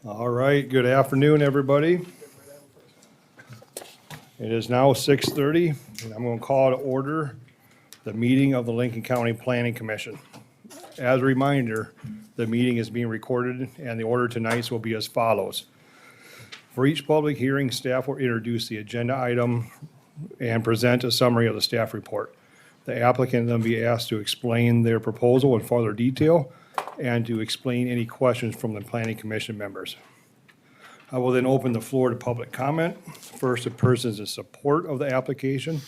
All right, good afternoon, everybody. It is now 6:30, and I'm going to call to order the meeting of the Lincoln County Planning Commission. As a reminder, the meeting is being recorded, and the order tonight will be as follows. For each public hearing, staff will introduce the agenda item and present a summary of the staff report. The applicant then be asked to explain their proposal in further detail and to explain any questions from the Planning Commission members. I will then open the floor to public comment, first to persons in support of the application,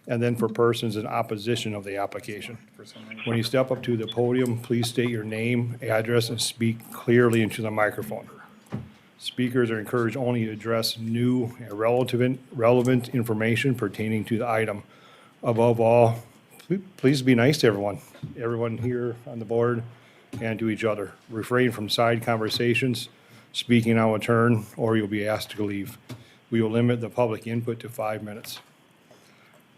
and then for persons in opposition of the application. When you step up to the podium, please state your name, address, and speak clearly into the microphone. Speakers are encouraged only to address new and relevant information pertaining to the item. Above all, please be nice to everyone here on the board and to each other. Refrain from side conversations, speaking out of turn, or you'll be asked to leave. We will limit the public input to 5 minutes.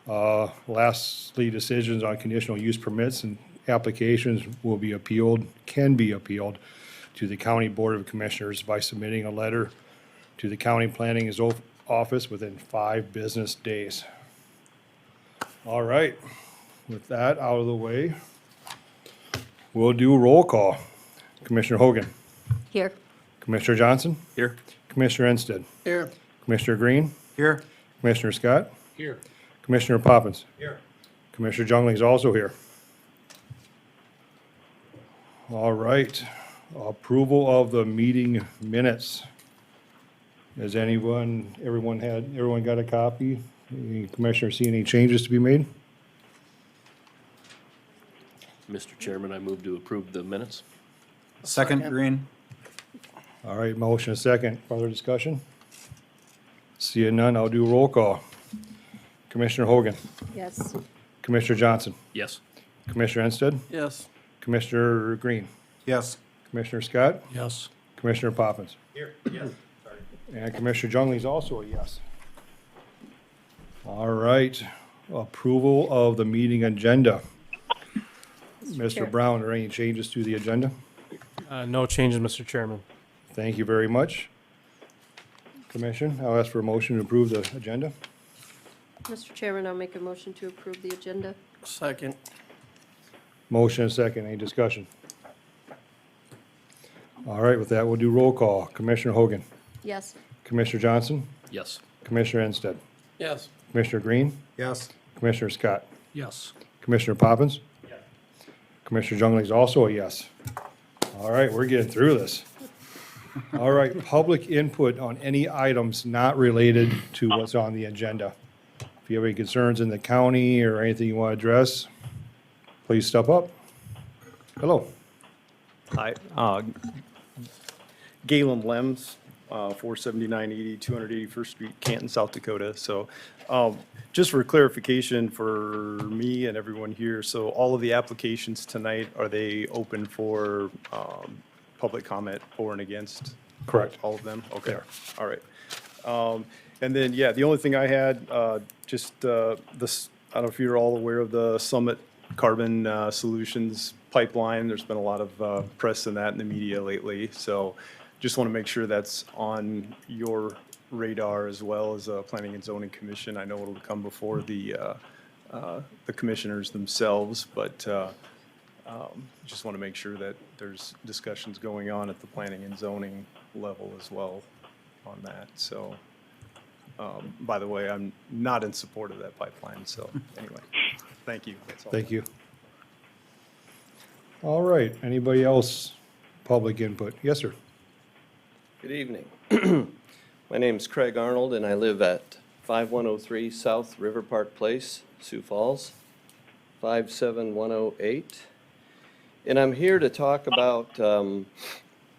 Lastly, decisions on conditional use permits and applications can be appealed to the County Board of Commissioners by submitting a letter to the County Planning Office within 5 business days. All right, with that out of the way, we'll do a roll call. Commissioner Hogan. Here. Commissioner Johnson. Here. Commissioner Ensted. Here. Commissioner Green. Here. Commissioner Scott. Here. Commissioner Poppins. Here. Commissioner Jungling is also here. All right, approval of the meeting minutes. Has everyone got a copy? Any commissioner see any changes to be made? Mr. Chairman, I move to approve the minutes. Second, Green. All right, motion is second. Further discussion? Seeing none, I'll do a roll call. Commissioner Hogan. Yes. Commissioner Johnson. Yes. Commissioner Ensted. Yes. Commissioner Green. Yes. Commissioner Scott. Yes. Commissioner Poppins. Here. Yes. Sorry. And Commissioner Jungling is also a yes. All right, approval of the meeting agenda. Chair. Mr. Brown, are there any changes to the agenda? No changes, Mr. Chairman. Thank you very much. Commission, I'll ask for a motion to approve the agenda. Mr. Chairman, I'll make a motion to approve the agenda. Second. Motion and second, any discussion? All right, with that, we'll do roll call. Commissioner Hogan, Yes. Commissioner Johnson, Yes. Commissioner Ensted, Yes. Commissioner Green, Yes. Commissioner Scott, Yes. Commissioner Poppins. Commissioner Jungling is also a yes. All right, we're getting through this. All right, public input on any items not related to what's on the agenda. If you have any concerns in the county or anything you want to address, please step up. Hello. Hi, Galen Lems, 47980 281st Street, Canton, South Dakota. So just for clarification for me and everyone here, so all of the applications tonight, are they open for public comment for and against? Correct. All of them? Okay, There. all right. And then, yeah, the only thing I had, just this, I don't know if you're all aware of the Summit Carbon Solutions pipeline. There's been a lot of press in that in the media lately. So just want to make sure that's on your radar as well as Planning and Zoning Commission. I know it'll come before the commissioners themselves, but just want to make sure that there's discussions going on at the Planning and Zoning level as well on that. So, by the way, I'm not in support of that pipeline. So anyway, thank you. That's all. Thank you. All right, anybody else, public input? Yes, sir. Good evening. My name is Craig Arnold, and I live at 5103 South River Park Place, Sioux Falls, 57108. And I'm here to talk about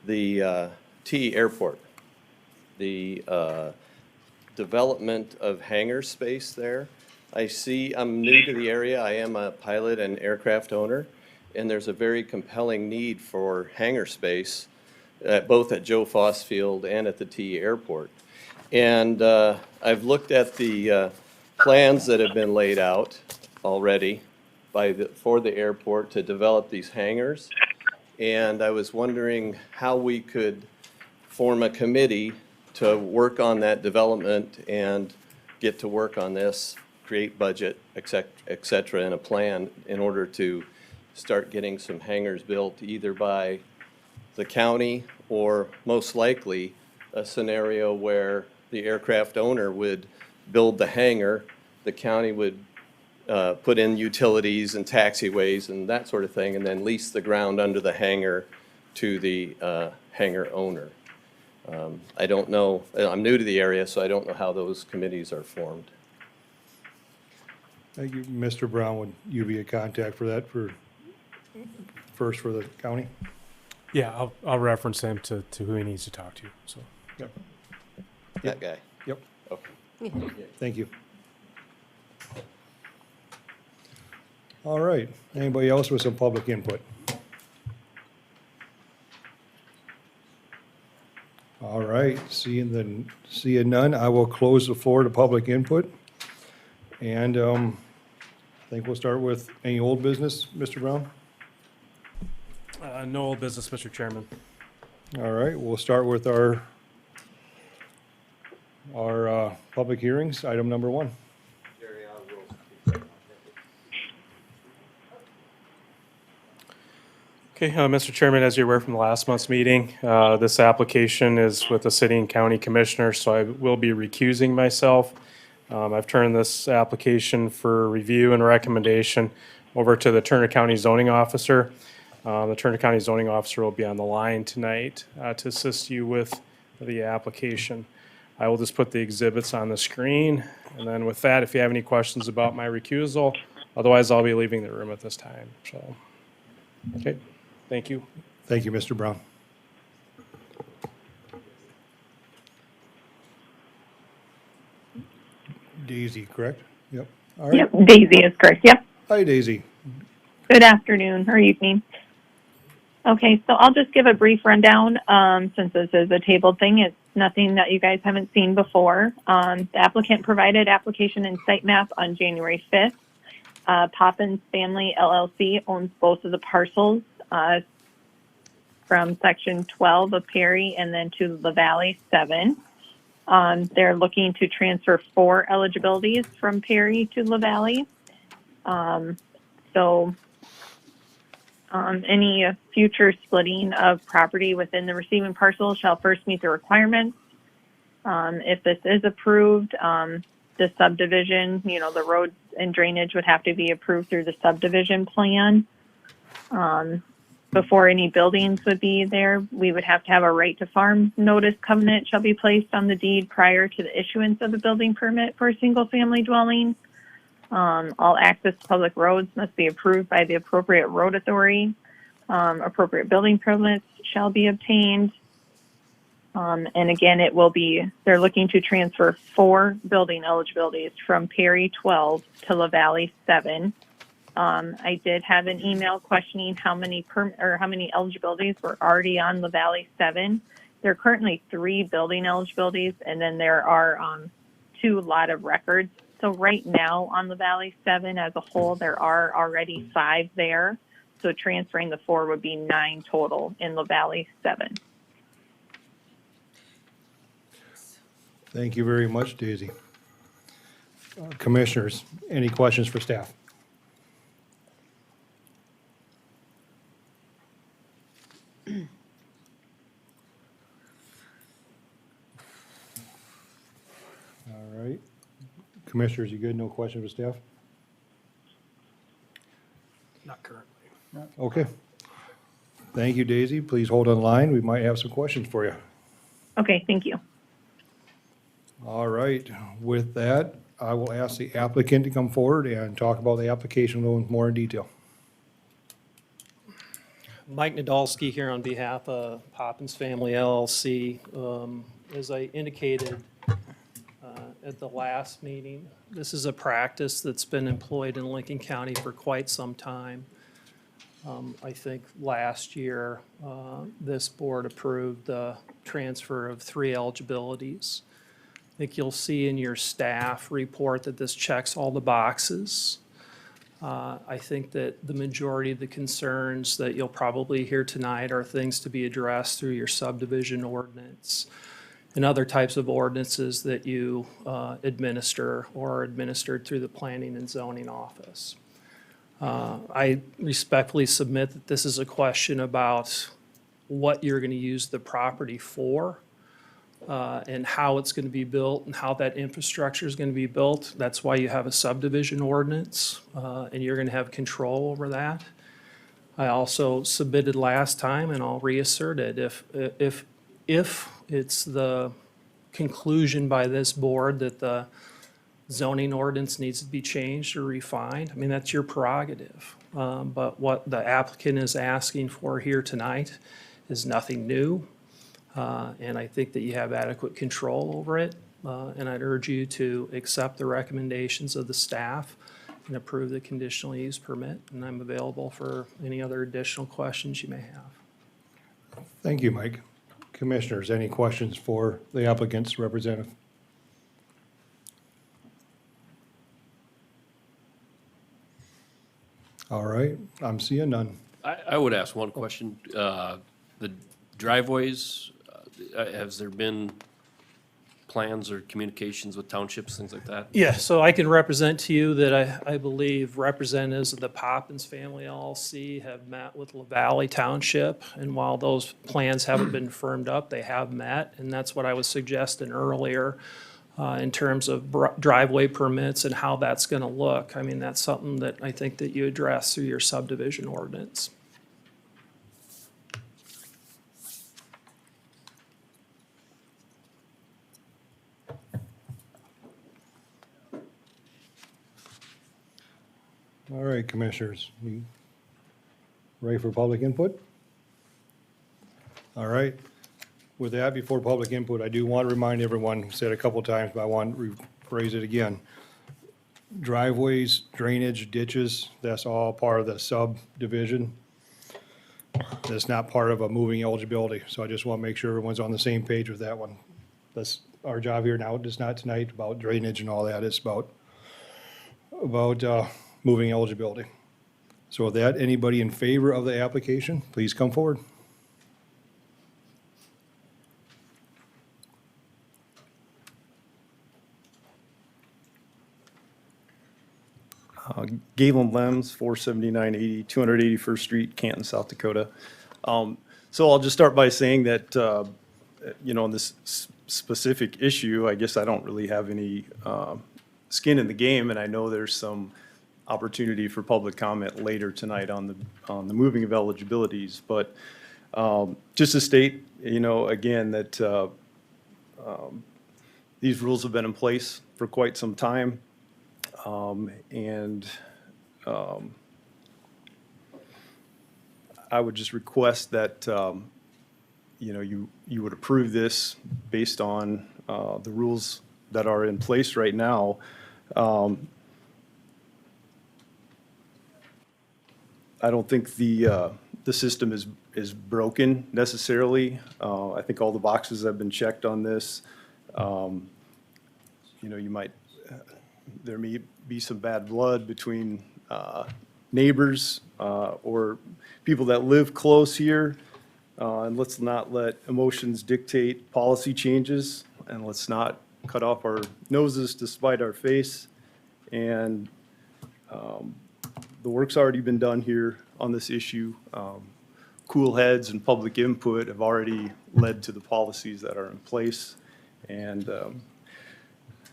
the T Airport, the development of hangar space there. I'm new to the area. I am a pilot and aircraft owner, and there's a very compelling need for hangar space both at Joe Foss Field and at the T Airport. And I've looked at the plans that have been laid out already for the airport to develop these hangars. And I was wondering how we could form a committee to work on that development and get to work on this, create budget, et cetera, and a plan in order to start getting some hangars built either by the county or most likely a scenario where the aircraft owner would build the hangar, the county would put in utilities and taxiways and that sort of thing, and then lease the ground under the hangar to the hangar owner. I don't know, I'm new to the area, so I don't know how those committees are formed. Thank you. Mr. Brown, would you be a contact for that first for the county? Yeah, I'll reference him to who he needs to talk to, so. Yep. That guy. Yep. Okay. Thank you. All right. Anybody else with some public input? All right, seeing none, I will close the floor to public input. And I think we'll start with any old business, Mr. Brown? No old business, Mr. Chairman. All right, we'll start with our public hearings, item number 1. Okay, Mr. Chairman, as you're aware from the last month's meeting, this application is with the city and county commissioner, so I will be recusing myself. I've turned this application for review and recommendation over to the Turner County zoning officer. The Turner County zoning officer will be on the line tonight to assist you with the application. I will just put the exhibits on the screen, and then with that, if you have any questions about my recusal, otherwise I'll be leaving the room at this time, so. Okay, thank you. Thank you, Mr. Brown. Daisy, correct? Yep. All right. Yep, Daisy is correct. Yep. Hi, Daisy. Good afternoon or evening. Okay, so I'll just give a brief rundown since this is a tabled thing. It's nothing that you guys haven't seen before. The applicant provided application and site map on January 5th. Poppins Family LLC owns both of the parcels from Section 12 of Perry and then to La Valley 7. They're looking to transfer 4 eligibilities from Perry to La Valley. Any future splitting of property within the receiving parcel shall first meet the requirements. If this is approved, the subdivision, the roads and drainage would have to be approved through the subdivision plan. Before any buildings would be there, we would have to have a right to farm notice covenant shall be placed on the deed prior to the issuance of a building permit for a single family dwelling. All access to public roads must be approved by the appropriate road authority. Appropriate building permits shall be obtained. And again, they're looking to transfer 4 building eligibilities from Perry 12 to La Valley 7. I did have an email questioning how many eligibilities were already on La Valley 7. There are currently 3 building eligibilities, and then there are 2 lot of records. So right now on La Valley 7 as a whole, there are already 5 there. So transferring the 4 would be 9 total in La Valley 7. Thank you very much, Daisy. Commissioners, any questions for staff? All right. Commissioners, you good? No questions for staff? Not currently. Okay. Thank you, Daisy. Please hold on line. We might have some questions for you. Okay, thank you. All right. With that, I will ask the applicant to come forward and talk about the application a little more in detail. Mike Nadolski here on behalf of Poppins Family LLC. As I indicated at the last meeting, this is a practice that's been employed in Lincoln County for quite some time. I think last year, this board approved the transfer of 3 eligibilities. I think you'll see in your staff report that this checks all the boxes. I think that the majority of the concerns that you'll probably hear tonight are things to be addressed through your subdivision ordinance and other types of ordinances that you administer or are administered through the Planning and Zoning Office. I respectfully submit that this is a question about what you're going to use the property for, and how it's going to be built and how that infrastructure is going to be built. That's why you have a subdivision ordinance, and you're going to have control over that. I also submitted last time, and I'll reassert it, if it's the conclusion by this board that the zoning ordinance needs to be changed or refined, I mean, that's your prerogative. But what the applicant is asking for here tonight is nothing new. And I think that you have adequate control over it. And I'd urge you to accept the recommendations of the staff and approve the conditional use permit. And I'm available for any other additional questions you may have. Thank you, Mike. Commissioners, any questions for the applicant's representative? All right, I'm seeing none. I would ask one question. The driveways, has there been plans or communications with townships, things like that? Yeah, so I can represent to you that I believe representatives of the Poppins Family LLC have met with LaValley Township. And while those plans haven't been firmed up, they have met. And that's what I was suggesting earlier in terms of driveway permits and how that's going to look. I mean, that's something that I think that you address through your subdivision ordinance. All right, commissioners, you ready for public input? All right. With that, before public input, I do want to remind everyone, I've said it a couple times, but I want to rephrase it again. Driveways, drainage, ditches, that's all part of the subdivision. That's not part of a moving eligibility, so I just want to make sure everyone's on the same page with that one. That's our job here now, just not tonight about drainage and all that, it's about moving eligibility. So with that, anybody in favor of the application, please come forward. Galen Lems, 47980, 281st Street, Canton, South Dakota. So I'll just start by saying that, on this specific issue, I guess I don't really have any skin in the game, and I know there's some opportunity for public comment later tonight on the moving of eligibilities. But just to state, again, that these rules have been in place for quite some time. I would just request that, you would approve this based on the rules that are in place right now. I don't think the system is broken necessarily. I think all the boxes have been checked on this. There may be some bad blood between neighbors or people that live close here. And let's not let emotions dictate policy changes, and let's not cut off our noses to spite our face. And the work's already been done here on this issue. Cool heads and public input have already led to the policies that are in place. And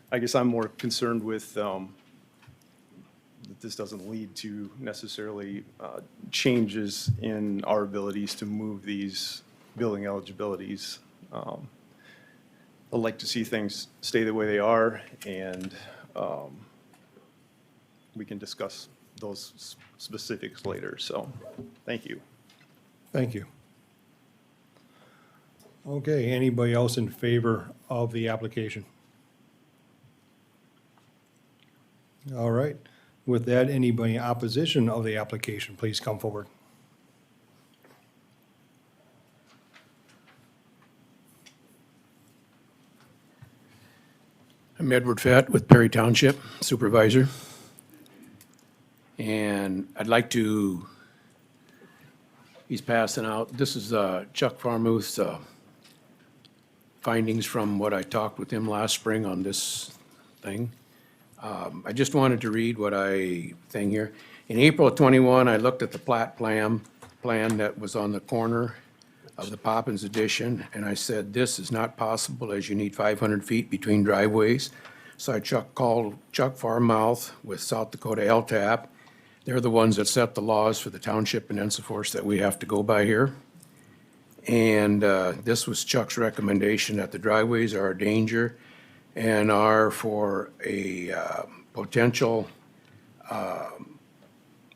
I guess I'm more concerned with that this doesn't lead to necessarily changes in our abilities to move these building eligibilities. I'd like to see things stay the way they are, and we can discuss those specifics later. So, thank you. Thank you. Okay, anybody else in favor of the application? All right. With that, anybody in opposition of the application, please come forward. I'm Edward Fett with Perry Township Supervisor. And I'd like to, he's passing out, this is Chuck Farmuth's findings from what I talked with him last spring on this thing. I just wanted to read what thing here. In April of '21, I looked at the plat plan that was on the corner of the Poppins addition, and I said, this is not possible as you need 500 feet between driveways. So I called Chuck Farmouth with South Dakota LTAP. They're the ones that set the laws for the township and so forth that we have to go by here. And this was Chuck's recommendation that the driveways are a danger and are for a potential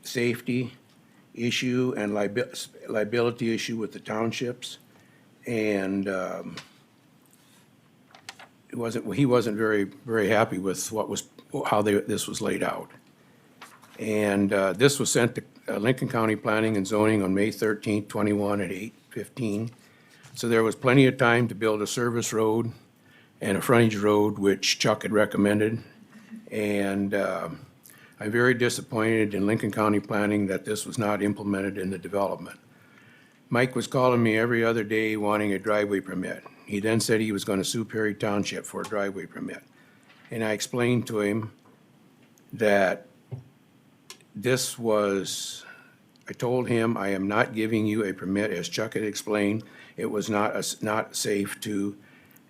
safety issue and liability issue with the townships. And he wasn't very happy with how this was laid out. And this was sent to Lincoln County Planning and Zoning on May 13th, 21 at 8:15. So there was plenty of time to build a service road and a frontage road, which Chuck had recommended. And I'm very disappointed in Lincoln County Planning that this was not implemented in the development. Mike was calling me every other day wanting a driveway permit. He then said he was going to sue Perry Township for a driveway permit. And I explained to him that I told him, I am not giving you a permit, as Chuck had explained. It was not safe to.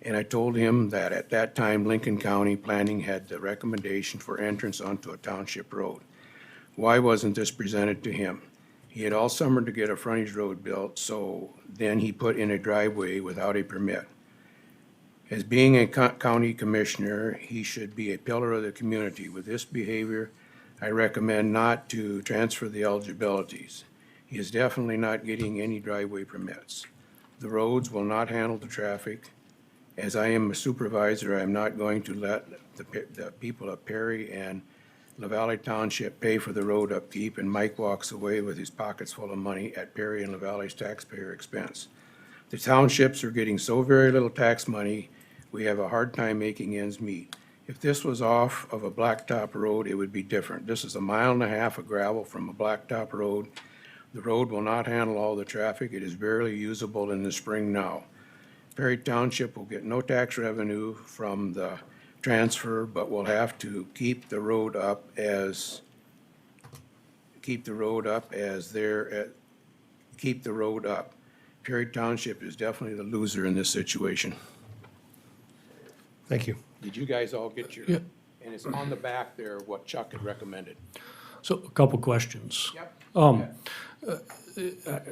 And I told him that at that time, Lincoln County Planning had the recommendation for entrance onto a township road. Why wasn't this presented to him? He had all summer to get a frontage road built, so then he put in a driveway without a permit. As being a county commissioner, he should be a pillar of the community. With this behavior, I recommend not to transfer the eligibilities. He is definitely not getting any driveway permits. The roads will not handle the traffic. As I am a supervisor, I am not going to let the people of Perry and LaValle Township pay for the road upkeep, and Mike walks away with his pockets full of money at Perry and LaValle's taxpayer expense. The townships are getting so very little tax money, we have a hard time making ends meet. If this was off of a blacktop road, it would be different. This is 1.5 miles of gravel from a blacktop road. The road will not handle all the traffic. It is barely usable in the spring now. Perry Township will get no tax revenue from the transfer, but will have to keep the road up as Perry Township is definitely the loser in this situation. Thank you. Did you guys all get your, and it's on the back there, what Chuck had recommended. So a couple questions. Yep.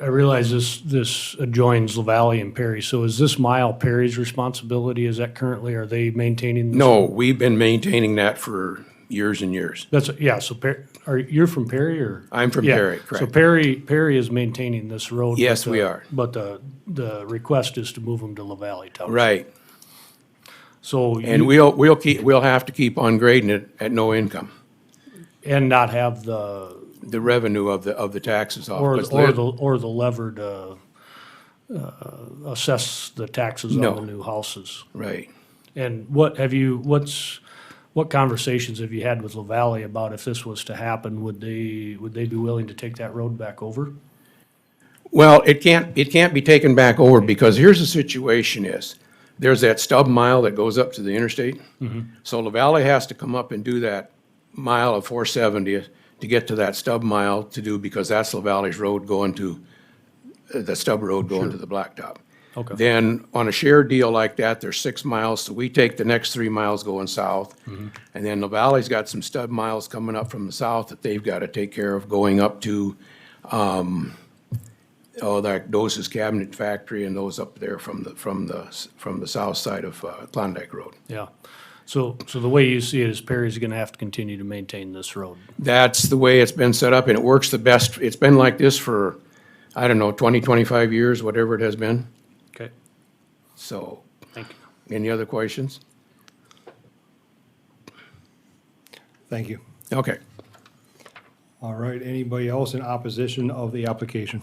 I realize this adjoins LaValle and Perry, so is this mile Perry's responsibility? Is that currently, are they maintaining? This? No, we've been maintaining that for years and years. Yeah, so you're from Perry or? I'm from Yeah, Perry, So correct. Perry is maintaining this road? Yes, but we are. But the request is to move them to LaValle Township? Right, So. and you- we'll have to keep on grading it at no income, And not have the, the revenue of the taxes off. or 'cause the lever to assess the taxes on No. the new houses? Right. And what conversations have you had with LaValle about if this was to happen? Would they be willing to take that road back over? Well, it can't be taken back over, because here's the situation is, there's that stub mile that goes up to the interstate. So LaValle has to come up and do that mile of 470 to get to that stub mile to do, because that's LaValle's road going to, the stub road going to the blacktop. Okay. Then on a shared deal like that, there's 6 miles, so we take the next 3 miles going south. And then LaValle's got some stub miles coming up from the south that they've got to take care of going up to, that Dose's Cabinet Factory and those up there from the south side of Klondike Road. Yeah. So the way you see it is Perry's gonna have to continue to maintain this road. That's the way it's been set up, and it works the best. It's been like this for, I don't know, 20, 25 years, whatever it has been. Okay, So, thank you. any other questions? Thank you. Okay. All right, anybody else in opposition of the application?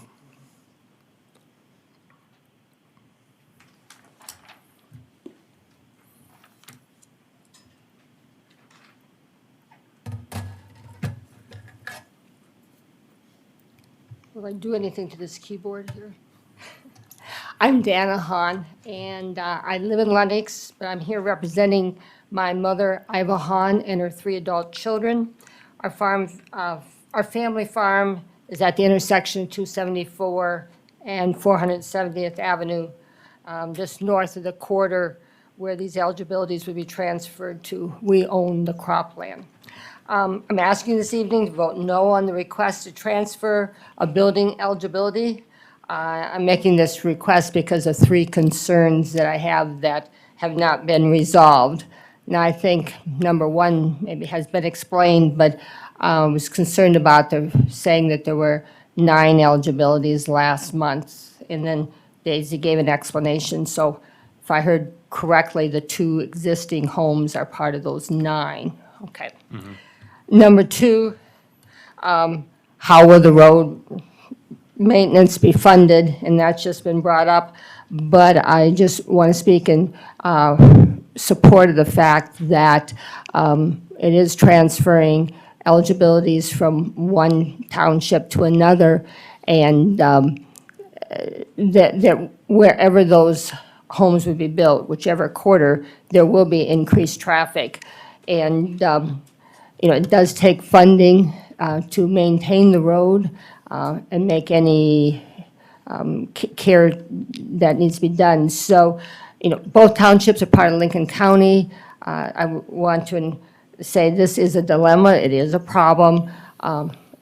Will I do anything to this keyboard here? I'm Dana Hahn, and I live in Lenox, but I'm here representing my mother, Iva Hahn, and her 3 adult children. Our farm, our family farm is at the intersection of 274 and 470th Avenue, just north of the quarter where these eligibilities would be transferred to. We own the cropland. I'm asking this evening to vote no on the request to transfer a building eligibility. I'm making this request because of 3 concerns that I have that have not been resolved. Now, I think number 1 maybe has been explained, but I was concerned about saying that there were 9 eligibilities last month, and then Daisy gave an explanation. So if I heard correctly, the 2 existing homes are part of those 9. Okay. Number 2, how will the road maintenance be funded? And that's just been brought up. But I just want to speak in support of the fact that it is transferring eligibilities from one township to another, and that wherever those homes would be built, whichever quarter, there will be increased traffic. And it does take funding to maintain the road and make any care that needs to be done. So, both townships are part of Lincoln County. I want to say this is a dilemma. It is a problem.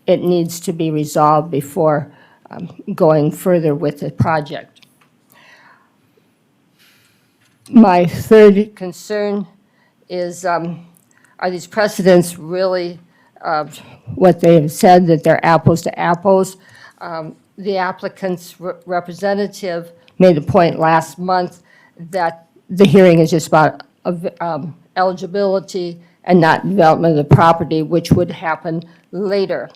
It needs to be resolved before going further with the project. My third concern is, are these precedents really what they have said, that they're apples to apples? The applicant's representative made the point last month that the hearing is just about eligibility and not development of the property, which would happen later.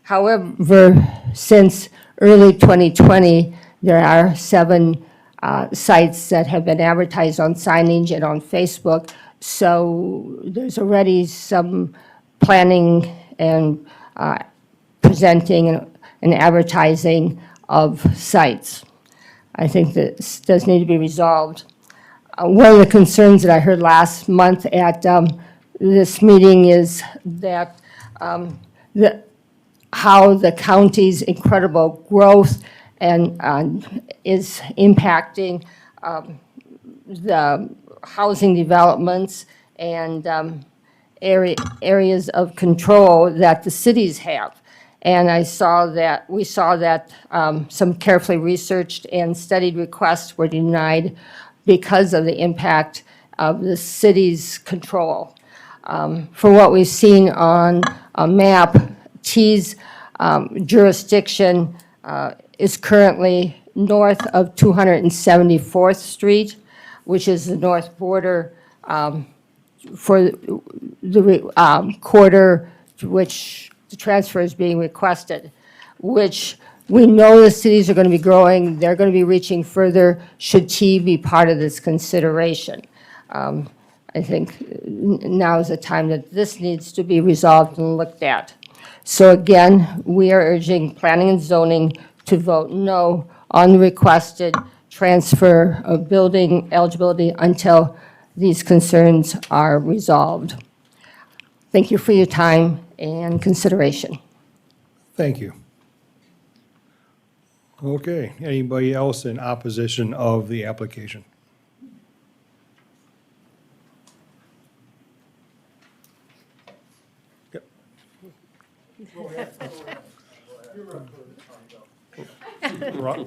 However, since early 2020, there are 7 sites that have been advertised on signage and on Facebook. So there's already some planning and presenting and advertising of sites. I think this does need to be resolved. One of the concerns that I heard last month at this meeting is that how the county's incredible growth and is impacting the housing developments and areas of control that the cities have. And we saw that some carefully researched and studied requests were denied because of the impact of the city's control. For what we've seen on a map, T's jurisdiction is currently north of 274th Street, which is the north border for the quarter to which the transfer is being requested, which we know the cities are going to be growing. They're going to be reaching further. Should T be part of this consideration? I think now is the time that this needs to be resolved and looked at. So again, we are urging planning and zoning to vote no on the requested transfer of building eligibility until these concerns are resolved. Thank you for your time and consideration. Thank you. Okay, anybody else in opposition of the application? Yep.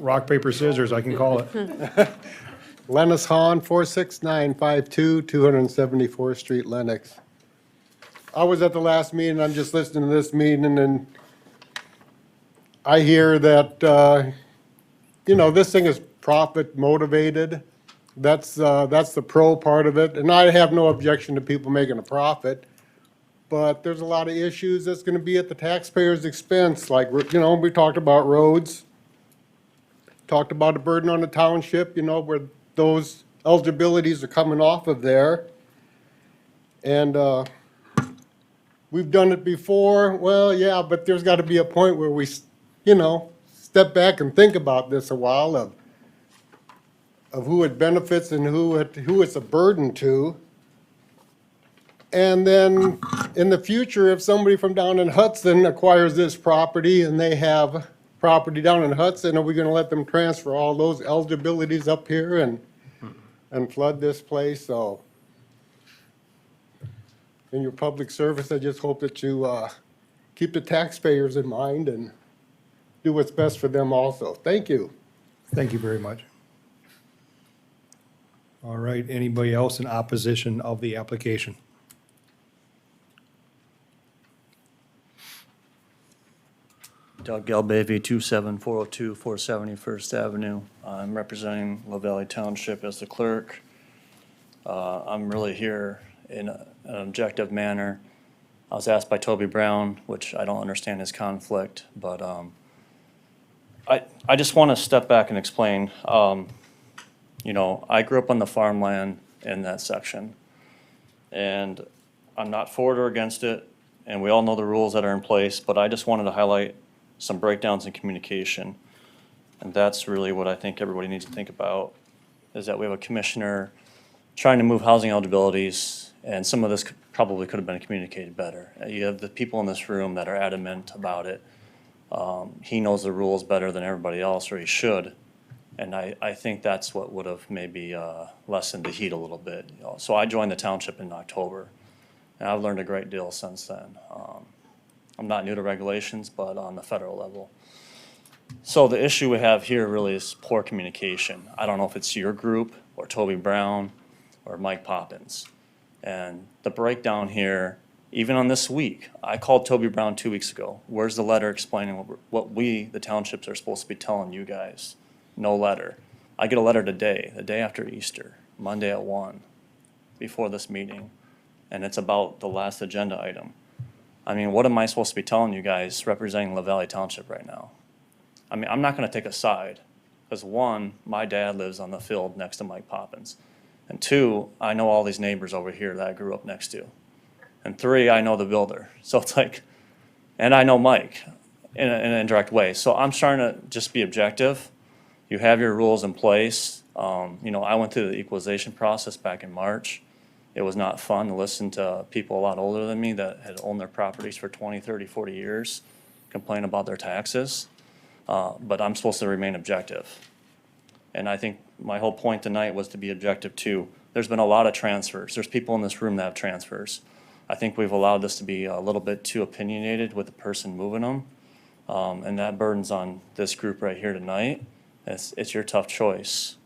Rock, paper, scissors, I can call it. Lennox Hahn, 46952, 274th Street, Lenox. I was at the last meeting, I'm just listening to this meeting, and I hear that, this thing is profit motivated. That's the pro part of it, and I have no objection to people making a profit. But there's a lot of issues that's gonna be at the taxpayer's expense, like, we talked about roads. Talked about a burden on the township, where those eligibilities are coming off of there. And we've done it before. Well, yeah, but there's got to be a point where we, step back and think about this a while of who it benefits and who it's a burden to. And then in the future, if somebody from down in Hudson acquires this property and they have property down in Hudson, are we gonna let them transfer all those eligibilities up here and flood this place? So in your public service, I just hope that you keep the taxpayers in mind and do what's best for them also. Thank you. Thank you very much. All right, anybody else in opposition of the application? Doug Galbavy, 27402 471st Avenue. I'm representing La Valley Township as the clerk. I'm really here in an objective manner. I was asked by Toby Brown, which I don't understand his conflict, but I just want to step back and explain. I grew up on the farmland in that section, and I'm not for it or against it, and we all know the rules that are in place, but I just wanted to highlight some breakdowns in communication. And that's really what I think everybody needs to think about, is that we have a commissioner trying to move housing eligibilities, and some of this probably could have been communicated better. You have the people in this room that are adamant about it. He knows the rules better than everybody else, or he should. And I think that's what would have maybe lessened the heat a little bit. So I joined the township in October, and I've learned a great deal since then. I'm not new to regulations, but on the federal level. So the issue we have here really is poor communication. I don't know if it's your group or Toby Brown or Mike Poppins. And the breakdown here, even on this week, I called Toby Brown 2 weeks ago. Where's the letter explaining what we, the townships, are supposed to be telling you guys? No letter. I get a letter today, the day after Easter, Monday at 1, before this meeting, and it's about the last agenda item. I mean, what am I supposed to be telling you guys representing La Valley Township right now? I mean, I'm not gonna take a side, because one, my dad lives on the field next to Mike Poppins. And two, I know all these neighbors over here that I grew up next to. And three, I know the builder. So it's like, and I know Mike in an indirect way. So I'm trying to just be objective. You have your rules in place. I went through the equalization process back in March. It was not fun to listen to people a lot older than me that had owned their properties for 20, 30, 40 years complain about their taxes. But I'm supposed to remain objective. And I think my whole point tonight was to be objective too. There's been a lot of transfers. There's people in this room that have transfers. I think we've allowed this to be a little bit too opinionated with the person moving them. And that burden's on this group right here tonight. It's your tough choice.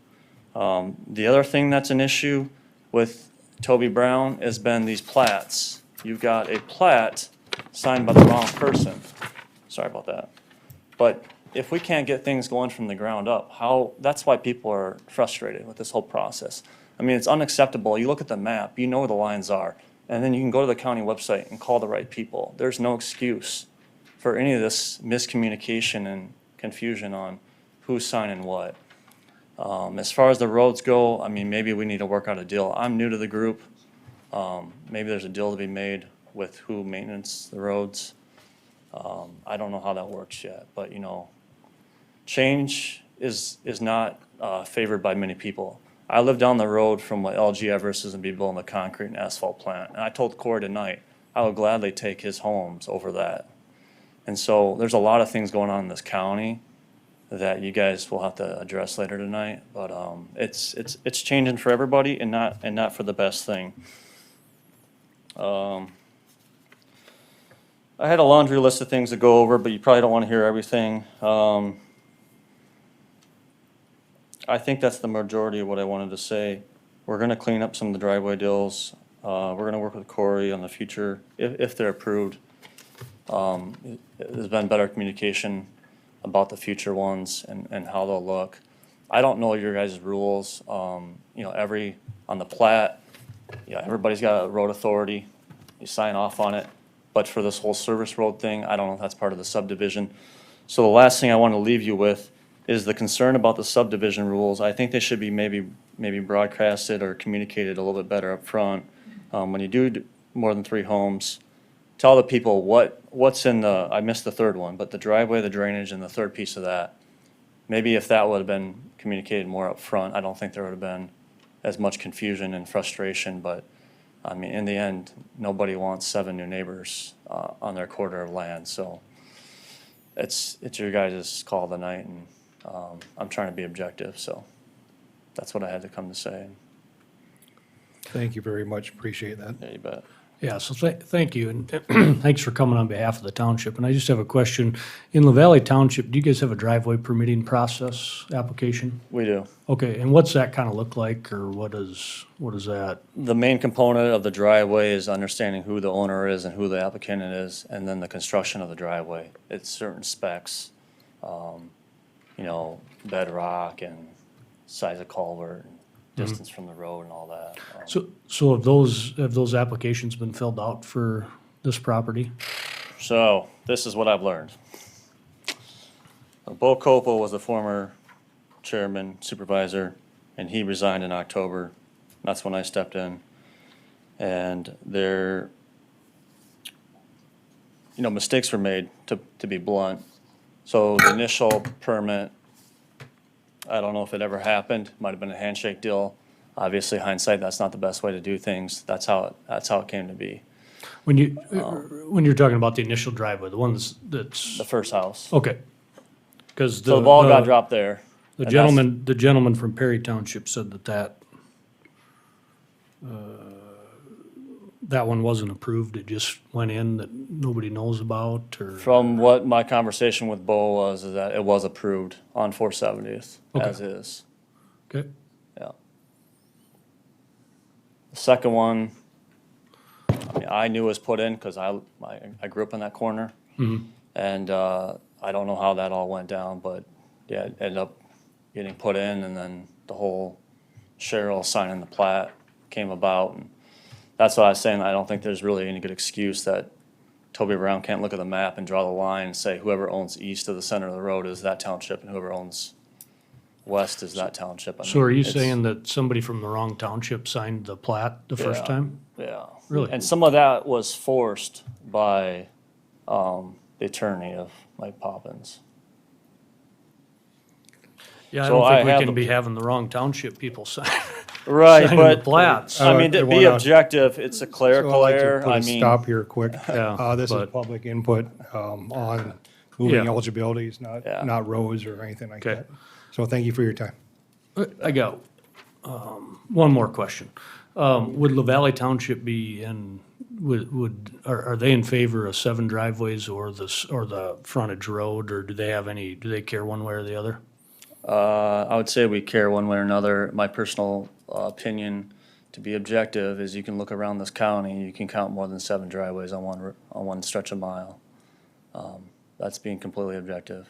The other thing that's an issue with Toby Brown has been these plats. You've got a plat signed by the wrong person. Sorry about that. But if we can't get things going from the ground up, that's why people are frustrated with this whole process. I mean, it's unacceptable. You look at the map, you know where the lines are, and then you can go to the county website and call the right people. There's no excuse for any of this miscommunication and confusion on who's signing what. As far as the roads go, I mean, maybe we need to work out a deal. I'm new to the group. Maybe there's a deal to be made with who maintains the roads. I don't know how that works yet, but change is not favored by many people. I live down the road from what LG Everest is going to be building a concrete and asphalt plant. And I told Corey tonight, I would gladly take his homes over that. And so there's a lot of things going on in this county that you guys will have to address later tonight. But it's changing for everybody and not for the best thing. I had a laundry list of things to go over, but you probably don't want to hear everything. I think that's the majority of what I wanted to say. We're gonna clean up some of the driveway deals. We're gonna work with Corey on the future, if they're approved. There's been better communication about the future ones and how they'll look. I don't know your guys' rules. On the plat, everybody's got a road authority. You sign off on it. But for this whole service road thing, I don't know if that's part of the subdivision. So the last thing I want to leave you with is the concern about the subdivision rules. I think they should be maybe broadcasted or communicated a little bit better up front. When you do more than 3 homes, tell the people what's in the, I missed the third one, but the driveway, the drainage, and the third piece of that. Maybe if that would have been communicated more up front, I don't think there would have been as much confusion and frustration, but, I mean, in the end, nobody wants 7 new neighbors, on their quarter of land, so it's your guys' call of the night, and, I'm trying to be objective, so that's what I had to come to say. Thank you very much, appreciate that. Yeah, you bet. Yeah, so thank you, and thanks for coming on behalf of the township. And I just have a question. In LaValley Township, do you guys have a driveway permitting process application? We do. Okay, and what's that kind of look like, or what is that? The main component of the driveway is understanding who the owner is and who the applicant is, and then the construction of the driveway. It's certain specs, you know, bedrock and size of culvert, and distance from the road and all that. So have those applications been filled out for this property? So, this is what I've learned. Bo Copel was the former chairman, supervisor, and he resigned in October. That's when I stepped in. And there, you know, mistakes were made, to be blunt. So the initial permit, I don't know if it ever happened, might have been a handshake deal. Obviously hindsight, that's not the best way to do things. That's how it came to be. When you're talking about the initial driveway, the one that's The first house. okay. Because So the ball got dropped there. The and that's- gentleman from Perry Township said that one wasn't approved, it just went in that nobody knows about, or? From what my conversation with Bo was, is that it was approved on 470th, Okay. as is. Okay, Yeah. The second one, I mean, I knew was put in because I grew up in that corner. And I don't know how that all went down, but yeah, it ended up getting put in, and then the whole Cheryl signing the plat came about. And that's what I was saying, I don't think there's really any good excuse that Toby Brown can't look at the map and draw the line and say whoever owns east of the center of the road is that township, and whoever owns west is that township. I so are mean, you it's- saying that somebody from the wrong township signed the plat the first Yeah. time? Yeah. Really? And some of that was forced by the attorney of Mike Poppins. Yeah, I So don't I think we have can the- be having the wrong township people sign. Right, signing the but, plats. I mean, to I be wanna- objective, it's a So I'd clerical like to error, put I a mean. Stop here quick. Yeah, This is but- public input on moving Yeah. eligibilities, Yeah. not roads or anything like Okay. that. So thank you for your time. I got one more question. Would LaValley Township be in, are they in favor of 7 driveways or the frontage road, or do they care one way or the other? I would say we care one way or another. My personal opinion, to be objective, is you can look around this county, you can count more than 7 driveways on one stretch of mile. That's being completely objective.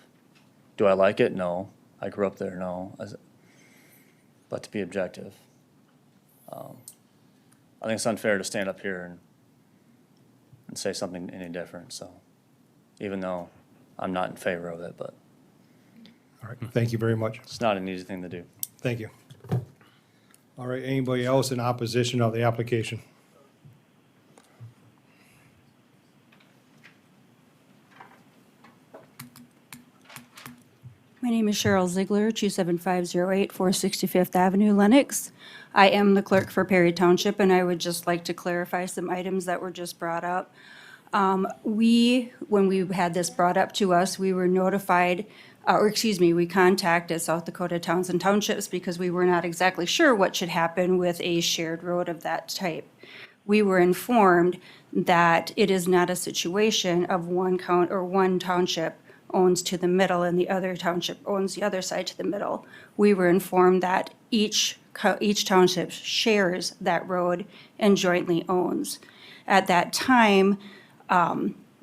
Do I like it? No. I grew up there, no. But to be objective, I think it's unfair to stand up here and say something any different, so, even though I'm not in favor of it, but All right, thank you very much. it's not an easy thing to do. Thank you. All right, anybody else in opposition of the application? My name is Cheryl Ziegler, 27508 465th Avenue, Lenox. I am the clerk for Perry Township, and I would just like to clarify some items that were just brought up. When we had this brought up to us, we were notified, we contacted South Dakota Towns and Townships because we were not exactly sure what should happen with a shared road of that type. We were informed that it is not a situation of one township owns to the middle and the other township owns the other side to the middle. We were informed that each township shares that road and jointly owns. At that time,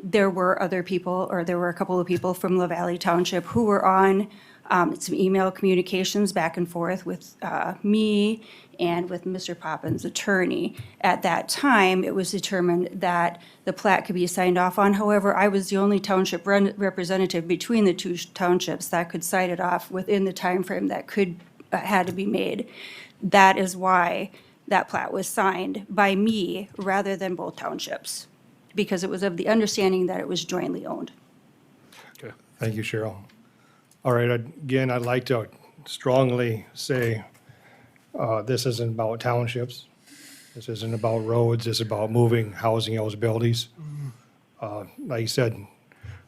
there were a couple of people from LaValley Township who were on some email communications back and forth with me and with Mr. Poppins' attorney. At that time, it was determined that the plat could be signed off on. However, I was the only township representative between the 2 townships that could sign it off within the time frame that had to be made. That is why that plat was signed by me rather than both townships. because it was of the understanding that it was jointly owned. Okay, thank you, Cheryl. All right, again, I'd like to strongly say, this isn't about townships. This isn't about roads, this is about moving housing eligibilities. Like you said,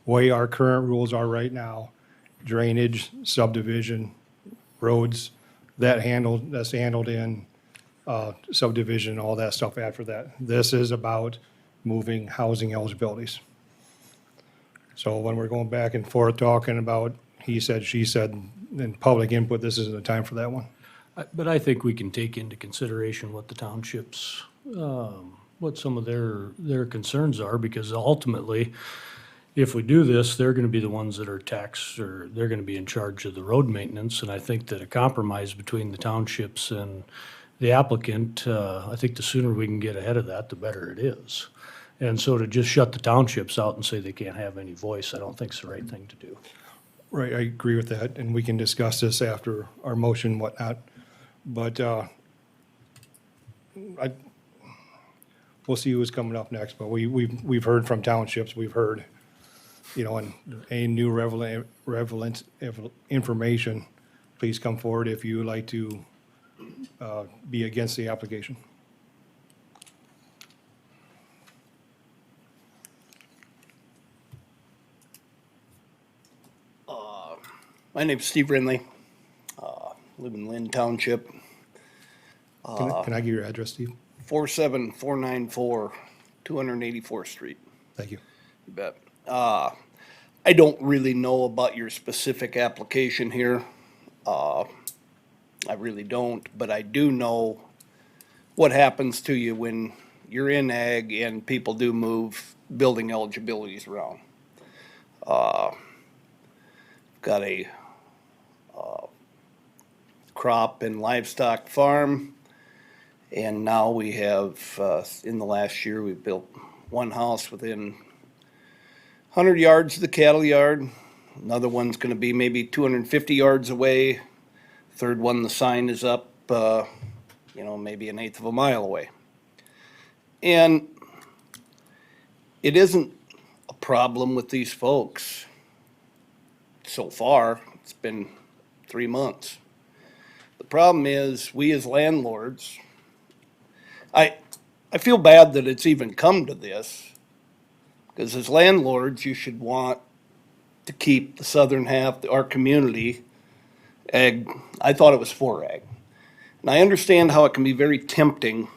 way our current rules are right now, drainage, subdivision, roads, that's handled in subdivision, all that stuff after that. This is about moving housing eligibilities. So when we're going back and forth talking about he said, she said, and public input, this isn't the time for that one. But I think we can take into consideration what the townships, what some of their concerns are, because ultimately, if we do this, they're gonna be the ones that are taxed, or they're gonna be in charge of the road maintenance, and I think that a compromise between the townships and the applicant, I think the sooner we can get ahead of that, the better it is. And so to just shut the townships out and say they can't have any voice, I don't think is the right thing to do. Right, I agree with that, and we can discuss this after our motion and whatnot. But we'll see who's coming up next, but we've heard from townships, we've heard, and any new relevant information, please come forward if you would like to be against the application. My name's Steve Rinley, live in Lynn Township. Can I give your address, Steve? 47494 284th Street. Thank you. You bet. I don't really know about your specific application here. I really don't, but I do know what happens to you when you're in ag and people do move building eligibilities around. Got a crop and livestock farm, and now we have, in the last year, we've built one house within 100 yards of the cattle yard. Another one's gonna be maybe 250 yards away. Third one, the sign is up, maybe an eighth of a mile away. And it isn't a problem with these folks. So far, it's been 3 months. The problem is, we as landlords, I feel bad that it's even come to this, because as landlords, you should want to keep the southern half, our community, ag. I thought it was for ag. And I understand how it can be very tempting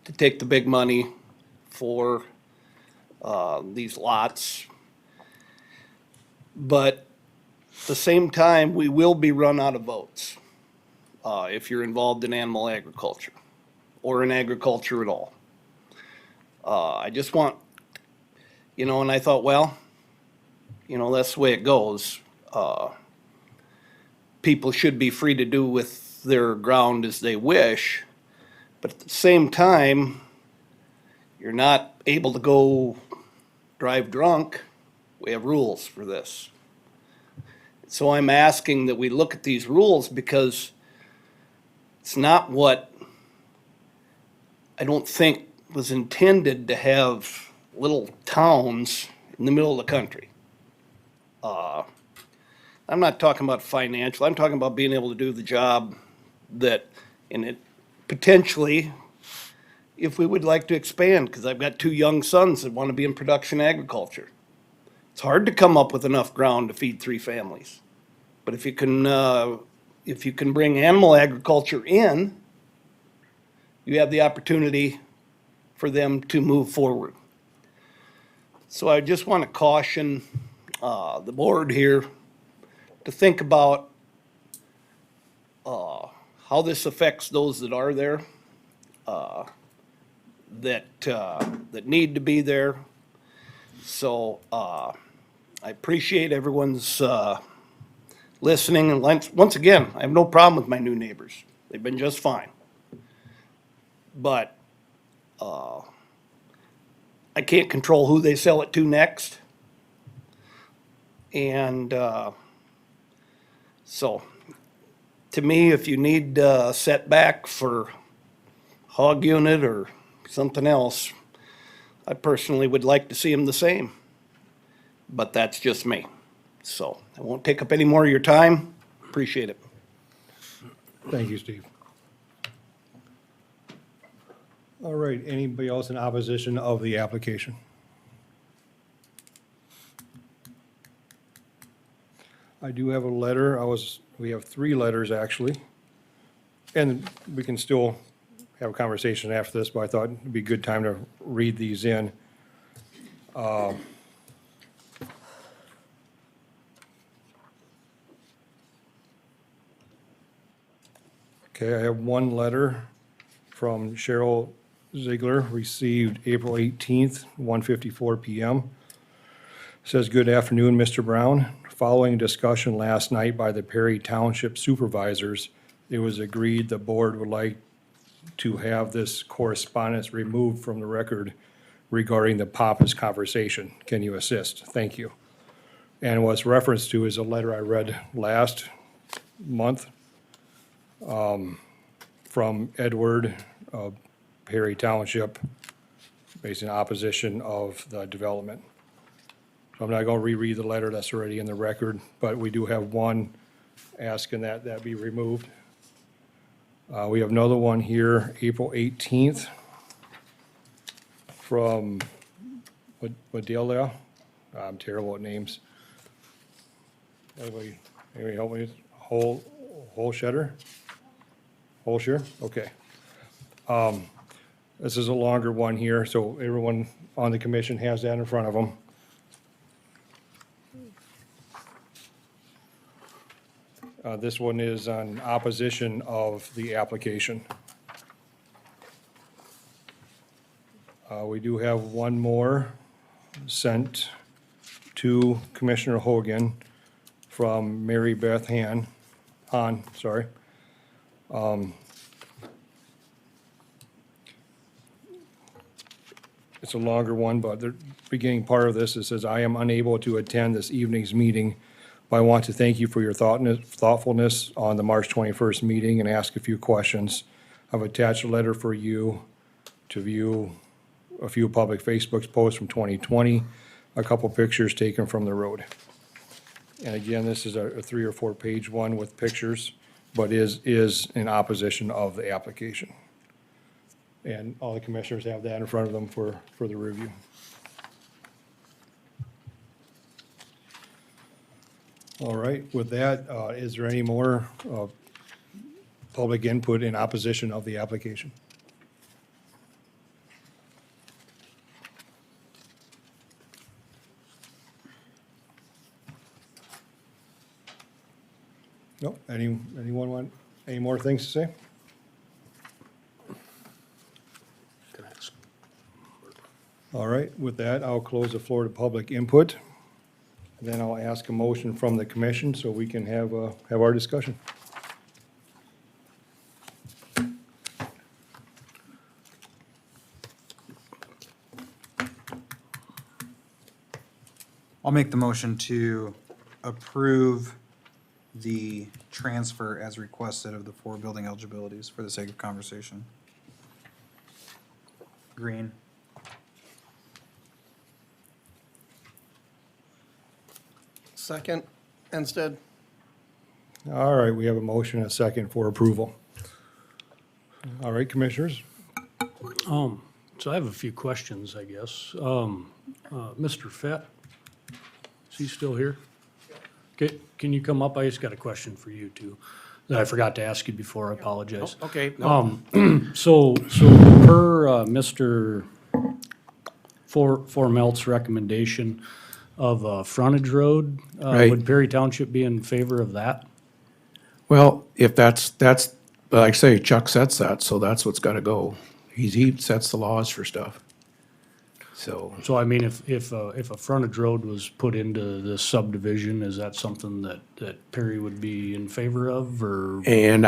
to take the big money for these lots. But at the same time, we will be run out of votes if you're involved in animal agriculture or in agriculture at all. I just want, and I thought, well, that's the way it goes. People should be free to do with their ground as they wish, but at the same time, you're not able to go drive drunk. We have rules for this. So I'm asking that we look at these rules, because it's not what I don't think was intended to have little towns in the middle of the country. I'm not talking about financial, I'm talking about being able to do the job that, and it potentially, if we would like to expand, because I've got 2 young sons that want to be in production agriculture. It's hard to come up with enough ground to feed 3 families. But if you can bring animal agriculture in, you have the opportunity for them to move forward. So I just want to caution the board here to think about how this affects those that are there, that need to be there. So I appreciate everyone's listening, and once again, I have no problem with my new neighbors. They've been just fine. But I can't control who they sell it to next. And so, to me, if you need a setback for hog unit or something else, I personally would like to see them the same, but that's just me. So I won't take up any more of your time. Appreciate it. Thank you, Steve. All right, anybody else in opposition of the application? I do have a letter. We have 3 letters, actually. And we can still have a conversation after this, but I thought it'd be a good time to read these in. Okay, I have one letter from Cheryl Ziegler, received April 18th, 1:54 PM. Says, "Good afternoon, Mr. Brown. Following discussion last night by the Perry Township supervisors, it was agreed the board would like to have this correspondence removed from the record regarding the Pappas conversation. Can you assist? Thank you." And what's referenced to is a letter I read last month from Edward of Perry Township, based in opposition of the development. So I'm not going to reread the letter that's already in the record, but we do have one asking that that be removed. We have another one here, April 18th, from Wadelia. I'm terrible at names. Anybody help me? Holsher? Okay. This is a longer one here, so everyone on the commission has that in front of them. This one is on opposition of the application. We do have one more sent to Commissioner Hogan from Mary Beth Hahn, sorry. It's a longer one, but the beginning part of this, it says, "I am unable to attend this evening's meeting, but I want to thank you for your thoughtfulness on the March 21st meeting and ask a few questions. I've attached a letter for you to view a few public Facebook posts from 2020, a couple pictures taken from the road." And again, this is a 3 or 4 page one with pictures, but is in opposition of the application. And all the commissioners have that in front of them for the review. All right, with that, is there any more public input in opposition of the application? No, anyone want any more things to say? Can I ask? All right, with that, I'll close the floor to public input. Then I'll ask a motion from the commission so we can have our discussion. I'll make the motion to approve the transfer as requested of the 4 building eligibilities for the sake of conversation. Green. Second, Instead. All right, we have a motion and a second for approval. All right, commissioners? So I have a few questions, I guess. Mr. Fett, is he still here? Okay, can you come up? I just got a question for you too, that I forgot to ask you before. I apologize. Okay. So per Mr. Formelt's recommendation of frontage road, Right. would Perry Township be in favor of that? Well, if that's, like I say, Chuck sets that, so that's what's gotta go. He sets the laws for stuff. So, So I mean, if a frontage road was put into the subdivision, is that something that Perry would be in favor of, or? and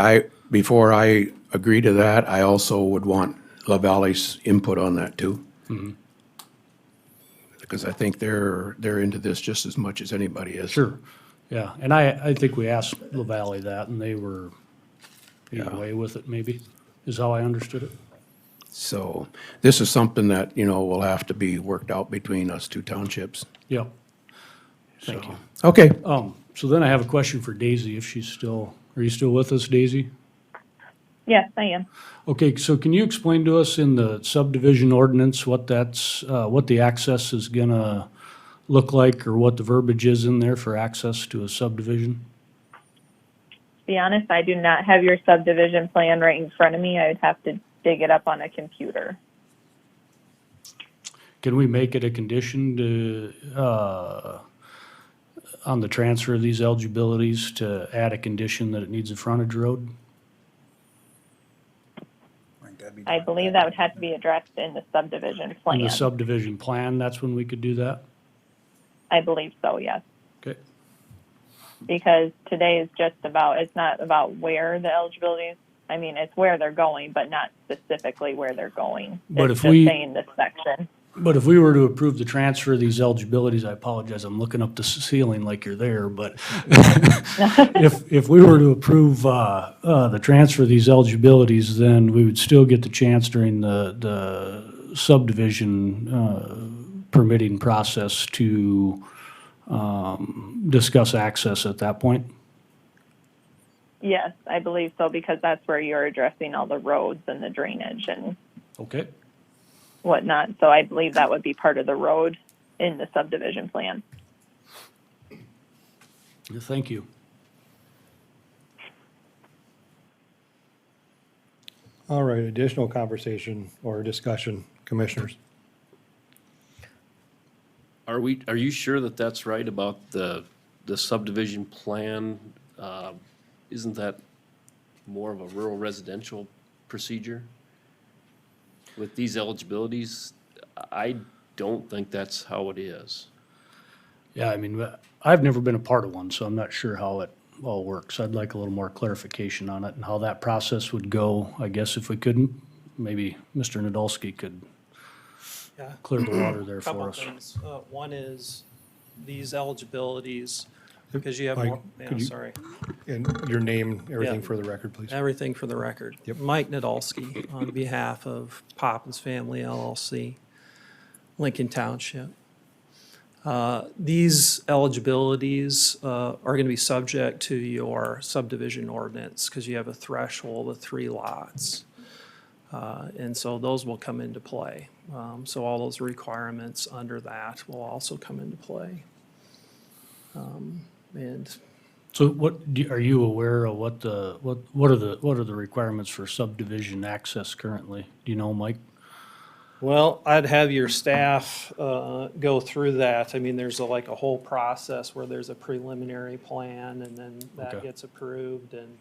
before I agree to that, I also would want La Valle's input on that too. Mhm. Because I think they're into this just as much as anybody is. Sure, yeah, and I think we asked La Valley that, and they were Yeah. away with it, maybe, is how I understood it. So this is something that, will have to be worked out between us two townships. Yep. Thank you. Okay. So then I have a question for Daisy, if she's still, are you still with us, Daisy? Yes, I am. Okay, so can you explain to us in the subdivision ordinance what that's, what the access is gonna look like, or what the verbiage is in there for access to a subdivision? To be honest, I do not have your subdivision plan right in front of me. I would have to dig it up on a computer. Can we make it a condition to, on the transfer of these eligibilities, to add a condition that it needs a frontage road? I believe that would have to be addressed in the subdivision In plan. the subdivision plan, that's when we could do that? I believe so, yes. Okay. Because today is just about, it's not about where the eligibility is. I mean, it's where they're going, but not specifically where they're going. But It's if just we- saying this section. But if we were to approve the transfer of these eligibilities, I apologize, I'm looking up the ceiling like you're there, but if we were to approve the transfer of these eligibilities, then we would still get the chance during the subdivision permitting process to discuss access at that point? Yes, I believe so, because that's where you're addressing all the roads and the drainage and Okay. whatnot. So I believe that would be part of the road in the subdivision plan. Thank you. All right, additional conversation or discussion, commissioners? Are you sure that that's right about the subdivision plan? Isn't that more of a rural residential procedure? With these eligibilities, I don't think that's how it is. Yeah, I mean, I've never been a part of one, so I'm not sure how it all works. I'd like a little more clarification on it and how that process would go. I guess if we couldn't, maybe Mr. Nadolski could Yeah. clear the water there Couple for us. things. One is these eligibilities, because you have Mike, more, yeah, could you- sorry. And your name, everything Yeah. for the record, please. Everything for the record. Yep. Mike Nadolski, on behalf of Poppins Family LLC, Lincoln Township. These eligibilities are going to be subject to your subdivision ordinance because you have a threshold of 3 lots. And so those will come into play. So all those requirements under that will also come into play. And So are you aware of what are the requirements for subdivision access currently? Do you know, Mike? well, I'd have your staff go through that. I mean, there's like a whole process where there's a preliminary plan and then that Okay. gets approved and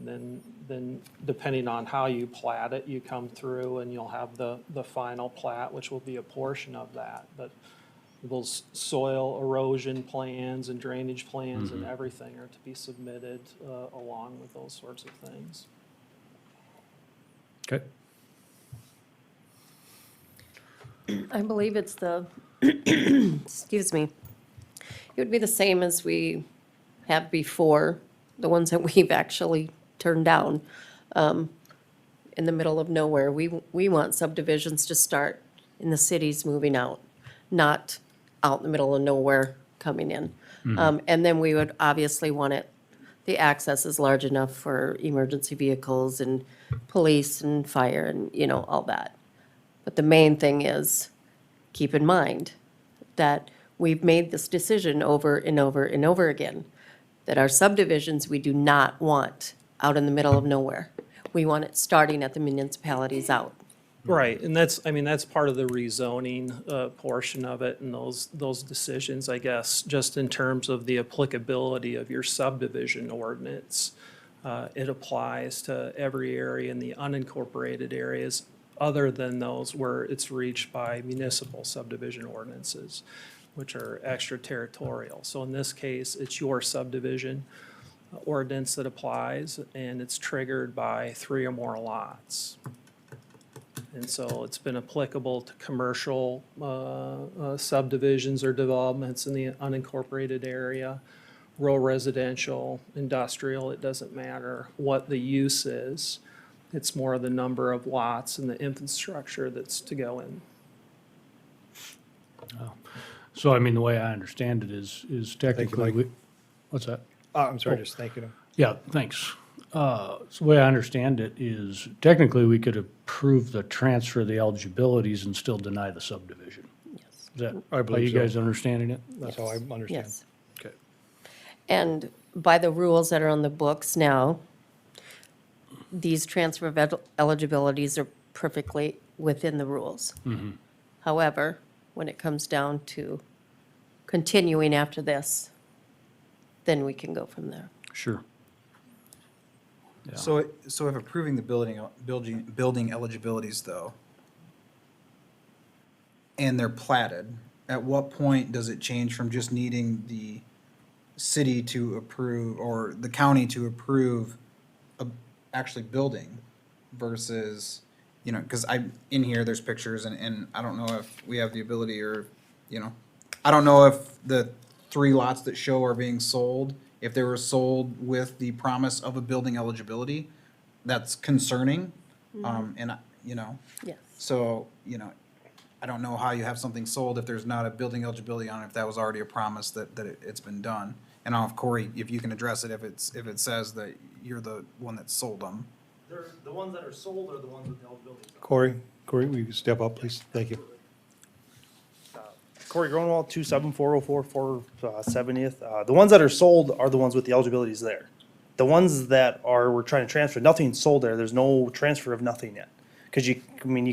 then depending on how you plat it, you come through and you'll have the final plat, which will be a portion of that. But those soil erosion plans and drainage plans and everything are to be submitted along with those sorts of things. Okay. I believe it's the, excuse me, it would be the same as we have before, the ones that we've actually turned down. In the middle of nowhere, we want subdivisions to start in the cities moving out, not out in the middle of nowhere coming in. And then we would obviously want it, the access is large enough for emergency vehicles and police and fire and, all that. But the main thing is, keep in mind that we've made this decision over and over and over again, that our subdivisions, we do not want out in the middle of nowhere. We want it starting at the municipalities out. Right, and that's part of the rezoning portion of it and those decisions, I guess, just in terms of the applicability of your subdivision ordinance. It applies to every area in the unincorporated areas, other than those where it's reached by municipal subdivision ordinances, which are extraterritorial. So in this case, it's your subdivision ordinance that applies, and it's triggered by 3 or more lots. And so it's been applicable to commercial subdivisions or developments in the unincorporated area, rural residential, industrial, it doesn't matter what the use is. It's more the number of lots and the infrastructure that's to go in. So I mean, the way I understand it is technically, Mike. what's that? I'm sorry, Oh. just thanking him. Yeah, thanks. So the way I understand it is technically we could approve the transfer of the eligibilities and still deny the subdivision. Yes. Is that I how believe you so. guys understanding it? That's how I understand. Yes. Okay. And by the rules that are on the books now, these transfer of eligibilities are perfectly within the rules. However, when it comes down to continuing after this, then we can go from there. Sure. So if approving the building eligibilities though, and they're platted, at what point does it change from just needing the city to approve or the county to approve actually building versus, you know, because in here, there's pictures and I don't know if we have the ability or, you know, I don't know if the 3 lots that show are being sold, if they were sold with the promise of a building eligibility, that's concerning. And, you know, Yes. so, you know, I don't know how you have something sold if there's not a building eligibility on it, if that was already a promise that it's been done. And I don't know if Corey, if you can address it, if it says that you're the one that sold them. The ones that are sold are the ones with eligibility. Corey, will you step up, please? Thank you. Corey Gronwald, 27404 470th. The ones that are sold are the ones with the eligibilities there. The ones that we're trying to transfer, nothing's sold there. There's no transfer of nothing yet. Because you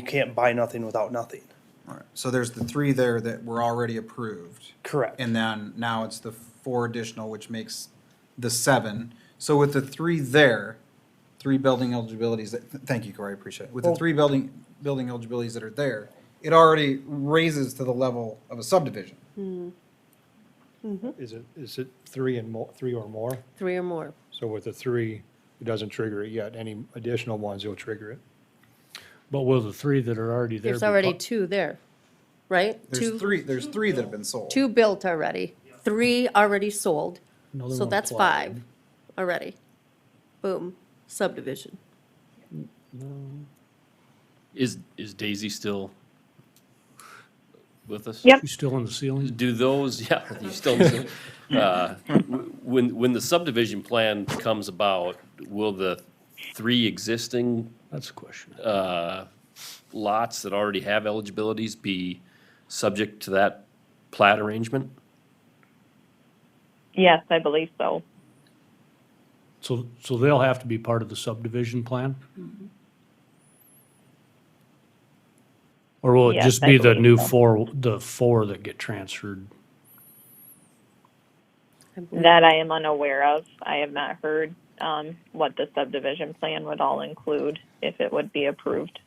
can't buy nothing without nothing. All right, so there's the 3 there that were already approved. Correct. And then now it's the 4 additional, which makes the 7. So with the 3 there, 3 building eligibilities, thank you, Corey, I appreciate it. With the 3 building eligibilities that are there, it already raises to the level of a subdivision. Is it 3 or more? 3 or more. So with the 3, it doesn't trigger it yet. Any additional ones, will trigger it. But will the 3 that are already there? There's be already part- 2 there, right? There's 3 that have been sold. 2 built already, 3 already sold, Another so one that's platted. 5 already. Boom, subdivision. Is Daisy still with us? Yep. You still in the ceiling? Do those, yeah, you still, when the subdivision plan comes about, will the 3 existing That's a question. lots that already have eligibilities be subject to that plat arrangement? Yes, I believe so. So they'll have to be part of the subdivision plan? Or will it Yes, just I be the believe new so. the 4 that get transferred? That I am unaware of. I have not heard what the subdivision plan would all include if it would be approved.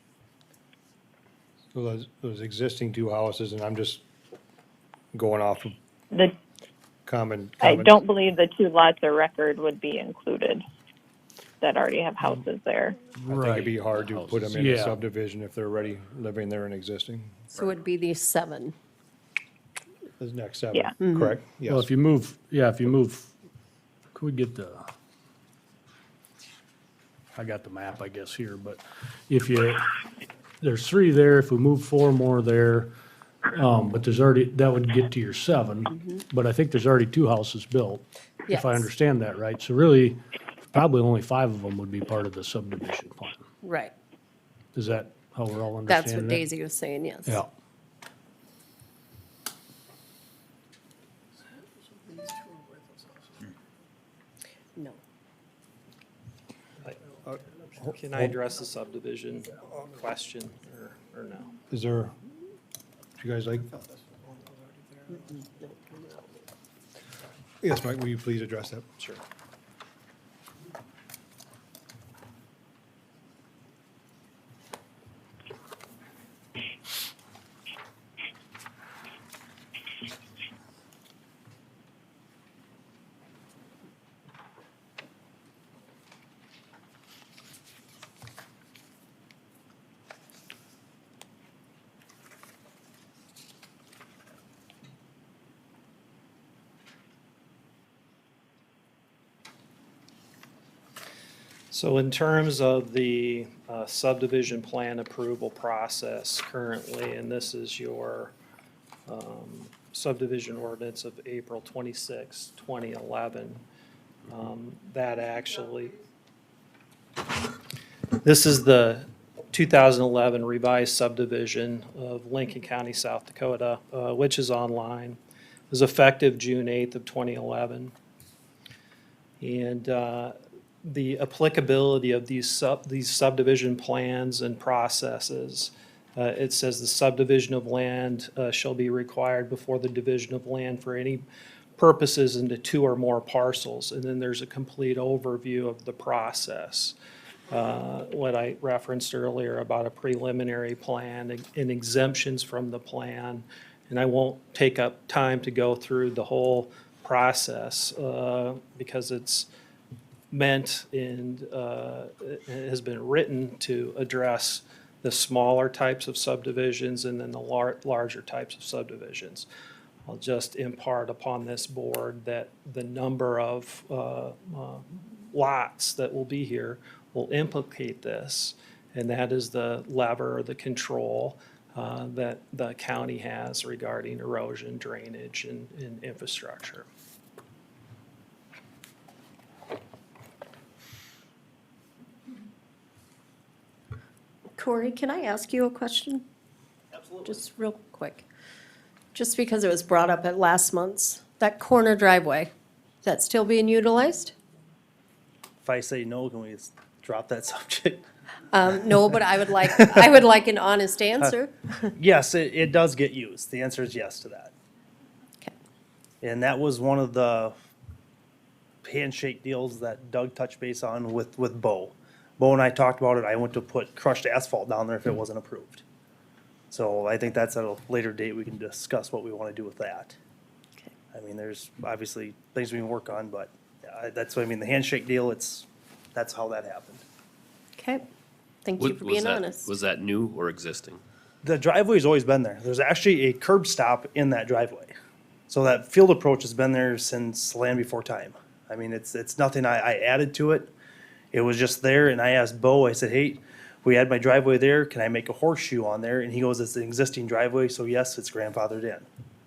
So those existing 2 houses, and I'm just going off of The common. I don't believe the 2 lots of record would be included that already have houses there. I think it'd be hard to put them in a Yeah. subdivision if they're already living there and existing. So it'd be these 7. The next 7, Yeah. correct? Well, Yes. if you move, could we get I got the map, I guess, here, but there's 3 there, if we move 4 more there, but that would get to your 7, but I think there's already 2 houses built, if I Yes. understand that right. So really, probably only 5 of them would be part of the subdivision plan. Right, Is that how we're all understanding that's what it? Daisy was saying, yes. Yeah. No. Can I address the subdivision question or no? Is there, do you guys like? Yes, Mike, will you please address that? Sure. So in terms of the subdivision plan approval process currently, and this is your subdivision ordinance of April 26, 2011, that actually, this is the 2011 revised subdivision of Lincoln County, South Dakota, which is online. It was effective June 8th of 2011. And the applicability of these subdivision plans and processes, it says the subdivision of land shall be required before the division of land for any purposes into 2 or more parcels. And then there's a complete overview of the process. What I referenced earlier about a preliminary plan and exemptions from the plan. And I won't take up time to go through the whole process because it's meant and it has been written to address the smaller types of subdivisions and then the larger types of subdivisions. I'll just impart upon this board that the number of lots that will be here will implicate this, and that is the lever or the control that the county has regarding erosion, drainage, and infrastructure. Corey, can I ask you a question? Absolutely. Just real quick. Just because it was brought up at last month's, that corner driveway, is that still being utilized? If I say no, can we just drop that subject? No, but I would like an honest answer. Yes, it does get used. The answer is yes to that. Okay. And that was one of the handshake deals that Doug touched base on with Bo. Bo and I talked about it. I went to put crushed asphalt down there if it wasn't approved. So I think that's at a later date, we can discuss what we want to do with that. Okay. I mean, there's obviously things we can work on, but that's what I mean, the handshake deal, that's how that happened. Okay, thank you for being honest. Was that new or existing? The driveway's always been there. There's actually a curb stop in that driveway. So that field approach has been there since land before time. I mean, it's nothing I added to it. It was just there, and I asked Bo, I said, hey, we had my driveway there, can I make a horseshoe on there? And he goes, it's an existing driveway, so yes, it's grandfathered in.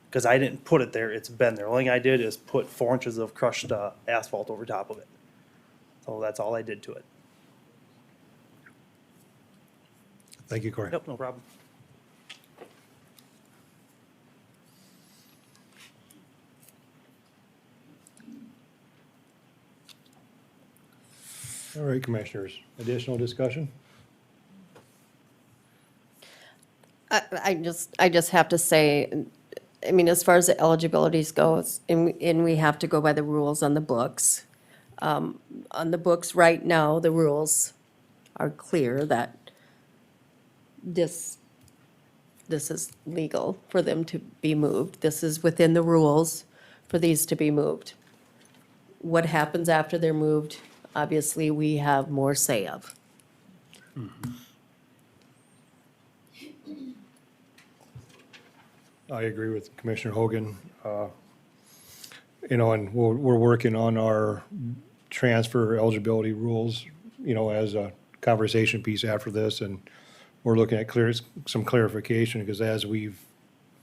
Because I didn't put it there, it's been there. The only thing I did is put 4 inches of crushed asphalt over top of it. So that's all I did to it. Thank you, Corey. Yep, no problem. All right, commissioners, additional discussion? I just have to say, I mean, as far as the eligibilities goes, and we have to go by the rules on the books. On the books right now, the rules are clear that this is legal for them to be moved. This is within the rules for these to be moved. What happens after they're moved, obviously, we have more say of. I agree with Commissioner Hogan. You know, and we're working on our transfer eligibility rules, you know, as a conversation piece after this, and we're looking at some clarification, because as we've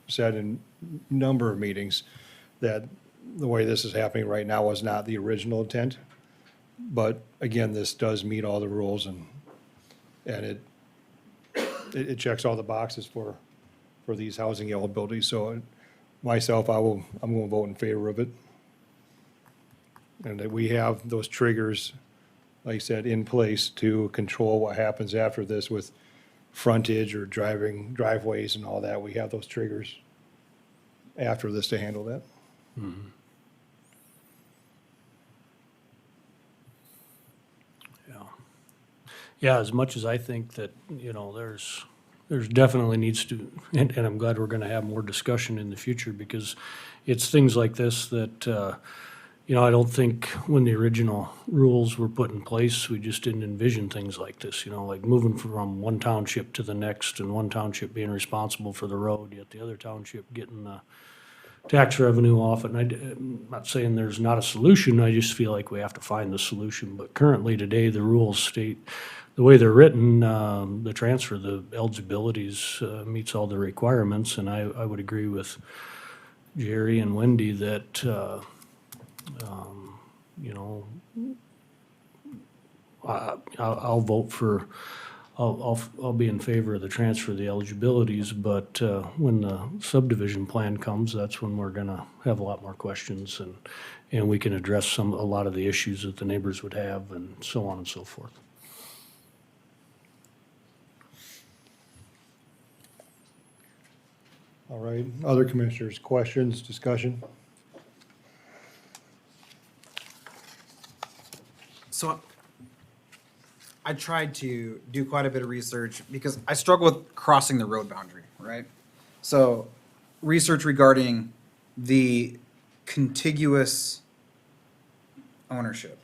said in a number of meetings, that the way this is happening right now was not the original intent. But again, this does meet all the rules, and it checks all the boxes for these housing eligibilities. So myself, I'm going to vote in favor of it. And that we have those triggers, like I said, in place to control what happens after this with frontage or driveways and all that. We have those triggers after this to handle that. Yeah, as much as I think that, you know, there's definitely needs to, and I'm glad we're gonna have more discussion in the future, because it's things like this that, you know, I don't think when the original rules were put in place, we just didn't envision things like this, you know, like moving from one township to the next, and one township being responsible for the road, yet the other township getting tax revenue off it. And I'm not saying there's not a solution, I just feel like we have to find the solution. But currently today, the rules state, the way they're written, the transfer, the eligibilities meets all the requirements. And I would agree with Jerry and Wendy that, you know, I'll vote for, I'll be in favor of the transfer of the eligibilities, but when the subdivision plan comes, that's when we're gonna have a lot more questions and we can address a lot of the issues that the neighbors would have and so on and so forth. All right, other commissioners, questions, discussion? So I tried to do quite a bit of research because I struggle with crossing the road boundary, right? So research regarding the contiguous ownership.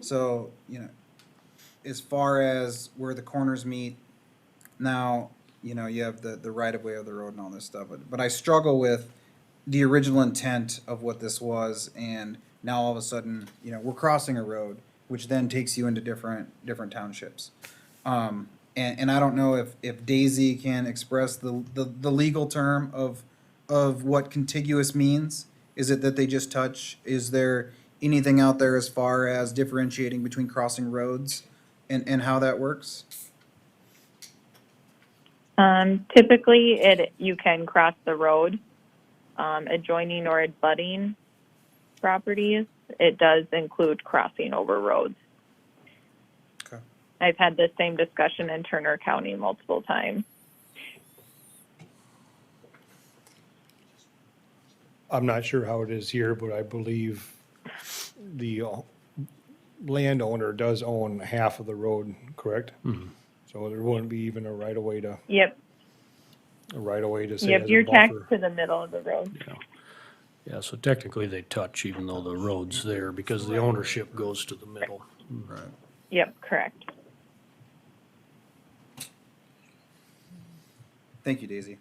So, you know, as far as where the corners meet, now, you know, you have the right of way of the road and all this stuff, but I struggle with the original intent of what this was, and now all of a sudden, you know, we're crossing a road, which then takes you into different townships. And I don't know if Daisy can express the legal term of what contiguous means. Is it that they just touch? Is there anything out there as far as differentiating between crossing roads and how that works? Typically, you can cross the road, adjoining or abutting properties. It does include crossing over roads. Okay. I've had the same discussion in Turner County multiple times. I'm not sure how it is here, but I believe the landowner does own half of the road, correct? Mhm. So there wouldn't be even a right of way to Yep. say Yep. as a You're taxed buffer. to the middle of the road. Yeah, so technically they touch even though the road's there because the ownership goes to the middle. Right. Yep. Correct. Thank you, Daisy.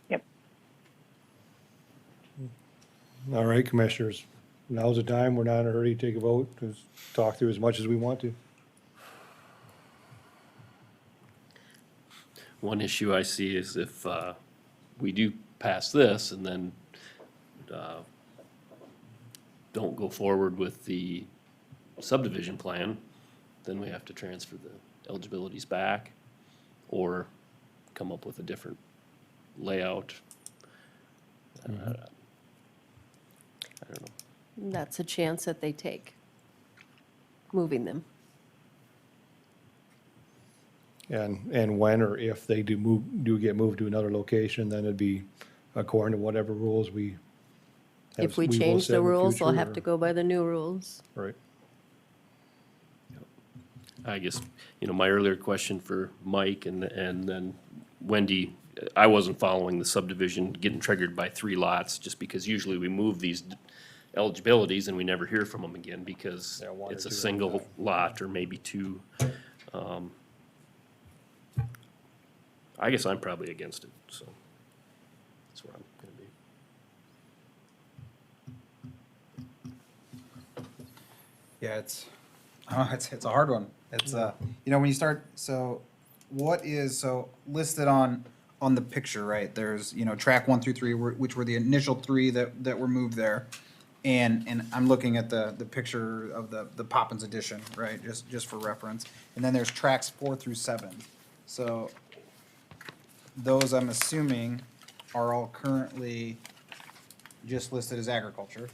Yep. All right, commissioners, now's the time. We're not in a hurry to take a vote. Just talk through as much as we want to. One issue I see is if we do pass this and then don't go forward with the subdivision plan, then we have to transfer the eligibilities back or come up with a different layout. I don't know. That's a chance that they take, moving them. And when or if they do get moved to another location, then it'd be according to whatever rules we have. If we will change set the in rules, they'll future, have to go by the new rules. Right. I guess, my earlier question for Mike and then Wendy, I wasn't following the subdivision getting triggered by 3 lots, just because usually we move these eligibilities and we never hear from them again because Yeah, 1 or it's a 2 at a single time. lot or maybe 2. I guess I'm probably against it, so that's where I'm gonna be. Yeah, it's a hard one. It's when you start, so what is listed on the picture, right? There's track 1 through 3, which were the initial 3 that were moved there, and I'm looking at the picture of the Poppins edition, right? Just for reference, and then there's tracks 4 through 7. So those I'm assuming are all currently just listed as agriculture.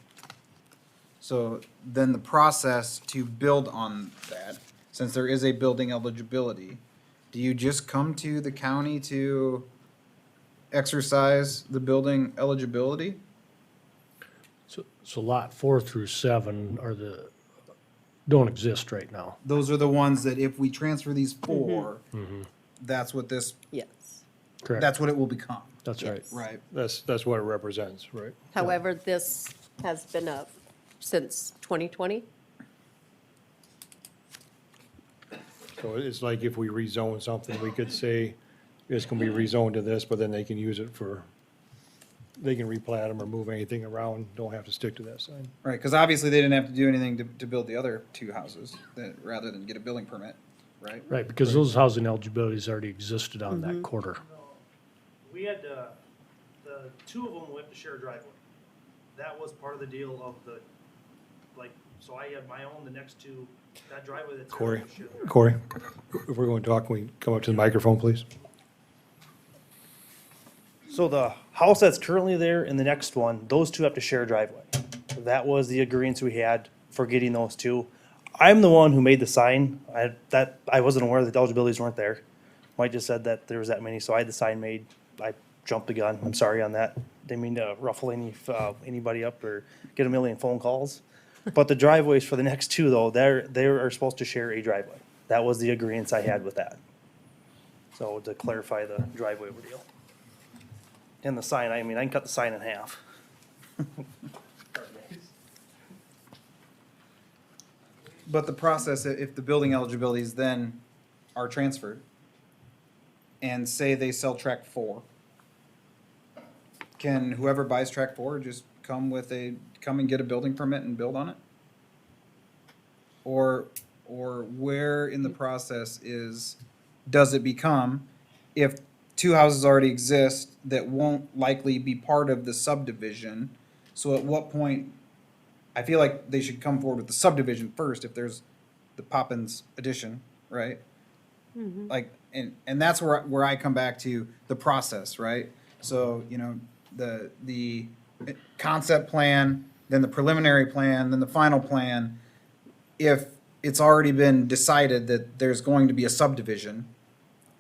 So then the process to build on that, since there is a building eligibility, do you just come to the county to exercise the building eligibility? So lot 4 through 7 don't exist right now. Those are the ones that if we transfer these 4, that's what Yes. Correct. that's what it will become. That's right. Right. That's what it represents, right? However, this has been up since 2020. So it's like if we rezone something, we could say, it's gonna be rezoned to this, but then they can use it for they can replat them or move anything around, don't have to stick to that sign. Right, because obviously they didn't have to do anything to build the other two houses, rather than get a building permit, right? Right, because those housing eligibilities already existed on that quarter. We had, the two of them we have to share a driveway. That was part of the deal of the, like, so I had my own, the next two, that driveway that's. Corey, Corey, if we're going to talk, can we come up to the microphone, please? So the house that's currently there and the next one, those two have to share a driveway. That was the agreement we had for getting those two. I'm the one who made the sign. I wasn't aware that the eligibilities weren't there. Mike just said that there was that many, so I had the sign made. I jumped the gun. I'm sorry on that. Didn't mean to ruffle anybody up or get a million phone calls. But the driveways for the next two though, they are supposed to share a driveway. That was the agreements I had with that. So to clarify the driveway deal. And the sign, I mean, I can cut the sign in half. But the process, if the building eligibilities then are transferred, and say they sell tract 4, can whoever buys tract 4 just come and get a building permit and build on it? Or where in the process does it become, if two houses already exist that won't likely be part of the subdivision, so at what point, I feel like they should come forward with the subdivision first if there's the Poppins addition, right? Like, and that's where I come back to the process, right? So, you know, the concept plan, then the preliminary plan, then the final plan. If it's already been decided that there's going to be a subdivision,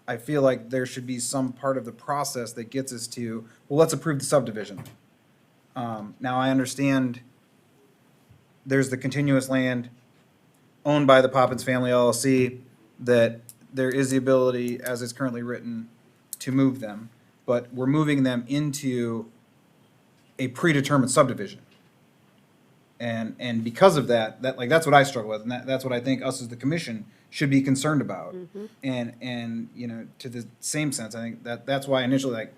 I feel like there should be some part of the process that gets us to, well, let's approve the subdivision. Now, I understand there's the continuous land owned by the Poppins Family LLC, that there is the ability, as it's currently written, to move them, but we're moving them into a predetermined subdivision. And because of that, that's what I struggle with, and that's what I think us as the commission should be concerned about. And you know, to the same sense, I think that's why initially,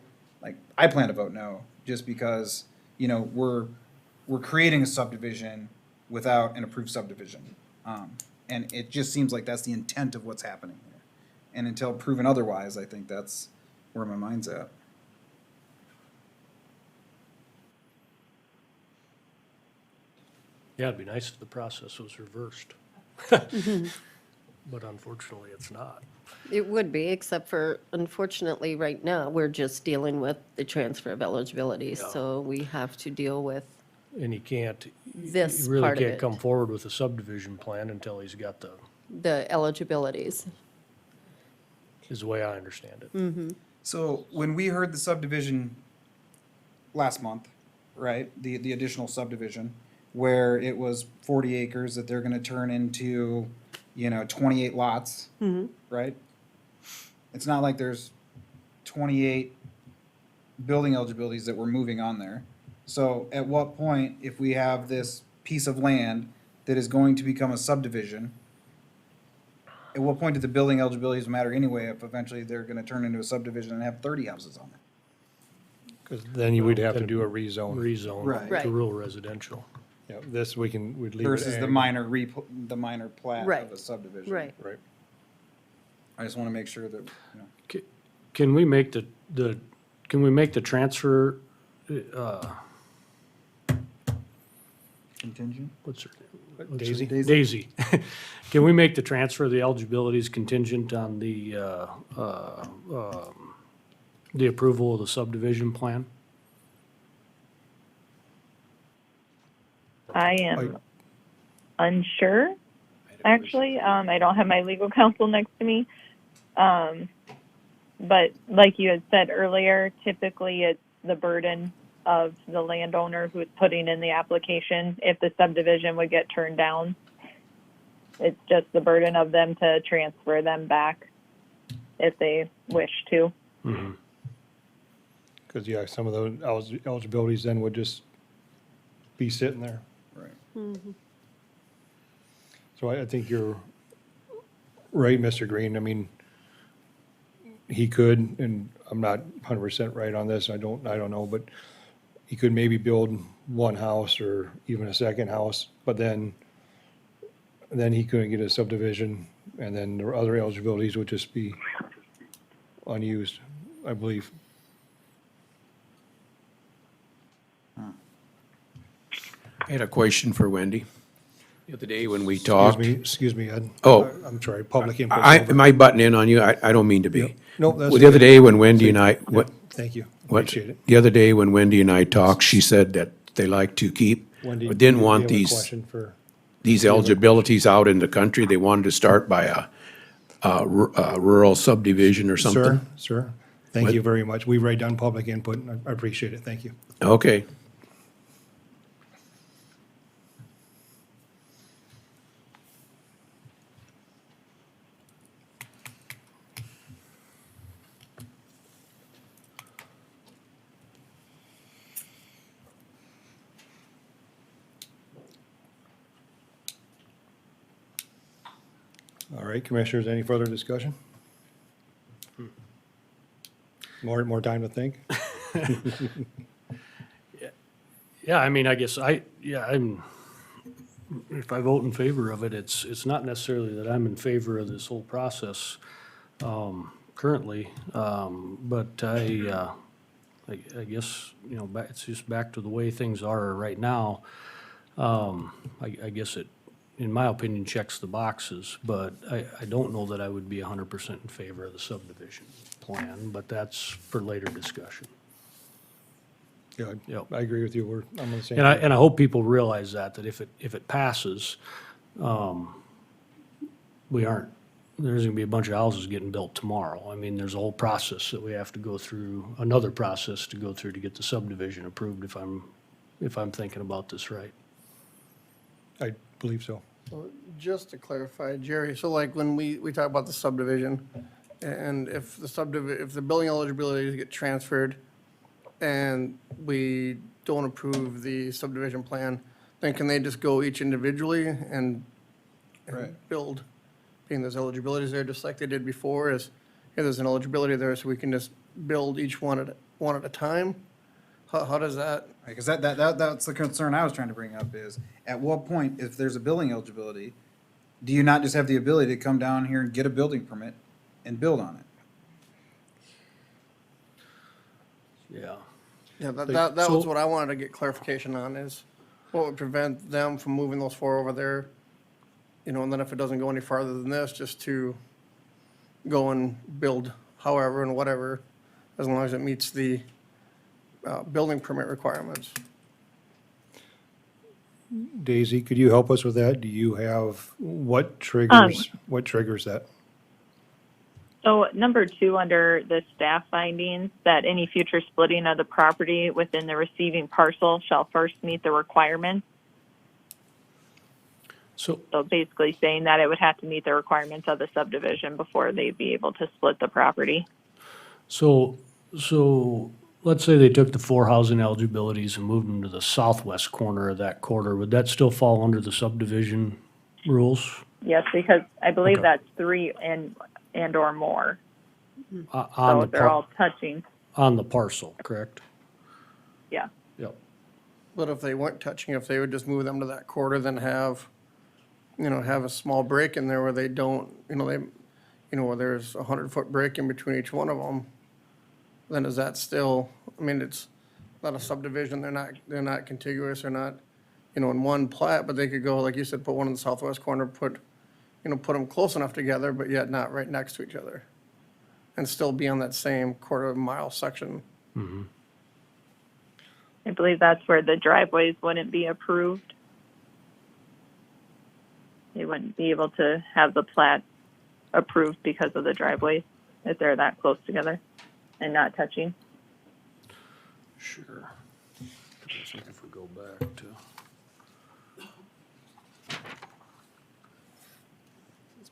like I plan to vote no, just because, you know, we're creating a subdivision without an approved subdivision. And it just seems like that's the intent of what's happening here. And until proven otherwise, I think that's where my mind's at. Yeah, it'd be nice if the process was reversed. But unfortunately, it's not. It would be, except for unfortunately, right now, we're just dealing with the transfer of eligibility, so we have to deal with And he can't, this he really part of can't it, come forward with a subdivision plan until he's got the eligibilities. is the way I understand it. So when we heard the subdivision last month, right, the additional subdivision, where it was 40 acres that they're gonna turn into, you know, 28 lots, right? It's not like there's 28 building eligibilities that we're moving on there. So at what point, if we have this piece of land that is going to become a subdivision, at what point do the building eligibilities matter anyway if eventually they're gonna turn into a subdivision and have 30 houses on it? Because then you would have to do a rezone. Rezone Right. to rural residential. Yeah, this we'd leave it Versus the ag. minor plat Right. of a subdivision. Right. Right. I just wanna make sure that, you know. Can we make can we make the transfer, Contingent? what's her name? Daisy? Daisy. Can we make the transfer of the eligibilities contingent on the approval of the subdivision plan? I am unsure, actually. I don't have my legal counsel next to me. But like you had said earlier, typically it's the burden of the landowner who's putting in the application if the subdivision would get turned down. It's just the burden of them to transfer them back if they wish to. Because, yeah, some of those eligibilities then would just be sitting there. Right. So I think you're right, Mr. Green. I mean, he could, and I'm not 100% right on this, I don't know, but he could maybe build one house or even a second house, but then he couldn't get a subdivision, and then the other eligibilities would just be unused, I believe. I had a question for Wendy. The other day when we talked. Excuse me, Ed. Oh. I'm sorry, public input. Am I butting in on you? I don't mean to be. Nope, that's Well, the other okay. day when Wendy and I, Thank you, what, appreciate it. the other day when Wendy and I talked, she said that they like to keep, Wendy, or didn't do you want have a these, question for- these eligibilities out in the country. They wanted to start by a rural subdivision or something. Sir, thank What? you very much. We've already done public input, and I appreciate it, thank you. Okay. All right, commissioners, any further discussion? More time to think? Yeah, I mean, I guess if I vote in favor of it, it's not necessarily that I'm in favor of this whole process, currently, but I guess, it's just back to the way things are right now. I guess it, in my opinion, checks the boxes, but I don't know that I would be 100% in favor of the subdivision plan, but that's for later discussion. Yeah, Yep. I agree with you, I'm on the same. And I page. hope people realize that if it passes, there's gonna be a bunch of houses getting built tomorrow. I mean, there's a whole process that we have to go through, another process to go through to get the subdivision approved, if I'm thinking about this right. I believe so. So just to clarify, Jerry, so like when we talk about the subdivision, and if the building eligibilities get transferred and we don't approve the subdivision plan, then can they just go each individually and build, being there's eligibilities there, just like they did before, is, hey, there's an eligibility there, so we can just build each one at a time? How does that? Because that's the concern I was trying to bring up is, at what point, if there's a building eligibility, do you not just have the ability to come down here and get a building permit and build on it? Yeah. Yeah, that So- was what I wanted to get clarification on, is what would prevent them from moving those four over there? And then if it doesn't go any farther than this, just to go and build however and whatever, as long as it meets the building permit requirements. Daisy, could you help us with that? Do you have, what triggers that? So number 2, under the staff findings, that any future splitting of the property within the receiving parcel shall first meet the requirements. So, So basically saying that it would have to meet the requirements of the subdivision before they'd be able to split the property. so let's say they took the 4 housing eligibilities and moved them to the southwest corner of that quarter, would that still fall under the subdivision rules? Yes, because I believe Okay. that's 3 and or more. On So the if they're all touching, on the parcel, correct? yeah. Yep. But if they weren't touching, if they would just move them to that quarter, then have a small break in there where they don't, where there's 100-foot break in between each one of them, then is that still, it's not a subdivision, they're not contiguous, they're not, in one plat, but they could go, like you said, put one in the southwest corner, put them close enough together, but yet not right next to each other, and still be on that same quarter-mile section. I believe that's where the driveways wouldn't be approved. They wouldn't be able to have the plat approved because of the driveways, if they're that close together and not touching. Sure. I think if we go back to.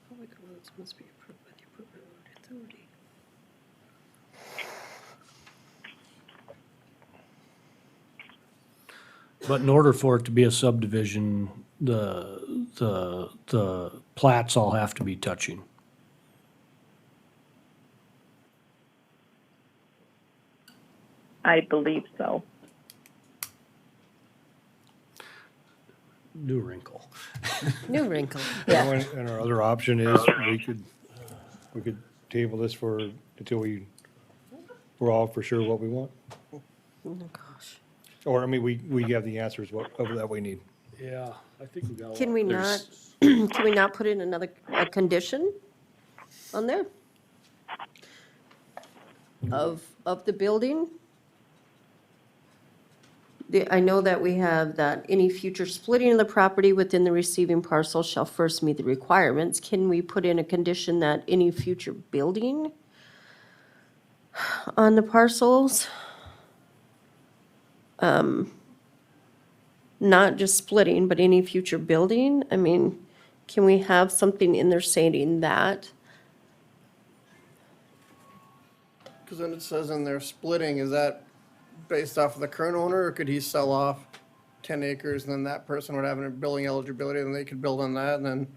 Public roads must be approved by the appropriate road authority. But in order for it to be a subdivision, the plats all have to be touching. I believe so. new wrinkle. New wrinkle, You know, yeah. And our other option is we could table this until we're all for sure what we want. Oh, gosh. Or, I mean, we have the answers that we need. Yeah, I think we got a lot. Can we not, There's- can we not put in a condition on there? Of the building? I know that we have that any future splitting of the property within the receiving parcel shall first meet the requirements. Can we put in a condition that any future building on the parcels? Not just splitting, but any future building? I mean, can we have something in there stating that? Because then it says in there splitting, is that based off of the current owner, or could he sell off 10 acres and then that person would have a building eligibility and they could build on that and then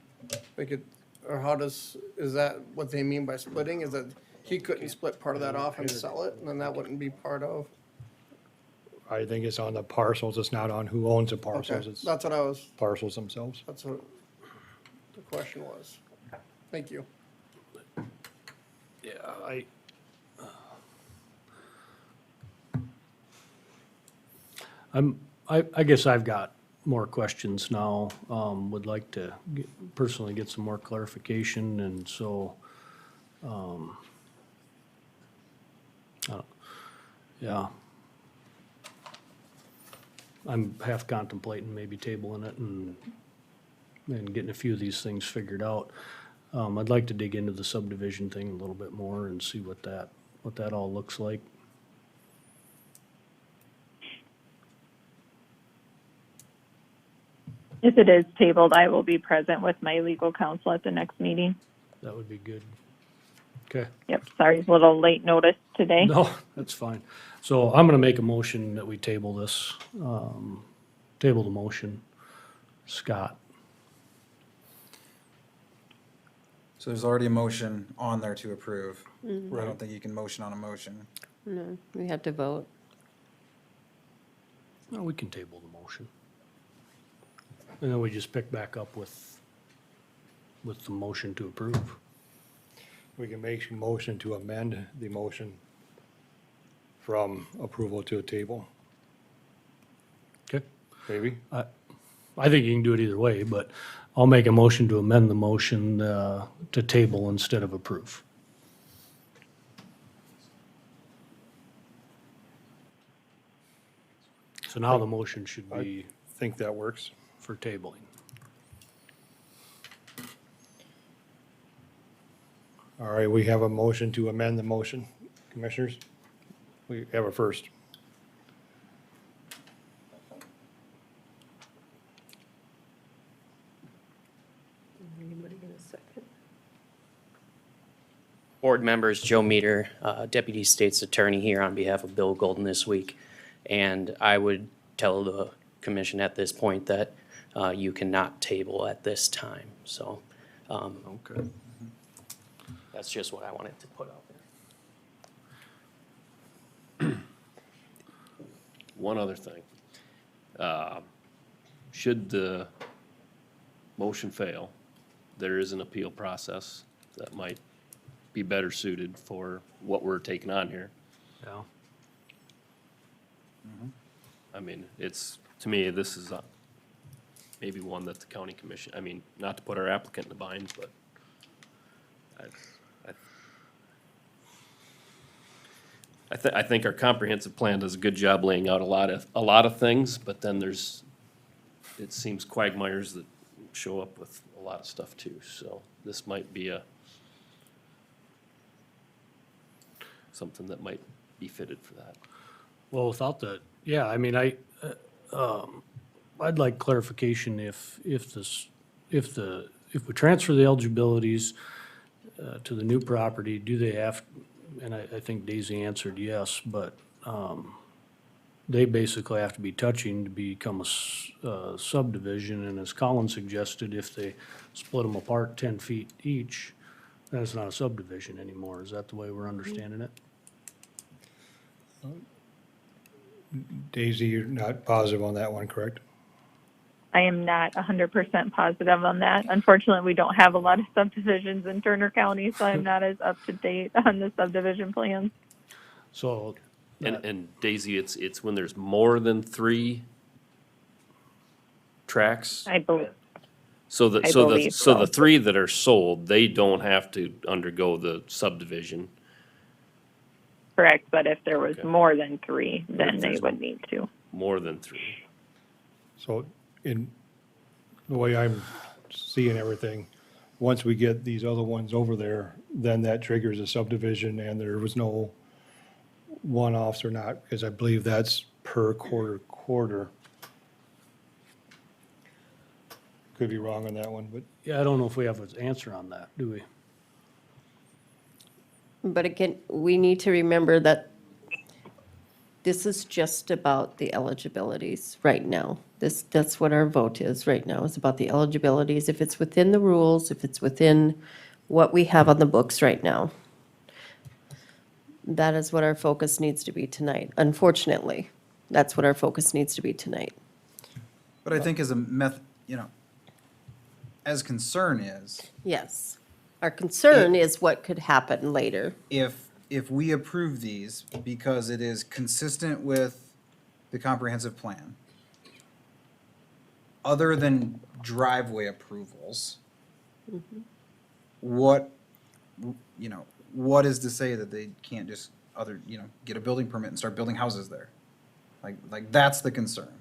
they could, or is that what they mean by splitting? Is that he couldn't split part of that off and sell it and then that wouldn't be part of? I think it's on the parcels, it's not on who owns the parcels, Okay, it's that's what I was, parcels themselves. that's what the question was. Thank you. Yeah, I guess I've got more questions now. Would like to personally get some more clarification, and so, yeah. I'm half contemplating maybe tabling it and getting a few of these things figured out. I'd like to dig into the subdivision thing a little bit more and see what that all looks like. If it is tabled, I will be present with my legal counsel at the next meeting. That would be good. Okay. Yep, sorry, a little late notice today. No, that's fine. So I'm gonna make a motion that we table this, table the motion. Scott, So there's already a motion on there to approve. I Mm-hmm. don't think you can motion on a motion. No, we have to vote. well, we can table the motion. And then we just pick back up with the motion to approve. We can make a motion to amend the motion from approval to a table, Okay? maybe? I think you can do it either way, but I'll make a motion to amend the motion, to table instead of approve. So now the motion should be Think that works. for tabling. All right, we have a motion to amend the motion. Commissioners, we have a first. Anybody get a second? Board members, Joe Meter, Deputy State's Attorney here on behalf of Bill Golden this week. And I would tell the commission at this point that you cannot table at this time. So Okay. that's just what I wanted to put out there. One other thing. Should the motion fail, there is an appeal process that might be better suited for what we're taking on here. Yeah. I mean, to me, this is maybe one that the county commission, I mean, not to put our applicant in the bind, but I think our comprehensive plan does a good job laying out a lot of things, but then it seems quagmires that show up with a lot of stuff too, so this might be something that might be fitted for that. Well, without the, yeah, I mean, I'd like clarification if we transfer the eligibilities to the new property, do they have, and I think Daisy answered yes, but they basically have to be touching to become a subdivision, and as Colin suggested, if they split them apart 10 feet each, then it's not a subdivision anymore. Is that the way we're understanding it? Daisy, you're not positive on that one, correct? I am not 100% positive on that. Unfortunately, we don't have a lot of subdivisions in Turner County, so I'm not as up to date on the subdivision plans. So, And Daisy, it's when there's more than 3 tracks? I believe. So the, I so the, believe so so. the 3 that are sold, they don't have to undergo the subdivision. Correct, but if there was Okay. more than 3, But then if they there's would need to. More than 3. So in the way I'm seeing everything, once we get these other ones over there, then that triggers a subdivision and there was no one-offs or not, because I believe that's per quarter. Could be wrong on that one, but yeah, I don't know if we have an answer on that, do we? But again, we need to remember that this is just about the eligibilities right now. That's what our vote is right now, is about the eligibilities, if it's within the rules, if it's within what we have on the books right now. That is what our focus needs to be tonight. Unfortunately, that's what our focus needs to be tonight. But I think as a as concern is, Yes. Our concern is what could happen later. if we approve these because it is consistent with the comprehensive plan, other than driveway approvals, what, what is to say that they can't just get a building permit and start building houses there? Like that's the concern.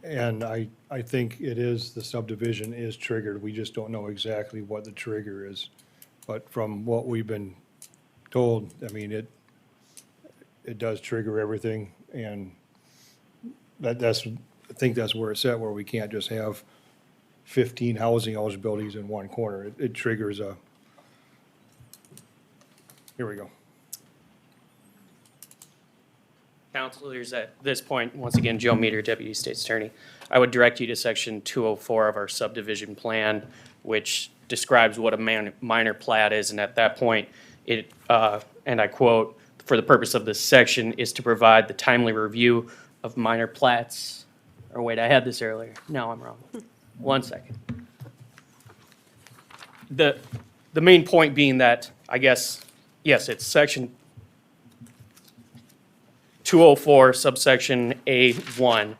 and I think it is, the subdivision is triggered. We just don't know exactly what the trigger is. But from what we've been told, I mean, it does trigger everything. And that's, I think that's where it's at, where we can't just have 15 housing eligibilities in one corner. It triggers a, here we go. Counselors, at this point, once again, Joe Meter, Deputy State's Attorney. I would direct you to section 204 of our subdivision plan, which describes what a minor plat is, and at that point, it, and I quote, "For the purpose of this section is to provide the timely review of minor plats." Or wait, I had this earlier. No, I'm wrong. One second. The main point being that, I guess, yes, it's section 204 subsection A1.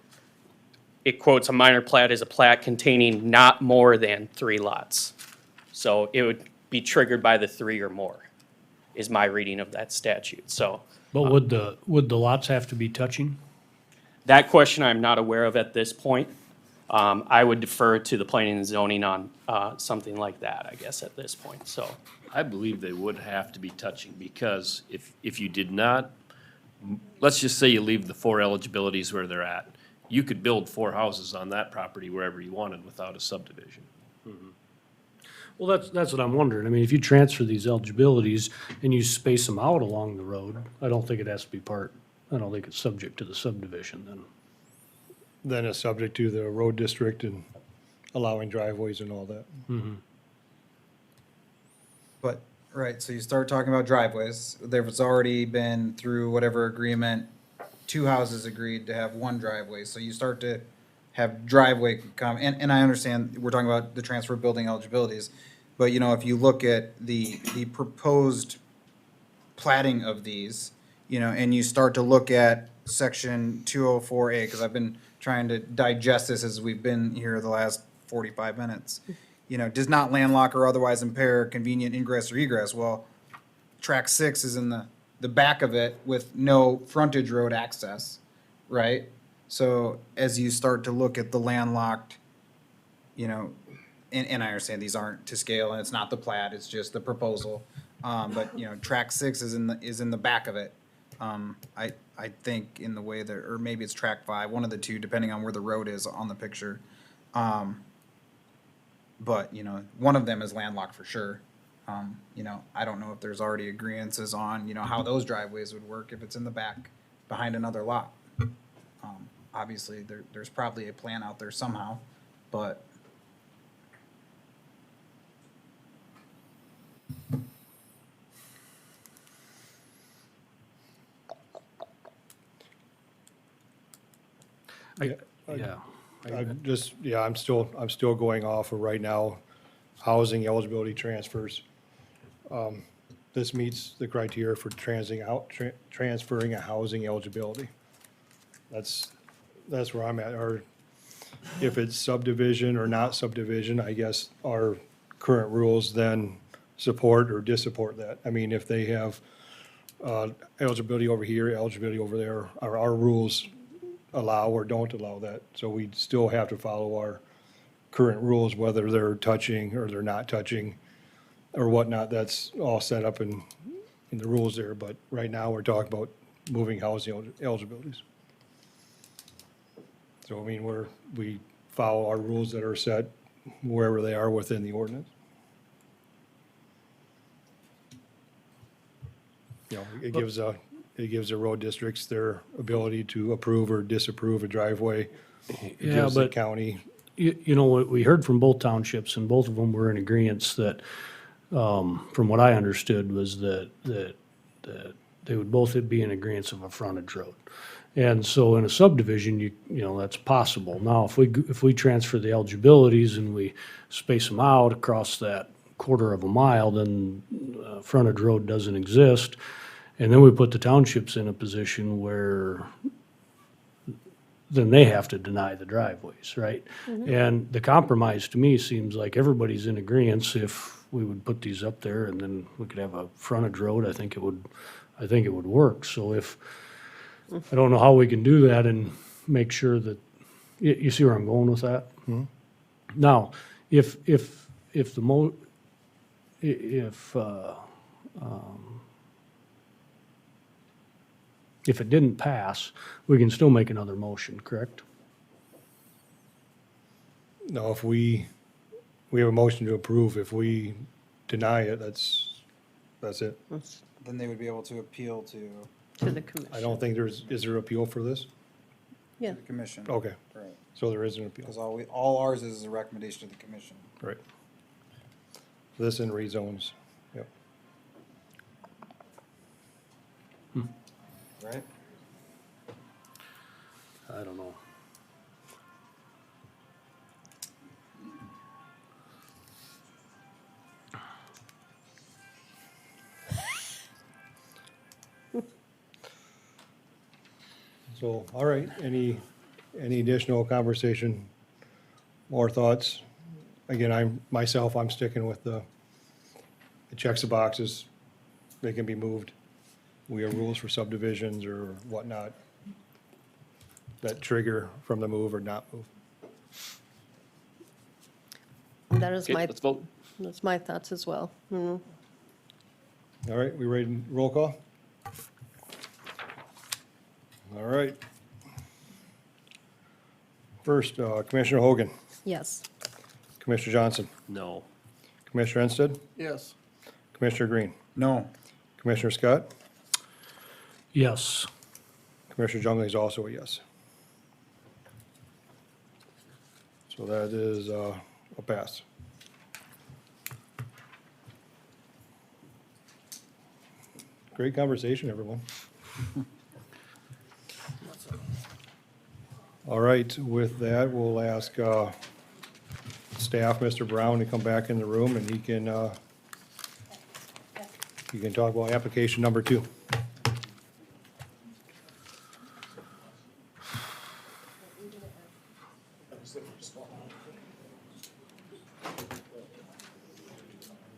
It quotes, "A minor plat is a plat containing not more than 3 lots." So it would be triggered by the 3 or more, is my reading of that statute. So But would the lots have to be touching? that question I'm not aware of at this point. I would defer to the planning and zoning on something like that, I guess, at this point, so. I believe they would have to be touching, because if you did not, let's just say you leave the 4 eligibilities where they're at, you could build 4 houses on that property wherever you wanted without a subdivision. Well, that's what I'm wondering. I mean, if you transfer these eligibilities and you space them out along the road, I don't think it has to be I don't think it's subject to the subdivision then. Then it's subject to the road district and allowing driveways and all that. But, right, so you start talking about driveways, there was already been through whatever agreement, 2 houses agreed to have 1 driveway, so you start to have driveway and I understand, we're talking about the transfer of building eligibilities, but if you look at the proposed platting of these, and you start to look at section 204A, because I've been trying to digest this as we've been here the last 45 minutes. Does not landlock or otherwise impair convenient ingress or egress. Well, track 6 is in the back of it with no frontage road access, right? So as you start to look at the landlocked, and I understand these aren't to scale and it's not the plat, it's just the proposal. But track 6 is in the back of it. I think in the way that, or maybe it's track 5, one of the two, depending on where the road is on the picture. But, one of them is landlocked for sure. I don't know if there's already agreements on, how those driveways would work if it's in the back behind another lot. Obviously, there's probably a plan out there somehow, but. Yeah. I'm just, yeah, I'm still going off of right now, housing eligibility transfers. This meets the criteria for transferring a housing eligibility. That's where I'm at, or if it's subdivision or not subdivision, I guess our current rules then support or dissupport that. I mean, if they have eligibility over here, eligibility over there, our rules allow or don't allow that. So we still have to follow our current rules, whether they're touching or they're not touching or whatnot. That's all set up in the rules there. But right now, we're talking about moving housing eligibilities. So, I mean, we follow our rules that are set wherever they are within the ordinance. You know, it gives the road districts their ability to approve or disapprove a driveway. It Yeah, gives the but- county, You know, what we heard from both townships, and both of them were in agreement that, from what I understood, was that they would both be in agreement of a frontage road. And so in a subdivision, you know, that's possible. Now, if we transfer the eligibilities and we space them out across that quarter of a mile, then frontage road doesn't exist. And then we put the townships in a position where then they have to deny the driveways, right? And the compromise to me seems like everybody's in agreement if we would put these up there and then we could have a frontage road, I think it would work. So I don't know how we can do that and make sure that, you see where I'm going with that? Now, if it didn't pass, we can still make another motion, correct? no, if we have a motion to approve, if we deny it, that's it. Then they would be able to appeal to To the commission. I don't think is there appeal for this? Yeah. the commission. Okay, Right, so there is an appeal, because all ours is a recommendation to the commission. right. This in rezones, yep. Right? I don't know. So, all right, any additional conversation, more thoughts? Again, I'm sticking with it checks the boxes, they can be moved. We have rules for subdivisions or whatnot that trigger from the move or not move. That is Okay, let's vote. that's my thoughts as well. Mhm. All right, we ready to roll call? All right. First, Commissioner Hogan, Yes. Commissioner Johnson, No. Commissioner Ensted, Yes. Commissioner Green, No. Commissioner Scott, Yes. Commissioner Jungley is also a yes. So that is a pass. Great conversation, everyone. All right, with that, we'll ask staff, Mr. Brown, to come back in the room and he can talk about application number 2.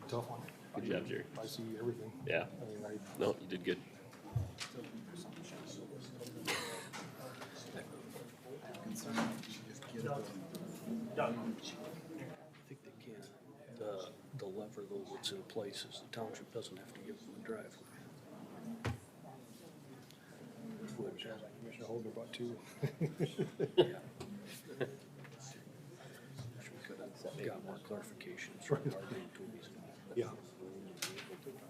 Tough one. Good job, Jerry. I see everything. Yeah. I mean, No, you did good. I think they can. The lever though that's in place is the township doesn't have to give them a driveway. Which, Commissioner Holder brought 2. wish we could have got more clarifications from our main Toby's. Yeah.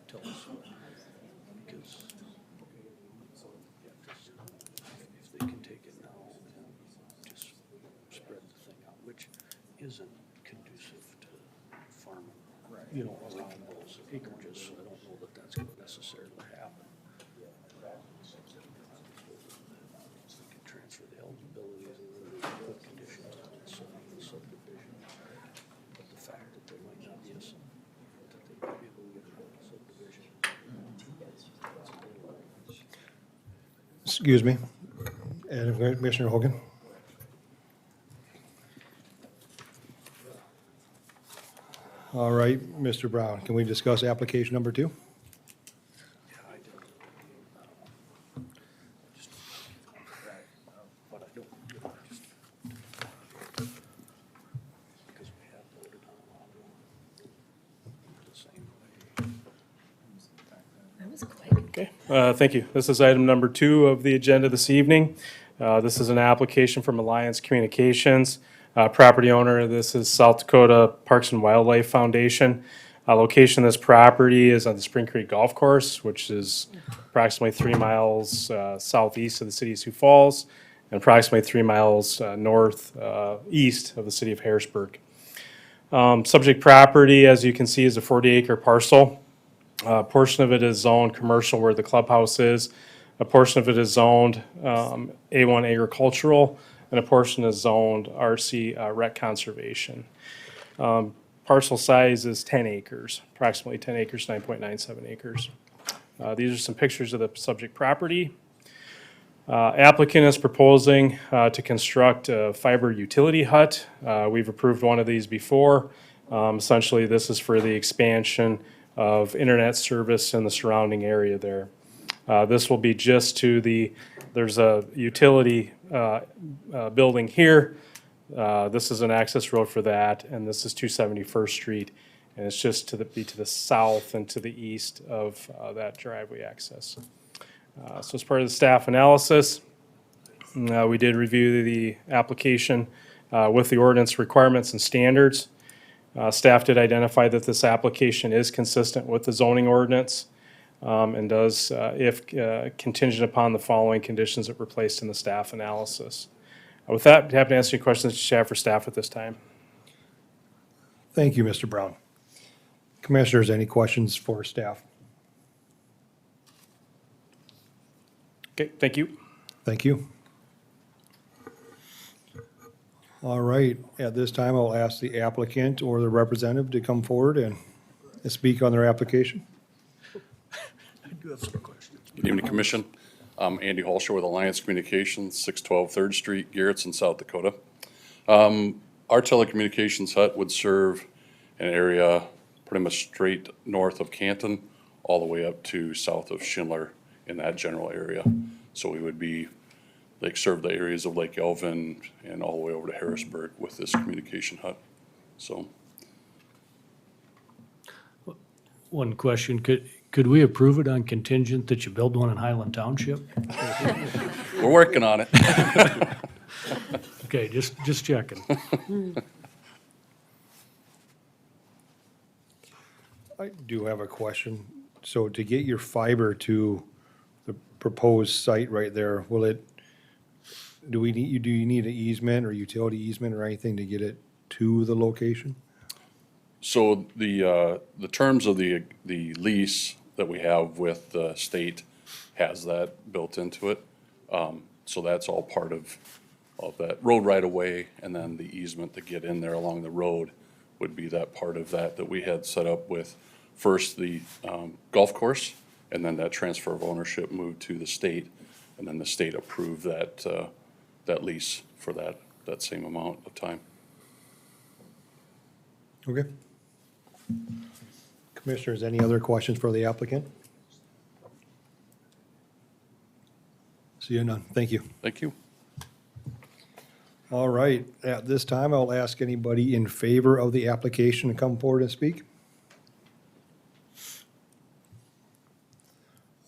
Tell us, because if they can take it now and just spread the thing out, which isn't conducive to farming, you know, around those acreages, so I don't know that that's gonna necessarily happen. They can transfer the eligibilities and then put conditions on Excuse me. And Commissioner Hogan? All right, Mr. Brown, can we discuss application number 2? Okay, thank you. This is item number 2 of the agenda this evening. This is an application from Alliance Communications. Property owner, this is South Dakota Parks and Wildlife Foundation. Location of this property is on the Spring Creek Golf Course, which is approximately 3 miles southeast of the city of Sioux Falls and approximately 3 miles northeast of the city of Harrisburg. Subject property, as you can see, is a 40-acre parcel. A portion of it is zoned commercial where the clubhouse is. A portion of it is zoned A1 agricultural, and a portion is zoned RC rec conservation. Parcel size is 10 acres, approximately 10 acres, 9.97 acres. These are some pictures of the subject property. Applicant is proposing to construct a fiber utility hut. We've approved one of these before. Essentially, this is for the expansion of internet service in the surrounding area there. This will be just to there's a utility building here. This is an access road for that, and this is 271st Street. And it's just to the south and to the east of that driveway access. So as part of the staff analysis, we did review the application with the ordinance requirements and standards. Staff did identify that this application is consistent with the zoning ordinance and does, if contingent upon the following conditions that were placed in the staff analysis. With that, happy to answer any questions that you have for staff at this time. Thank you, Mr. Brown. Commissioners, any questions for staff? Okay, thank you. Thank you. All right, at this time, I'll ask the applicant or the representative to come forward and speak on their application. I do have some questions. Good evening, Commission. I'm Andy Holscher with Alliance Communications, 612 3rd Street, Garrettson, South Dakota. Our telecommunications hut would serve an area pretty much straight north of Canton, all the way up to south of Schindler in that general area. So we would be, serve the areas of Lake Elvin and all the way over to Harrisburg with this communication hut. So. One question, could we approve it on contingent that you build one in Highland Township? We're working on it. Okay, just checking. I do have a question. So to get your fiber to the proposed site right there, do you need an easement or utility easement or anything to get it to the location? So the terms of the lease that we have with the state has that built into it. So that's all part of that road right away, and then the easement to get in there along the road would be that part of that we had set up with first the golf course, and then that transfer of ownership moved to the state, and then the state approved that lease for that same amount of time. Okay. Commissioners, any other questions for the applicant? See none. Thank you. Thank you. All right, at this time, I'll ask anybody in favor of the application to come forward and speak.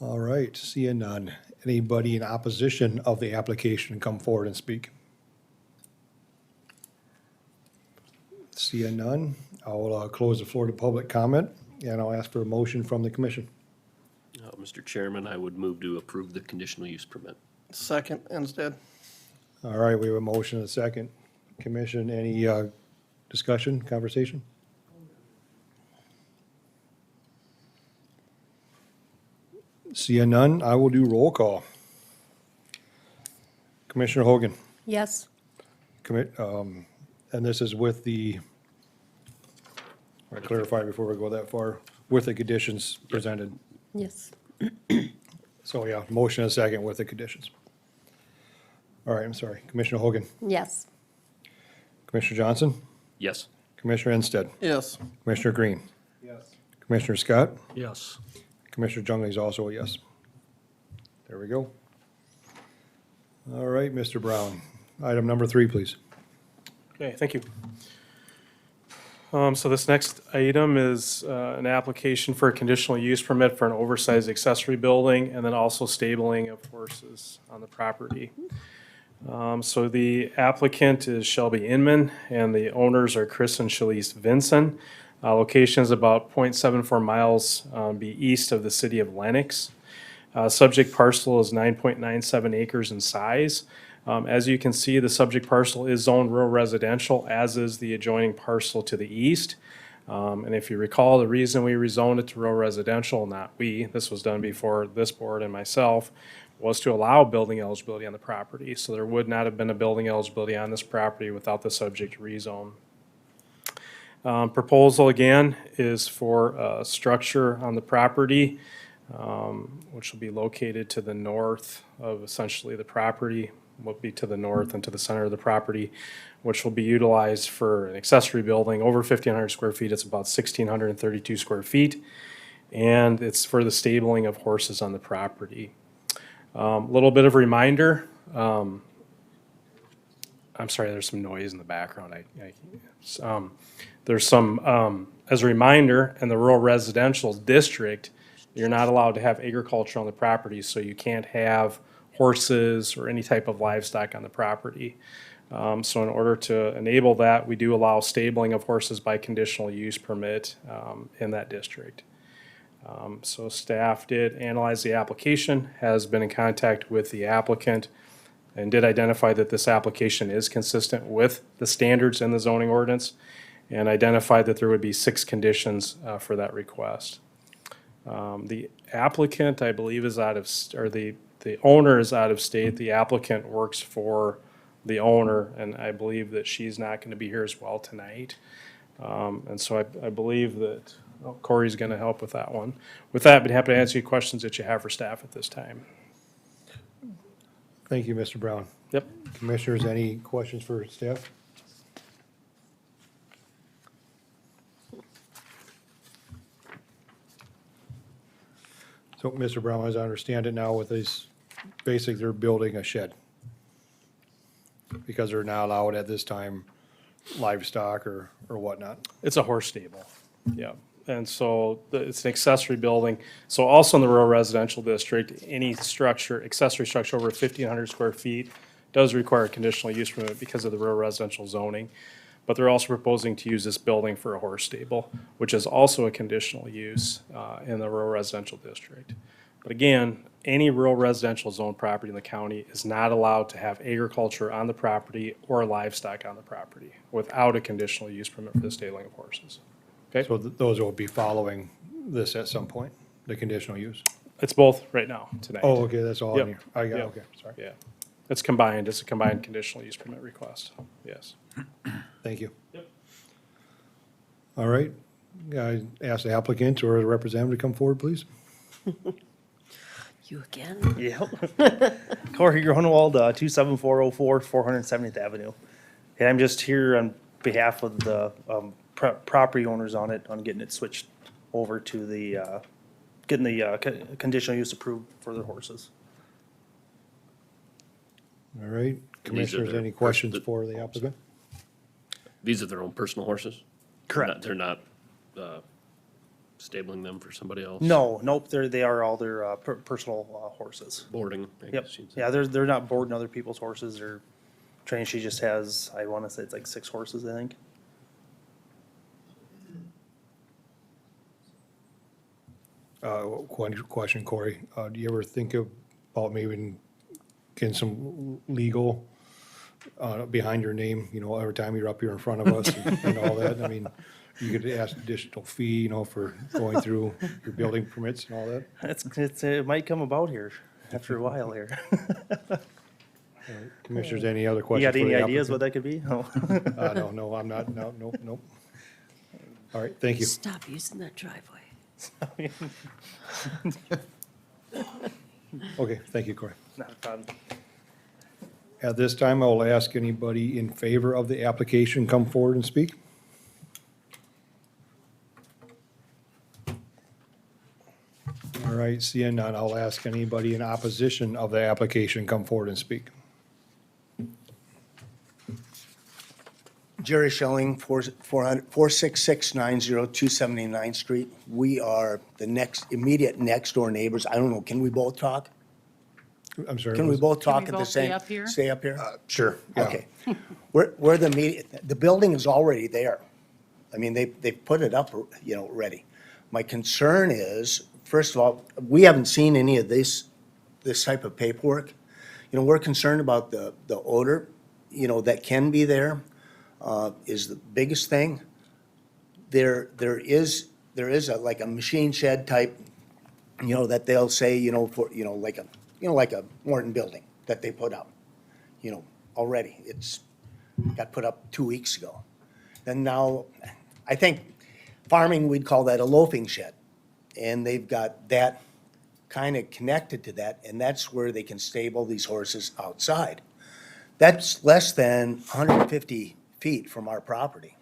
All right, seeing none. Anybody in opposition of the application come forward and speak? Seeing none, I'll close the floor to public comment, and I'll ask for a motion from the commission. Mr. Chairman, I would move to approve the conditional use permit. Second, instead. All right, we have a motion and a second. Commission, any discussion, conversation? Seeing none, I will do roll call. Commissioner Hogan, Yes. and this is with the, I clarify before we go that far, with the conditions presented. Yes. So So, yeah, motion and a second with the conditions. All right, I'm sorry. Commissioner Hogan, Yes. Commissioner Johnson, Yes. Commissioner Ensted, Yes. Commissioner Green, Yes. Commissioner Scott, Yes. Commissioner Jungley is also a yes. There we go. All right, Mr. Brown. Item number 3, please. Okay, thank you. So this next item is an application for a conditional use permit for an oversized accessory building and then also stabling of horses on the property. So the applicant is Shelby Inman and the owners are Chris and Shalise Vinson. Location is about 0.74 miles be east of the city of Lenox. Subject parcel is 9.97 acres in size. As you can see, the subject parcel is zoned rural residential, as is the adjoining parcel to the east. And if you recall, the reason we rezoned it to rural residential, not we, this was done before this board and myself, was to allow building eligibility on the property. So there would not have been a building eligibility on this property without the subject rezone. Proposal again is for a structure on the property, which will be located to the north of essentially the property, will be to the north and to the center of the property, which will be utilized for an accessory building over 1,500 square feet. It's about 1,632 square feet. And it's for the stabling of horses on the property. Little bit of reminder. I'm sorry, there's some noise in the background. There's some, as a reminder, in the rural residential district, you're not allowed to have agriculture on the property, so you can't have horses or any type of livestock on the property. So in order to enable that, we do allow stabling of horses by conditional use permit in that district. So staff did analyze the application, has been in contact with the applicant, and did identify that this application is consistent with the standards in the zoning ordinance, and identified that there would be 6 conditions for that request. The applicant, I believe, is out of, or the owner is out of state. The applicant works for the owner, and I believe that she's not going to be here as well tonight. And so I believe that Corey's going to help with that one. With that, I'd be happy to answer any questions that you have for staff at this time. Thank you, Mr. Brown. Yep. Commissioners, any questions for staff? So, Mr. Brown, as I understand it now, with this, basically they're building a shed because they're not allowed at this time livestock or whatnot. It's a horse stable, yeah. And so it's an accessory building. So also in the rural residential district, any structure, accessory structure over 1,500 square feet does require a conditional use permit because of the rural residential zoning. But they're also proposing to use this building for a horse stable, which is also a conditional use in the rural residential district. But again, any rural residential zone property in the county is not allowed to have agriculture on the property or livestock on the property without a conditional use permit for the stabling of horses. Okay? So those will be following this at some point, the conditional use? It's both right now, tonight. Oh, okay, that's all in Yep. here. I got, Yep. okay, sorry. Yeah. It's combined. It's a combined conditional use permit request. Yes. Thank you. Yep. All right. I ask the applicant or the representative to come forward, please. You again? Yep. Corey Grunwald, 27404 470th Avenue. And I'm just here on behalf of the property owners on it, on getting it switched over to the, getting the conditional use approved for their horses. All right. Commissioners, their any questions for the applicant? These are their own personal horses? Correct. They're not stabling them for somebody else? No, nope, they are all their personal horses. Boarding, I Yep. guess you'd say. Yeah, they're not boarding other people's horses or training. She just has, I want to say it's like 6 horses, I think. One question, Corey. Do you ever think about maybe getting some legal behind your name, you know, every time you're up here in front of us and all that? I mean, you could ask additional fee, you know, for going through your building permits and all that? It might come about here after a while here. Commissioners, any other You questions? got for any the ideas what applicant? that could be? No, I'm not, nope. All right, thank you. Stop using that driveway. Okay, thank you, Corey. Not a problem. At this time, I will ask anybody in favor of the application come forward and speak. All right, seeing none, I'll ask anybody in opposition of the application come forward and speak. Jerry Schelling, 46690 279th Street. We are the immediate next door neighbors. I don't know, can we both talk? I'm sorry. Can we both talk at the both same? stay up here? Stay up here? Sure, yeah. Okay. We're the building is already there. I mean, they put it up, ready. My concern is, first of all, we haven't seen any of this type of paperwork. We're concerned about the odor, that can be there, is the biggest thing. There is like a machine shed type, that they'll say, like a Morton building that they put up, already. It's got put up 2 weeks ago. And now, I think farming, we'd call that a loafing shed. And they've got that kind of connected to that, and that's where they can stable these horses outside. That's less than 150 feet from our property.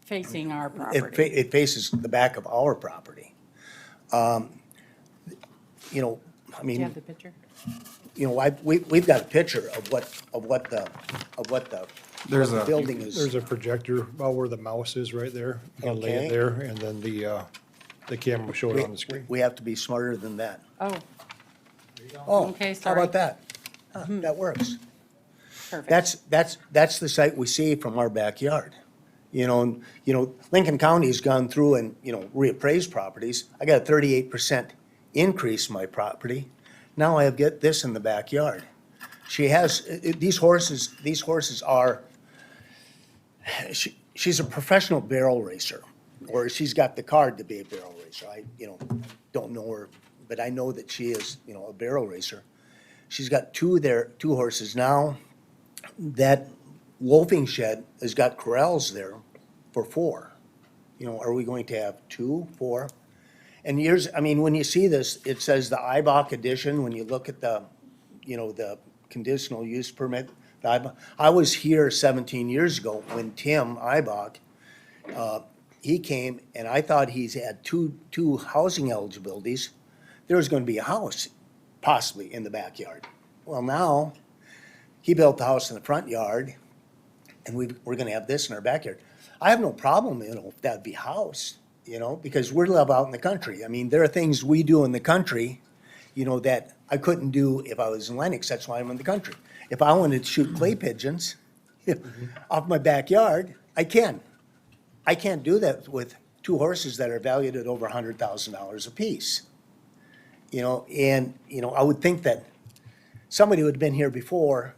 Facing our property. It faces the back of our property. I Do mean. you have the picture? We've got a picture of what the building is. There's a projector about where the mouse is right there. You can lay Okay. it there, and then the camera will show it on the screen. We have to be smarter than that. Oh, Oh, Okay, how sorry. about that? That works. perfect. That's the site we see from our backyard. Lincoln County has gone through and, reappraised properties. I got a 38% increase in my property. Now I get this in the backyard. She has, these horses are, she's a professional barrel racer, or she's got the card to be a barrel racer. I, don't know her, but I know that she is, a barrel racer. She's got two horses now. That loafing shed has got corrals there for 4. Are we going to have 2, 4? And when you see this, it says the IBOC edition, when you look at the conditional use permit. I was here 17 years ago when Tim Ibach, he came, and I thought he's had two housing eligibilities. There was going to be a house possibly in the backyard. Well, now, he built the house in the front yard, and we're going to have this in our backyard. I have no problem, if that'd be housed, because we live out in the country. I mean, there are things we do in the country, that I couldn't do if I was in Lennox. That's why I'm in the country. If I wanted to shoot clay pigeons off my backyard, I can. I can't do that with 2 horses that are valued at over $100,000 apiece. I would think that somebody would have been here before.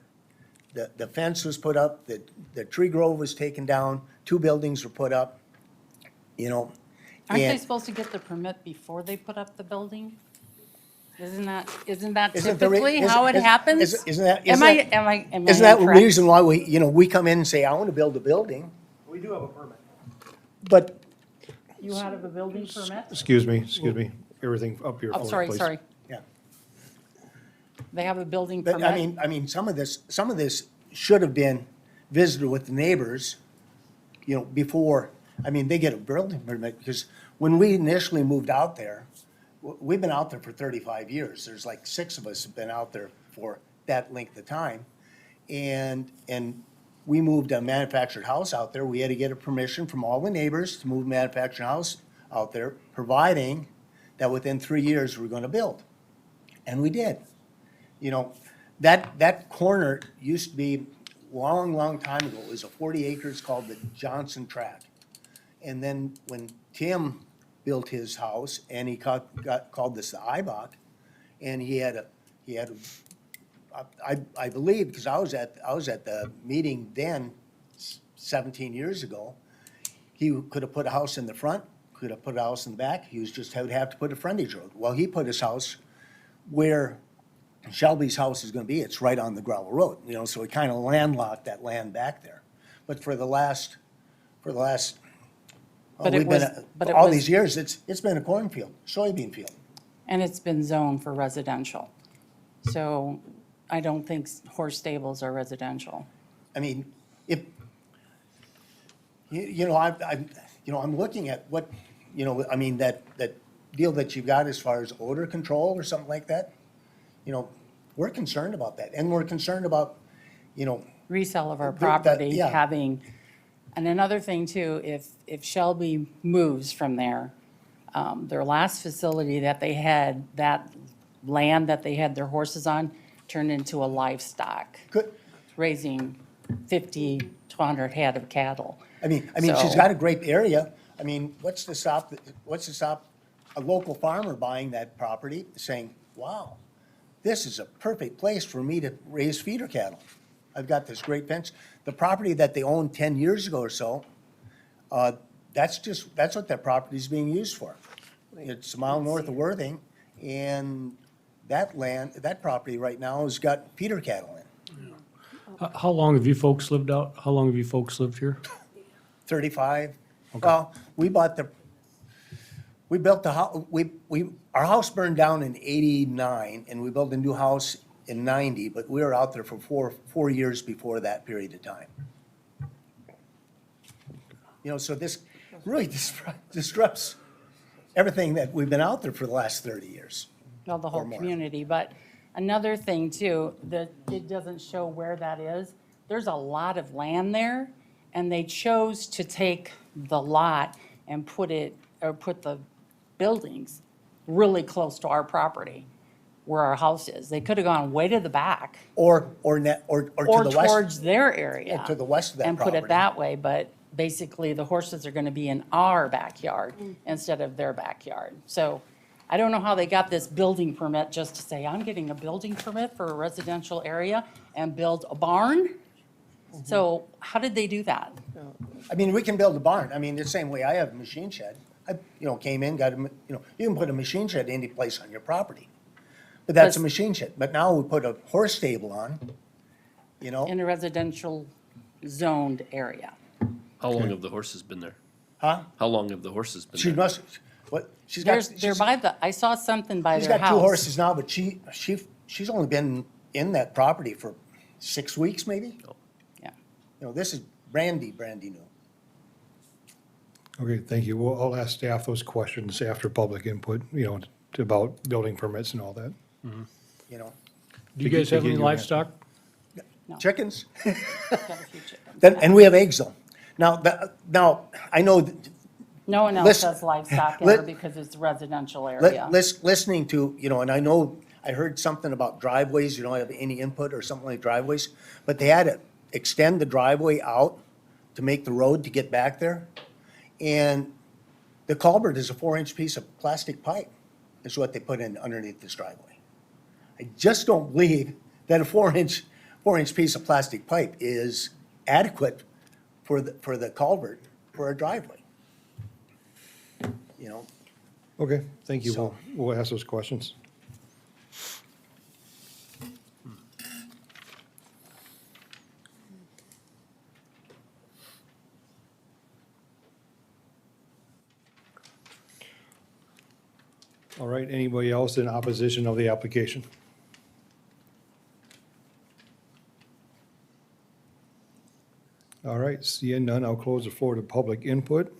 The fence was put up, the tree grove was taken down, 2 buildings were put up, Aren't they and- supposed to get the permit before they put up the building? Isn't that Isn't the re- typically isn't- how it isn't- happens? isn't that- Am isn't I, that- am I, am I Isn't that the incorrect? reason why we come in and say, I want to build a building, We do have a permit. but You have a building permit? Excuse me, everything up here. Oh, forward, sorry, please. sorry. Yeah. They have a building But permit? I mean, some of this should have been visited with the neighbors, before, they get a building permit, because when we initially moved out there, we've been out there for 35 years. There's like 6 of us have been out there for that length of time. And we moved a manufactured house out there. We had to get a permission from all the neighbors to move a manufactured house out there, providing that within 3 years we're gonna build. And we did. That corner used to be, long time ago, it was a 40 acres called the Johnson Tract. And then when Tim built his house, and he called this the IBOC, and I believe, because I was at the meeting then, 17 years ago, he could have put a house in the front, could have put a house in the back, he would have to put a frontage road. Well, he put his house where Shelby's house is gonna be, it's right on the gravel road, so he kind of landlocked that land back there. But for the last, But it we've been, was- but it all was- these years, it's been a cornfield, soybean field. And it's been zoned for residential? So I don't think horse stables are residential. I mean, if, I'm looking at what, I mean, that deal that you've got as far as odor control or something like that, we're concerned about that. And we're concerned about, Resale of our That- property yeah. having, and another thing too, if Shelby moves from there, their last facility that they had, that land that they had their horses on, turned into a livestock. Good. Raising 50 to 100 head of cattle. I mean, she's So- got a great area. I mean, what's to stop a local farmer buying that property, saying, wow, this is a perfect place for me to raise feeder cattle. I've got this great fence. The property that they owned 10 years ago or so, that's what that property is being used for. It's a mile north of Worthing, and that property right now has got feeder cattle in. How long have you folks lived out? How long have you folks lived here? 35. Well, we built the house, our house burned down in 89, and we built a new house in 90, but we were out there for four years before that period of time. So this really disrupts everything that we've been out there for the last 30 years. Well, the whole or more. community, but another thing too, that it doesn't show where that is. There's a lot of land there, and they chose to take the lot and put the buildings really close to our property, where our house is. They could have gone way to the back. Or to the west. Towards their area. Yeah, to the west of that And put property. it that way, but basically the horses are gonna be in our backyard instead of their backyard. So I don't know how they got this building permit just to say, I'm getting a building permit for a residential area and build a barn? So how did they do that? I mean, we can build a barn. I mean, the same way I have a machine shed. I, came in, you can put a machine shed any place on your property. But that's a machine shed. But now we put a horse stable on, In a residential zoned area. How long have the horses been there? Huh? How long have the horses been She there? must, she's got, They're by I saw something by she's their got two house. horses now, but she's only been in that property for 6 weeks, maybe? Yeah. This is brandy new. Okay, thank you. Well, I'll ask staff those questions after public input, about building permits and all that. You know, Do you guys have any livestock? chickens. Got a few chickens. And we have eggs though. Now, I know, No one else Listen- has livestock in Li- there because it's a residential area. listening to, and I know, I heard something about driveways, you don't have any input or something like driveways, but they had to extend the driveway out to make the road to get back there. And the culvert is a 4-inch piece of plastic pipe, is what they put in underneath this driveway. I just don't believe that a 4-inch piece of plastic pipe is adequate for the culvert for a driveway. Okay, thank you. So- We'll ask those questions. All right, anybody else in opposition of the application? All right, seeing none, I'll close the floor to public input.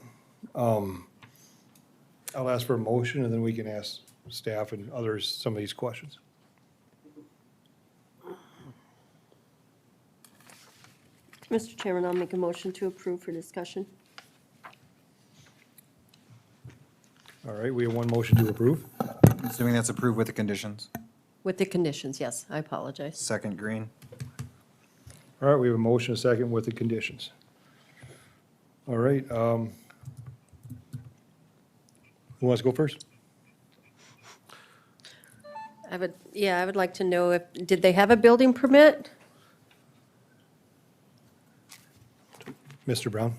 I'll ask for a motion, and then we can ask staff and others some of these questions. Mr. Chairman, I'll make a motion to approve for discussion. All right, we have one motion to approve. Assuming that's approved with the conditions. With the conditions, yes, I apologize. Second, Green. All right, we have a motion, a second with the conditions. All right, who wants to go first? I would like to know did they have a building permit? Mr. Brown?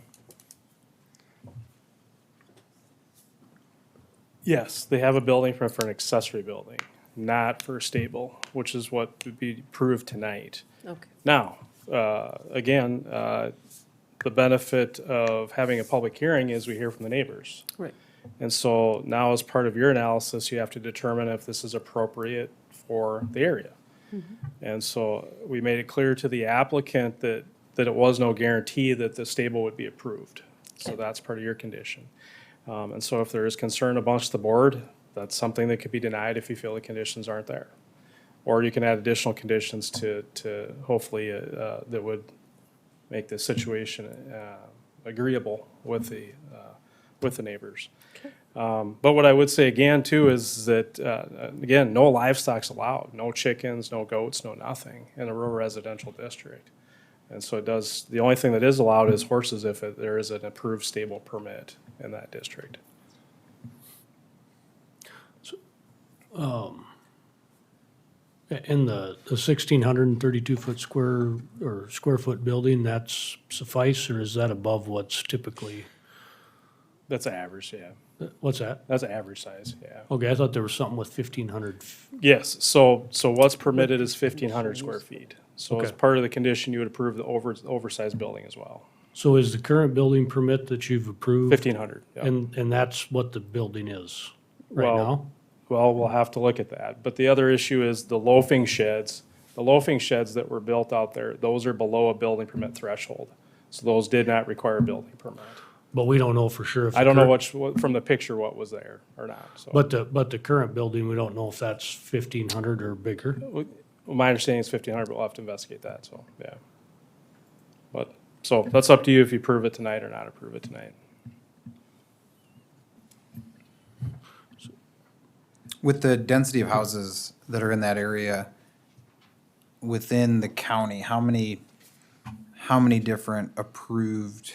Yes, they have a building permit for an accessory building, not for a stable, which is what would be approved tonight. Okay. Now, again, the benefit of having a public hearing is we hear from the neighbors. Right. And so now as part of your analysis, you have to determine if this is appropriate for the area. And so we made it clear to the applicant that it was no guarantee that the stable would be approved. So that's part of your condition. And so if there is concern amongst the board, that's something that could be denied if you feel the conditions aren't there. Or you can add additional conditions to hopefully, that would make the situation, agreeable with the neighbors. But what I would say again too is that, again, no livestock's allowed, no chickens, no goats, no nothing in a rural residential district. And so it does, the only thing that is allowed is horses if there is an approved stable permit in that district. In the 1,632 foot square or square foot building, that's suffice, or is that above what's typically, That's average, yeah. what's that? That's average size, yeah. Okay, I thought there was something with 1,500. Yes, so what's permitted is 1,500 square feet. So as Okay. part of the condition, you would approve the oversized building as well. So is the current building permit that you've approved? 1,500, yeah. And that's what the building is right Well, now? Well, we'll have to look at that. But the other issue is the loafing sheds. The loafing sheds that were built out there, those are below a building permit threshold. So those did not require a building permit. But we don't know for sure if. I don't know what from the picture what was there or not, so. But the current building, we don't know if that's 1,500 or bigger? Well, my understanding is 1,500, but we'll have to investigate that, so, yeah. But, so that's up to you if you approve it tonight or not approve it tonight. With the density of houses that are in that area within the county, how many different approved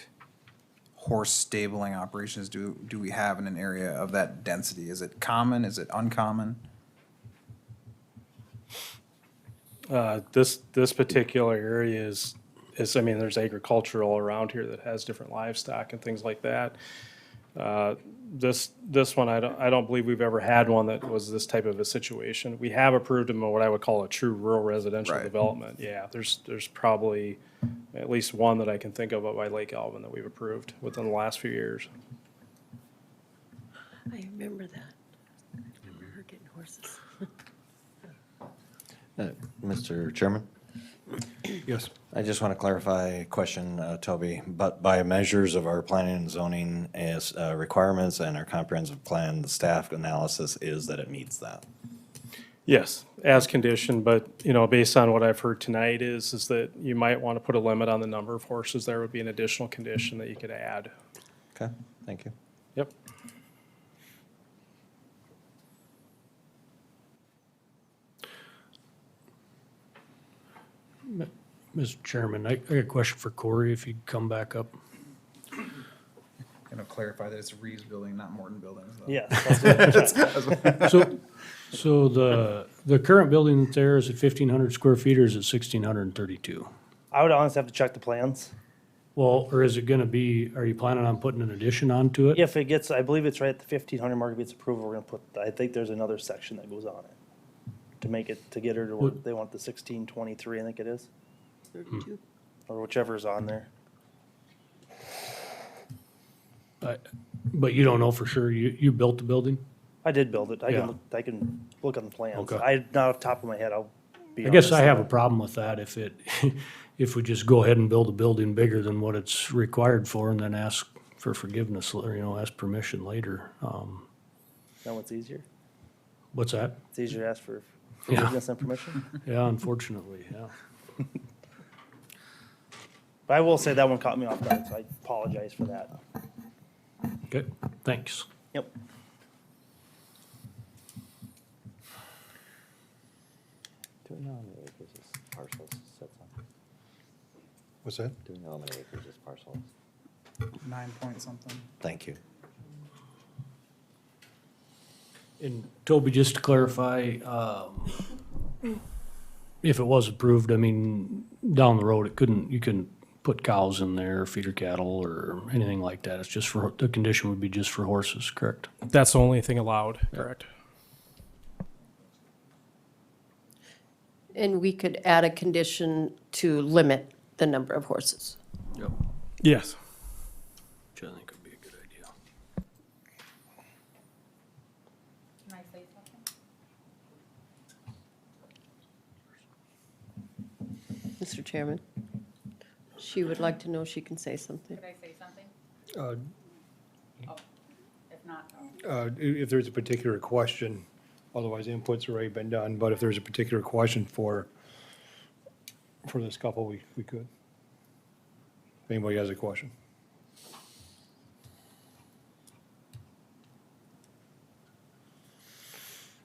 horse stabling operations do we have in an area of that density? Is it common? Is it uncommon? This particular area is, I mean, there's agricultural around here that has different livestock and things like that. This one, I don't believe we've ever had one that was this type of a situation. We have approved them of what I would call a true rural residential Right. development. Yeah, there's probably at least one that I can think of up by Lake Alvin that we've approved within the last few years. I remember that. I remember her getting horses. Mr. Chairman, Yes. I just want to clarify a question, Toby. But by measures of our planning and zoning as requirements and our comprehensive plan, the staff analysis is that it meets that. Yes, as conditioned, but, you know, based on what I've heard tonight is that you might want to put a limit on the number of horses. There would be an additional condition that you could add. Okay, thank you. Yep. Mr. Chairman, I got a question for Corey, if you'd come back up. Gonna clarify that it's Reeves Building, not Morton Buildings, though. Yeah. So the current building that's there, is it 1,500 square feet or is it 1,632? I would honestly have to check the plans. Well, or is it gonna be, are you planning on putting an addition onto it? If it gets, I believe it's right at the 1,500 mark, if it's approval, we're gonna put, I think there's another section that goes on it. To make it, to get her to what, they want the 1623, I think it is, 32. or whichever's on there. But you don't know for sure, you built the building? I did build it. Yeah. I can look on the plans. Okay. I, not off the top of my head, I'll be I guess honest. I have a problem with that if if we just go ahead and build a building bigger than what it's required for and then ask for forgiveness, or, ask permission later. Know what's easier? What's that? It's easier to ask for Yeah. forgiveness and permission. Yeah, unfortunately, yeah. But I will say that one caught me off guard, so I apologize for that. Okay, thanks. Yep. Do we know how many acres this parcel sits on? What's that? Do we know how many acres this parcel is? 9 point something. Thank you. And Toby, just to clarify, if it was approved, I mean, down the road, you couldn't put cows in there, feeder cattle, or anything like that. It's just for, the condition would be just for horses, correct? That's the only thing allowed, correct? And we could add a condition to limit the number of horses. Yep. Yes. Which I think would be a good idea. Can I say something? Mr. Chairman. She would like to know she can say something. Could I say something? Uh, Oh, if not, If there's a particular question, otherwise input's already been done, but if there's a particular question for this couple, we could. If anybody has a question.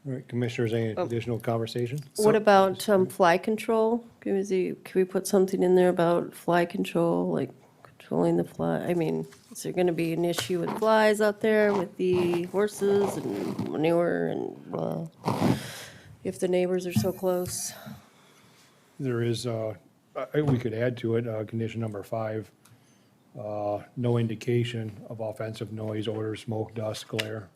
All right, commissioners, any additional conversation? What about fly control? Can we put something in there about fly control, like controlling the fly? I mean, is there gonna be an issue with flies out there with the horses and manure and, if the neighbors are so close? There is, we could add to it, condition number 5, no indication of offensive noise, odor, smoke, dust, glare.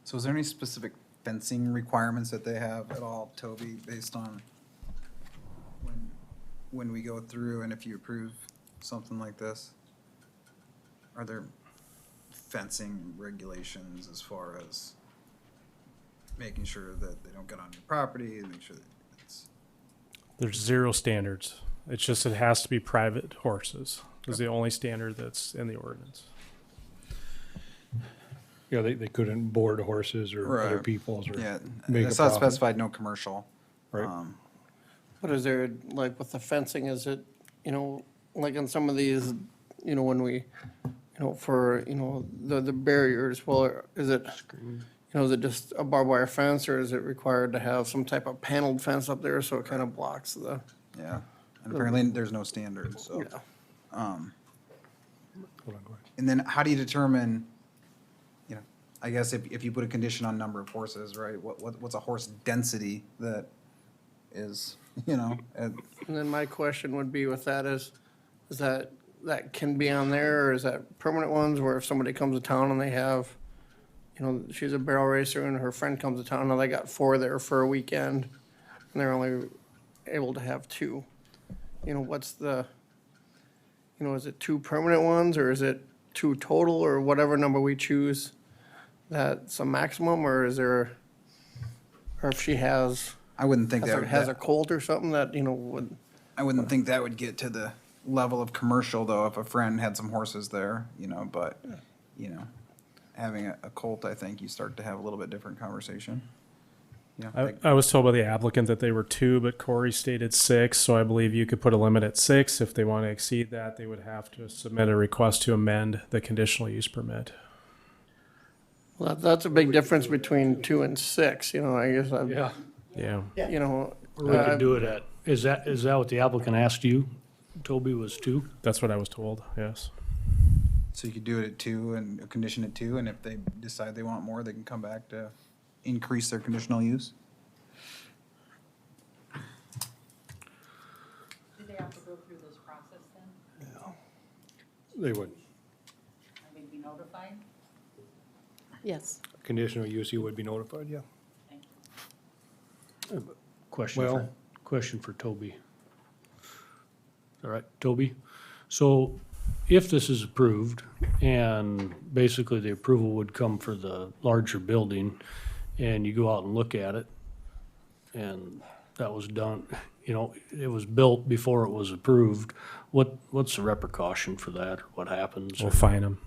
So is there any specific fencing requirements that they have at all, Toby, based on when we go through and if you approve something like this? Are there fencing regulations as far as making sure that they don't get on your property and make sure that it's? There's 0 standards. It's just it has to be private horses is the only standard that's in the ordinance. Yeah, they couldn't board horses or other Right. people's or Yeah, make a it's not profit. specified, no commercial. Right. But is there, like with the fencing, is it, like in some of these, when we, for, the barriers, well, is it, is it just a barbed wire fence or is it required to have some type of paneled fence up there so it kind of blocks the? Yeah, and apparently there's no standards, so. Yeah. Hold on, go ahead. And then how do you determine, I guess if you put a condition on number of horses, right, what's a horse density that is, and And then my question would be with that is that can be on there, or is that permanent ones where if somebody comes to town and they have, she's a barrel racer and her friend comes to town and they got 4 there for a weekend and they're only able to have 2. What's the, is it 2 permanent ones or is it 2 total or whatever number we choose? That's a maximum, or is there, or if she has, I wouldn't think that. has a colt or something that, would. I wouldn't think that would get to the level of commercial, though, if a friend had some horses there, but, having a colt, I think you start to have a little bit different conversation. I was told by the applicant that they were 2, but Corey stated 6, so I believe you could put a limit at 6. If they want to exceed that, they would have to submit a request to amend the conditional use permit. Well, that's a big difference between 2 and 6, I guess Yeah, Yeah. or we could do it at, is that what the applicant asked you? Toby was 2? That's what I was told, yes. So you could do it at 2 and a condition at 2, and if they decide they want more, they can come back to increase their conditional use? do they have to go through this process then? They would. Are they be notified? Yes. Conditional use, you would be notified, yeah. Question for Toby. All right, Toby? So if this is approved, and basically the approval would come for the larger building, and you go out and look at it, and that was done, it was built before it was approved, what's the repercussion for that, or what happens? We'll or- fine them.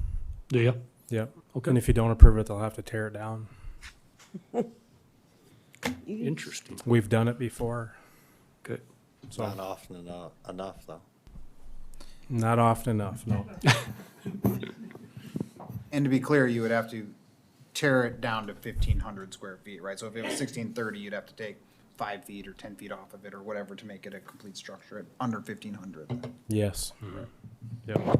Do you? Yep. Okay. And if you don't approve it, they'll have to tear it down. Interesting. We've done it before. Okay. So Not often enough, though. not often enough, no. And to be clear, you would have to tear it down to 1,500 square feet, right? So if it was 1,630, you'd have to take 5 feet or 10 feet off of it or whatever to make it a complete structure at under 1,500. Yes. Mm-hmm. Yep.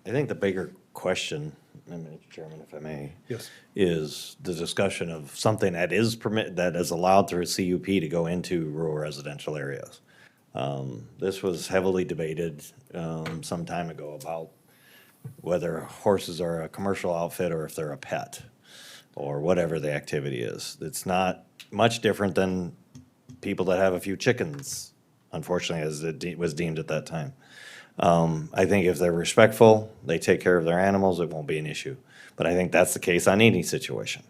I think the bigger question, Mr. Chairman, if I may. Yes. Is the discussion of something that is that is allowed through CUP to go into rural residential areas. This was heavily debated, some time ago about whether horses are a commercial outfit or if they're a pet or whatever the activity is. It's not much different than people that have a few chickens unfortunately, as it was deemed at that time. I think if they're respectful, they take care of their animals, it won't be an issue. But I think that's the case on any situation.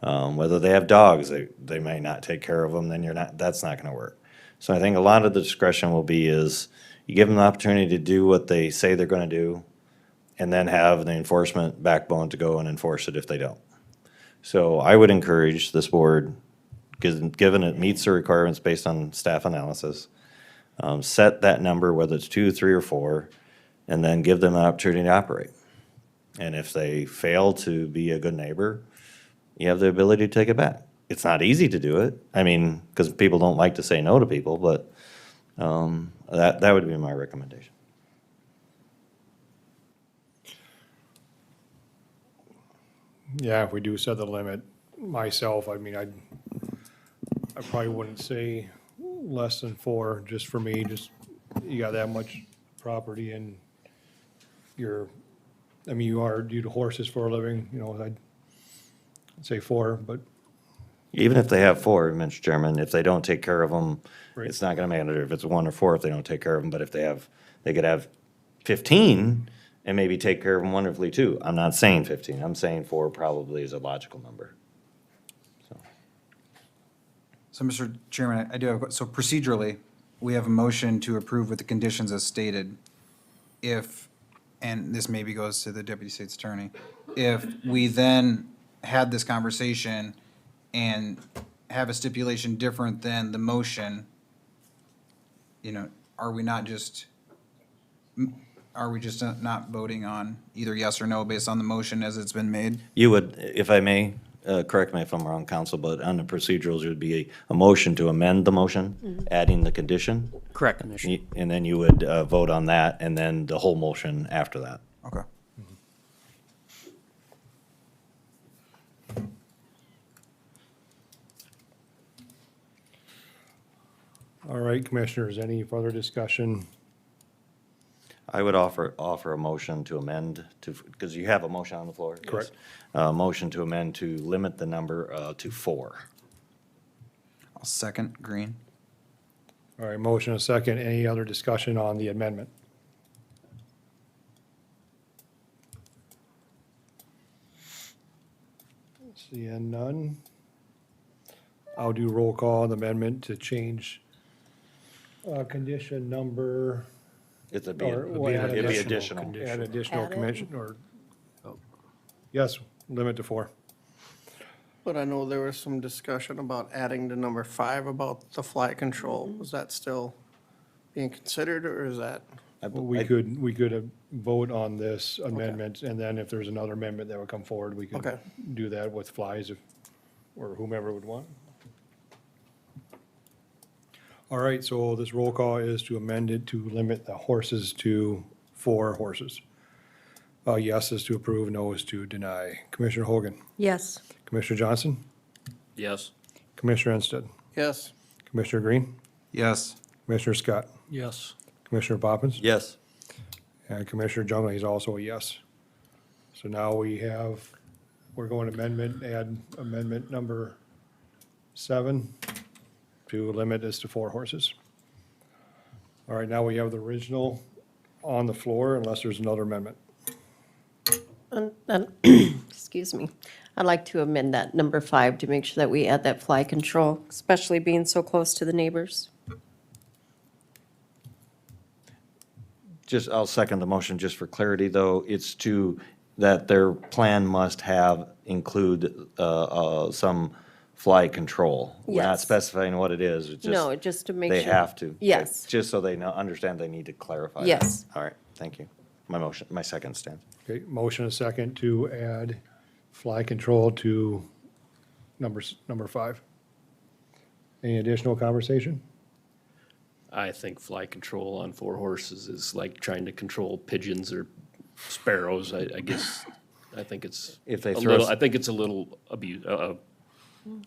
Whether they have dogs, they may not take care of them, then that's not gonna work. So I think a lot of the discretion will be is, you give them the opportunity to do what they say they're gonna do, and then have the enforcement backbone to go and enforce it if they don't. So I would encourage this board, given it meets the requirements based on staff analysis, set that number, whether it's 2, 3, or 4, and then give them an opportunity to operate. And if they fail to be a good neighbor, you have the ability to take it back. It's not easy to do it, I mean, because people don't like to say no to people, but that would be my recommendation. Yeah, if we do set the limit, myself, I mean, I probably wouldn't say less than 4, just for me, just, you got that much property and I mean, you do the horses for a living, you know, I'd say 4, but. Even if they have 4, Mr. Chairman, if they don't take care of them, Right. it's not gonna matter if it's 1 or 4 if they don't take care of them, but if they could have 15 and maybe take care of them wonderfully too. I'm not saying 15, I'm saying 4 probably is a logical number. So, Mr. Chairman, I do have, so procedurally, we have a motion to approve with the conditions as stated. If, and this maybe goes to the deputy state's attorney, if we then had this conversation and have a stipulation different than the motion, you know, are we just not voting on either yes or no based on the motion as it's been made? You would, if I may, correct me if I'm wrong, counsel, but on the procedurals, it would be a motion to amend the motion, adding the condition. Correct, Commissioner. And then you would vote on that, and then the whole motion after that. Okay. All right, commissioners, any further discussion? I would offer a motion to amend to, because you have a motion on the floor. yes. Correct. Motion to amend to limit the number to 4. I'll second Green. All right, motion and a second. Any other discussion on the amendment? Seeing none. I'll do roll call on the amendment to change condition number. It'd be Or what, add it'd be additional. additional. Add additional Add it? commission, or, yes, limit to 4. But I know there was some discussion about adding to number 5 about the flight control. Was that still being considered, or is that? We could vote on this amendment, and then if there's another amendment that would come forward, we could Okay. do that with flies or whomever would want. All right, so this roll call is to amend it to limit the horses to 4 horses. Yes is to approve, no is to deny. Commissioner Hogan, Yes. Commissioner Johnson, Yes. Commissioner Ensted, Yes. Commissioner Green, Yes. Commissioner Scott, Yes. Commissioner Poppins, Yes. and Commissioner Jungley is also a yes. So now we're going amendment, add amendment number 7 to limit this to 4 horses. All right, now we have the original on the floor unless there's another amendment. And, excuse me, I'd like to amend that number 5 to make sure that we add that fly control, especially being so close to the neighbors. I'll second the motion just for clarity, though. It's that their plan must include some fly control. We're not Yes. specifying what it is, it's just. No, just to make sure. They have to. Yes. Just so they understand they need to clarify that. Yes. All right, thank you. My second stands. Okay, motion and second to add fly control to number 5. Any additional conversation? I think fly control on 4 horses is like trying to control pigeons or sparrows. I guess, I think it's If they a throw little, s- I think it's a little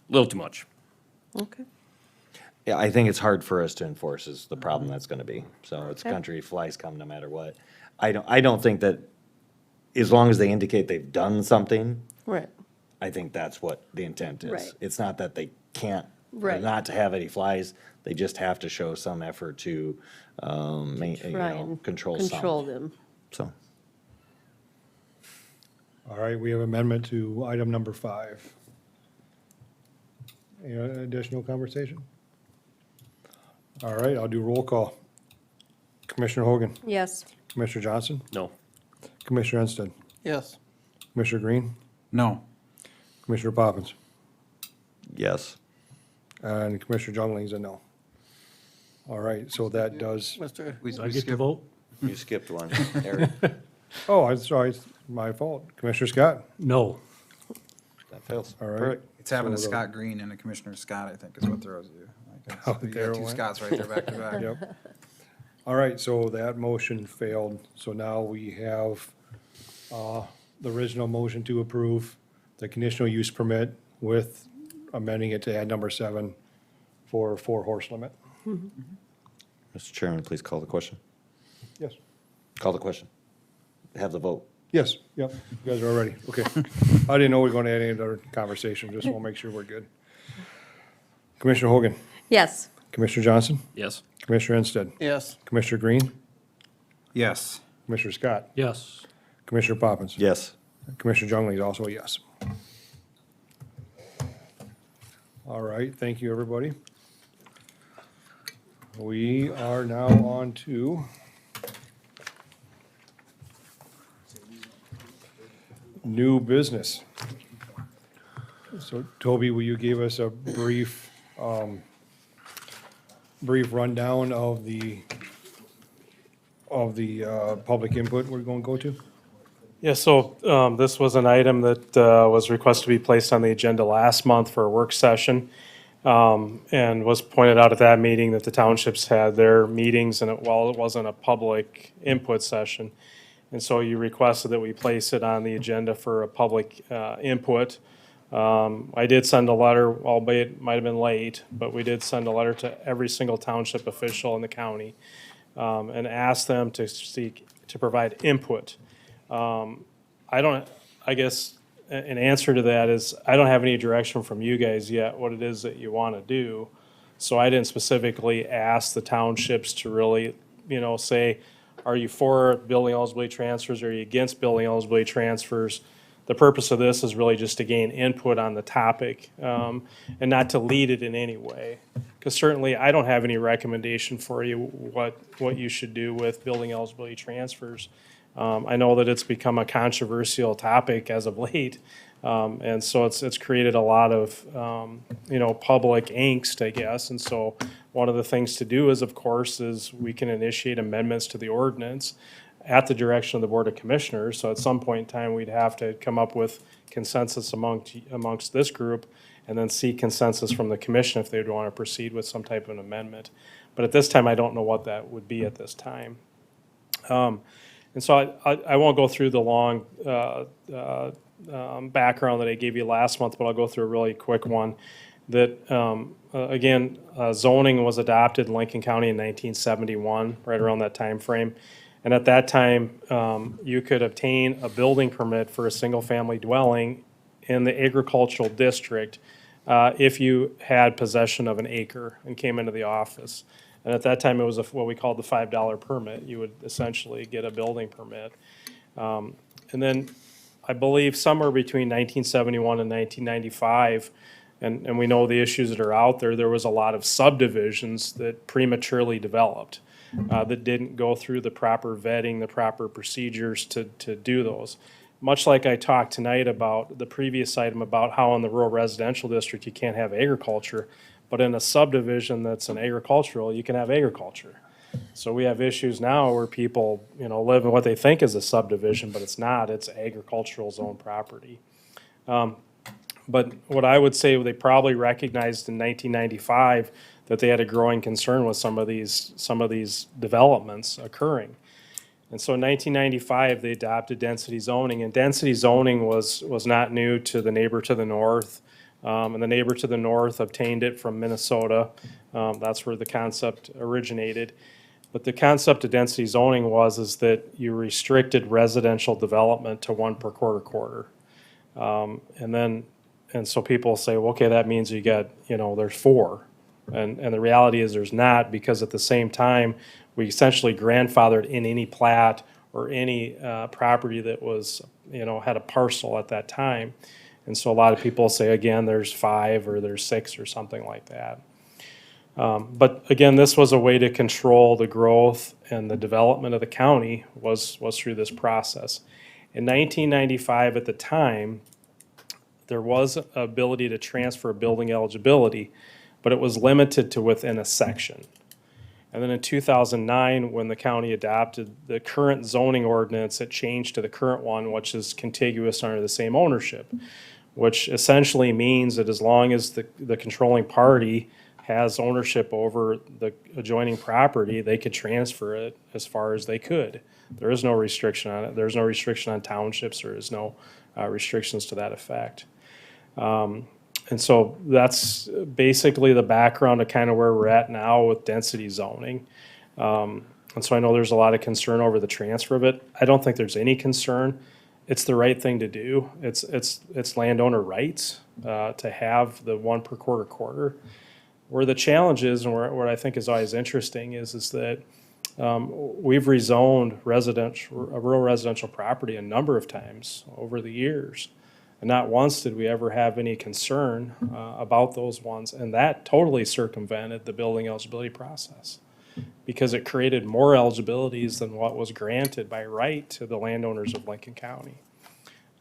little too much. Okay. Yeah, I think it's hard for us to enforce is the problem that's gonna be. So it's Okay. country, flies come no matter what. I don't think that, as long as they indicate they've done something, Right. I think that's what the intent is. Right. It's not that they can't Right. not to have any flies, they just have to show some effort to, Try and control control sound. them. So, All right, we have amendment to item number 5. Any additional conversation? All right, I'll do roll call. Commissioner Hogan, Yes. Commissioner Johnson, No. Commissioner Ensted, Yes. Commissioner Green, No. Commissioner Poppins, yes. and Commissioner Jungling's a no. All right, so that does, Mr. Do I get to vote? You skipped one, Eric. oh, I'm sorry, it's my fault. Commissioner Scott? No. That fails. All right. Perfect. It's having a So the- Scott Green and a Commissioner Scott, I think, is what throws you. Like, Oh, it's- you there got it two went. Scotts right there back to back. Yep. All right, so that motion failed. So now we have the original motion to approve the conditional use permit with amending it to add number 7 for 4-horse limit. Mr. Chairman, please call the question. Yes. Call the question. Have the vote. Yes, yep, you guys are all ready. Okay. I didn't know we were going to add any other conversation, just want to make sure we're good. Commissioner Hogan, Yes. Commissioner Johnson, Yes. Commissioner Ensted, Yes. Commissioner Green, Yes. Commissioner Scott, Yes. Commissioner Poppins. Yes. Commissioner Jungley is also a yes. All right, thank you, everybody. We are now on to new business. So Toby, will you give us a brief rundown of the public input we're going to go to? Yeah, so this was an item that was requested to be placed on the agenda last month for a work session. And was pointed out at that meeting that the townships had their meetings and while it wasn't a public input session. And so you requested that we place it on the agenda for a public input. I did send a letter, albeit it might have been late, but we did send a letter to every single township official in the county and asked them to provide input. I guess an answer to that is I don't have any direction from you guys yet what it is that you want to do. So I didn't specifically ask the townships to really, say, are you for building eligibility transfers? Or are you against building eligibility transfers? The purpose of this is really just to gain input on the topic and not to lead it in any way. Because certainly I don't have any recommendation for you what you should do with building eligibility transfers. I know that it's become a controversial topic as of late. And so it's created a lot of, public angst, I guess. And so one of the things to do is, of course, is we can initiate amendments to the ordinance at the direction of the Board of Commissioners. So at some point in time, we'd have to come up with consensus amongst this group and then seek consensus from the commission if they would want to proceed with some type of an amendment. But at this time, I don't know what that would be at this time. And so I won't go through the long background that I gave you last month, but I'll go through a really quick one. That, again, zoning was adopted in Lincoln County in 1971, right around that time frame. And at that time, you could obtain a building permit for a single-family dwelling in the agricultural district if you had possession of an acre and came into the office. And at that time, it was what we called the $5 permit. You would essentially get a building permit. And then I believe somewhere between 1971 and 1995, and we know the issues that are out there, there was a lot of subdivisions that prematurely developed that didn't go through the proper vetting, the proper procedures to do those. Much like I talked tonight about the previous item about how in the rural residential district you can't have agriculture, but in a subdivision that's an agricultural, you can have agriculture. So we have issues now where people, live in what they think is a subdivision, but it's not, it's agricultural zone property. But what I would say, they probably recognized in 1995 that they had a growing concern with some of these developments occurring. And so in 1995, they adopted density zoning, and density zoning was not new to the neighbor to the north. And the neighbor to the north obtained it from Minnesota. That's where the concept originated. But the concept of density zoning is that you restricted residential development to 1 per quarter. And then And so people say, well, okay, that means you got, there's 4. And the reality is there's not, because at the same time, we essentially grandfathered in any plat or any property that was, had a parcel at that time. And so a lot of people say, again, there's 5 or there's 6 or something like that. But again, this was a way to control the growth and the development of the county was through this process. In 1995, at the time, there was an ability to transfer building eligibility, but it was limited to within a section. And then in 2009, when the county adopted the current zoning ordinance, it changed to the current one, which is contiguous under the same ownership, which essentially means that as long as the controlling party has ownership over the adjoining property, they could transfer it as far as they could. There is no restriction on it. There's no restriction on townships. There is no restrictions to that effect. And so that's basically the background of kind of where we're at now with density zoning. And so I know there's a lot of concern over the transfer of it. I don't think there's any concern. It's the right thing to do. It's landowner rights to have the 1 per quarter. Where the challenge is, and what I think is always interesting, is that we've rezoned rural residential property a number of times over the years. And not once did we ever have any concern about those ones. And that totally circumvented the building eligibility process because it created more eligibilities than what was granted by right to the landowners of Lincoln County.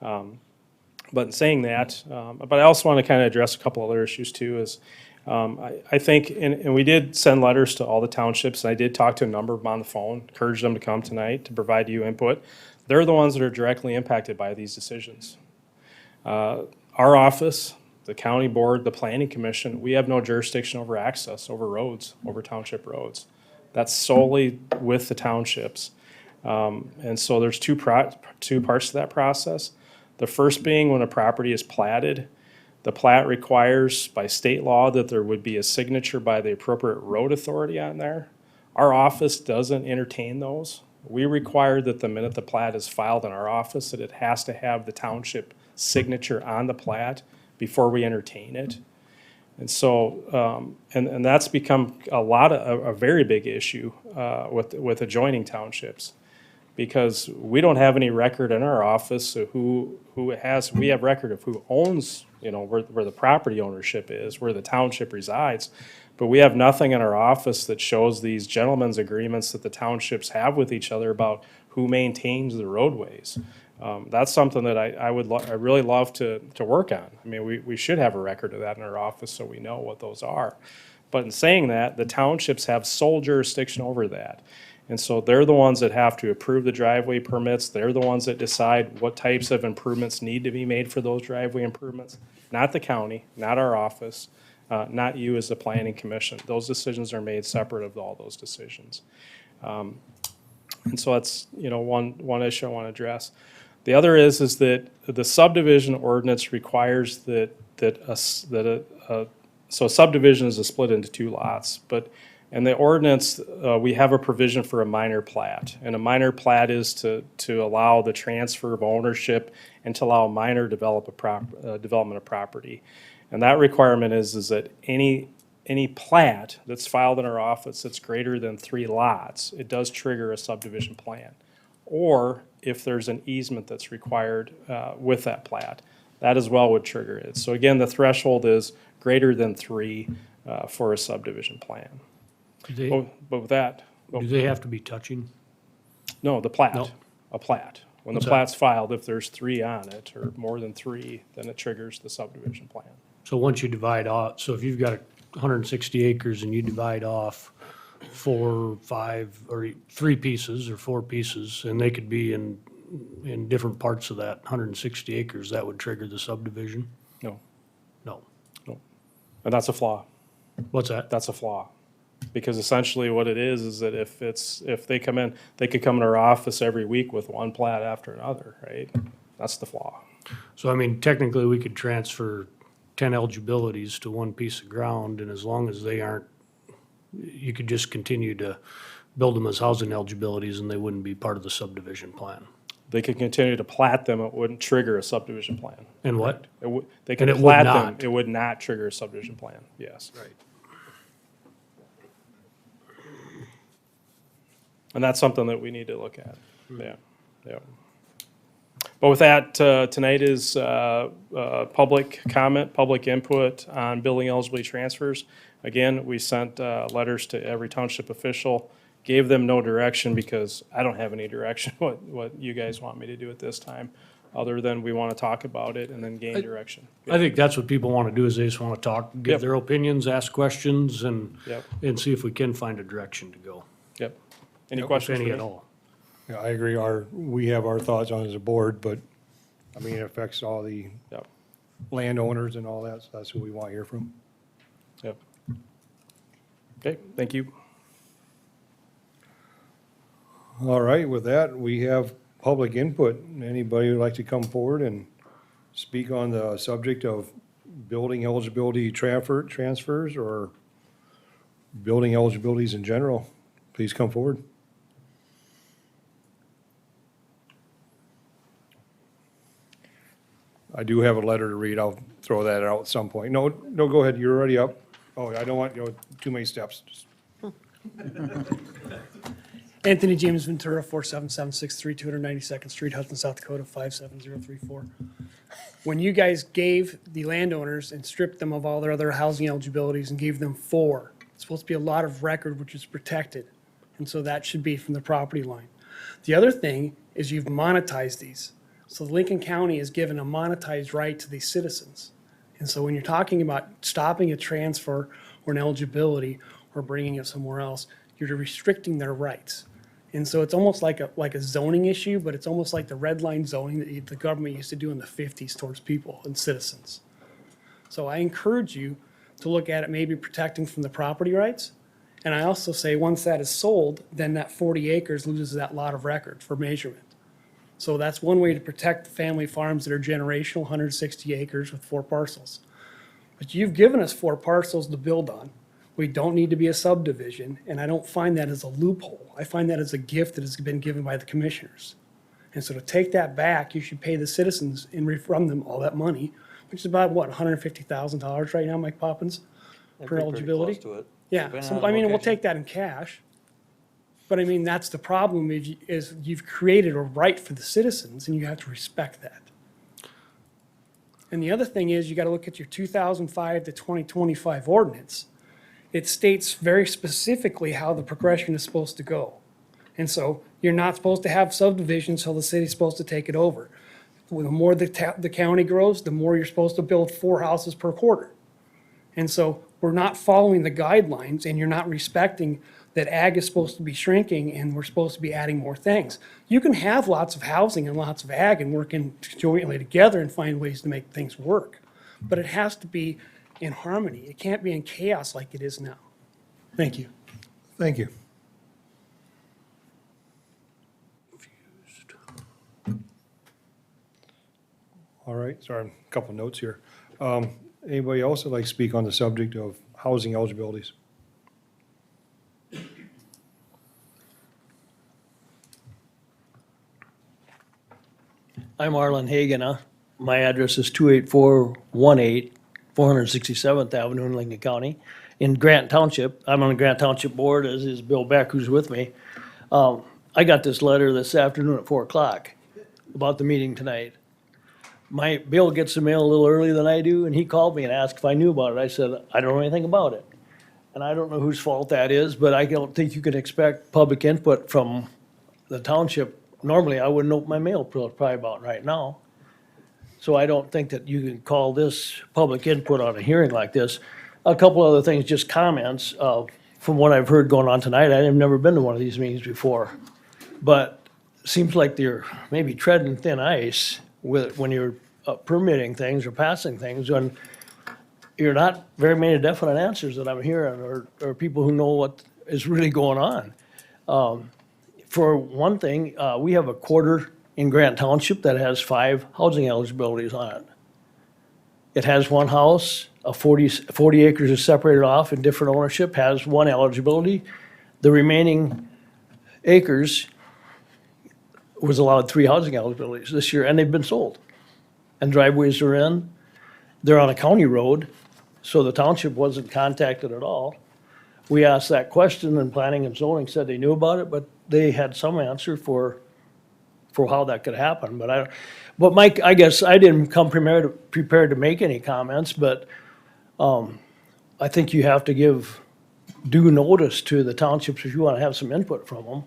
But in saying that, but I also want to kind of address a couple other issues too, is I think, and we did send letters to all the townships, and I did talk to a number of them on the phone, encourage them to come tonight to provide you input. They're the ones that are directly impacted by these decisions. Our office, the county board, the planning commission, we have no jurisdiction over access, over roads, over township roads. That's solely with the townships. And so there's two parts to that process. The first being when a property is platted, the plat requires by state law that there would be a signature by the appropriate road authority on there. Our office doesn't entertain those. We require that the minute the plat is filed in our office, that it has to have the township signature on the plat before we entertain it. And so, and that's become a very big issue with adjoining townships, because we don't have any record in our office of we have record of who owns, where the property ownership is, where the township resides. But we have nothing in our office that shows these gentlemen's agreements that the townships have with each other about who maintains the roadways. That's something that I really love to work on. I mean, we should have a record of that in our office so we know what those are. But in saying that, the townships have sole jurisdiction over that. And so they're the ones that have to approve the driveway permits. They're the ones that decide what types of improvements need to be made for those driveway improvements. Not the county, not our office, not you as the planning commission. Those decisions are made separate of all those decisions. And so that's, one issue I want to address. The other is that the subdivision ordinance requires so subdivision is split into 2 lots, but in the ordinance, we have a provision for a minor plat. And a minor plat is to allow the transfer of ownership and to allow minor development of property. And that requirement is that any plat that's filed in our office that's greater than 3 lots, it does trigger a subdivision plan. Or if there's an easement that's required with that plat, that as well would trigger it. So again, the threshold is greater than 3 for a subdivision plan. But with that. Do they have to be touching? No, the plat. No. A plat. When the What's that? plat's filed, if there's 3 on it or more than 3, then it triggers the subdivision plan. So once you divide off, so if you've got 160 acres and you divide off 4, 5, or 3 pieces or 4 pieces, and they could be in different parts of that 160 acres, that would trigger the subdivision? No. No. And that's a flaw. What's that? That's a flaw. Because essentially what it is that if they come in, they could come in our office every week with one plat after another, right? That's the flaw. So I mean, technically, we could transfer 10 eligibilities to 1 piece of ground, and as long as they aren't, you could just continue to build them as housing eligibilities and they wouldn't be part of the subdivision plan. They could continue to plat them, it wouldn't trigger a subdivision plan. And what? They could And it would plat them, not. it would not trigger a subdivision plan, yes. Right. And that's something that we need to look at, yeah, yeah. But with that, tonight is public comment, public input on building eligibility transfers. Again, we sent letters to every township official, gave them no direction because I don't have any direction what you guys want me to do at this time, other than we want to talk about it and then gain direction. I think that's what people want to do, is they just want to talk, give Yep. their opinions, ask questions, and, Yep. and see if we can find a direction to go. Yep. Any If questions for any me? at all. Yeah, I agree. We have our thoughts on it as a board, but, I mean, it affects all the Yep. landowners and all that, so that's who we want to hear from. Yep. Okay, thank you. All right, with that, we have public input. Anybody who'd like to come forward and speak on the subject of building eligibility transfers or building eligibilities in general, please come forward. I do have a letter to read. I'll throw that out at some point. No, go ahead. You're already up. Oh, I don't want, too many steps. Just- Anthony James Ventura, 47763 292nd Street, Hudson, South Dakota, 57034. When you guys gave the landowners and stripped them of all their other housing eligibilities and gave them 4, it's supposed to be a lot of record which is protected. And so that should be from the property line. The other thing is you've monetized these. So Lincoln County has given a monetized right to these citizens. And so when you're talking about stopping a transfer or an eligibility or bringing it somewhere else, you're restricting their rights. And so it's almost like a zoning issue, but it's almost like the red line zoning that the government used to do in the 50s towards people and citizens. So I encourage you to look at it maybe protecting from the property rights. And I also say once that is sold, then that 40 acres loses that lot of record for measurement. So that's one way to protect the family farms that are generational, 160 acres with 4 parcels. But you've given us 4 parcels to build on. We don't need to be a subdivision, and I don't find that as a loophole. I find that as a gift that has been given by the commissioners. And so to take that back, you should pay the citizens and refund them all that money, which is about, what, $150,000 right now, Mike Poppins, per eligibility? Yeah, so, I mean, we'll take that in cash. But I mean, that's the problem, is you've created a right for the citizens, and you have to respect that. And the other thing is, you gotta look at your 2005 to 2025 ordinance. It states very specifically how the progression is supposed to go. And so you're not supposed to have subdivisions till the city's supposed to take it over. The more the county grows, the more you're supposed to build 4 houses per quarter. And so we're not following the guidelines, and you're not respecting that ag is supposed to be shrinking and we're supposed to be adding more things. You can have lots of housing and lots of ag and work jointly together and find ways to make things work. But it has to be in harmony. It can't be in chaos like it is now. Thank you. Thank you. All right, sorry, a couple notes here. Anybody else would like to speak on the subject of housing eligibilities? I'm Arlen Hagan. My address is 28418 467th Avenue in Lincoln County. In Grant Township, I'm on the Grant Township Board, as is Bill Beck, who's with me. I got this letter this afternoon at 4 o'clock about the meeting tonight. Bill gets the mail a little earlier than I do, and he called me and asked if I knew about it. I said, I don't know anything about it. And I don't know whose fault that is, but I don't think you can expect public input from the township. Normally, I wouldn't open my mail probably about right now. So I don't think that you can call this public input on a hearing like this. A couple other things, just comments. From what I've heard going on tonight, I've never been to one of these meetings before. But it seems like they're maybe treading thin ice when you're permitting things or passing things, when you're not very many definite answers that I'm hearing, or people who know what is really going on. For one thing, we have a quarter in Grant Township that has 5 housing eligibilities on it. It has 1 house, 40 acres is separated off in different ownership, has 1 eligibility. The remaining acres, was allowed 3 housing eligibilities this year, and they've been sold. And driveways are in, they're on a county road, so the township wasn't contacted at all. We asked that question, and planning and zoning said they knew about it, but they had some answer for how that could happen, but Mike, I guess I didn't come prepared to make any comments, but, I think you have to give due notice to the townships if you wanna have some input from them.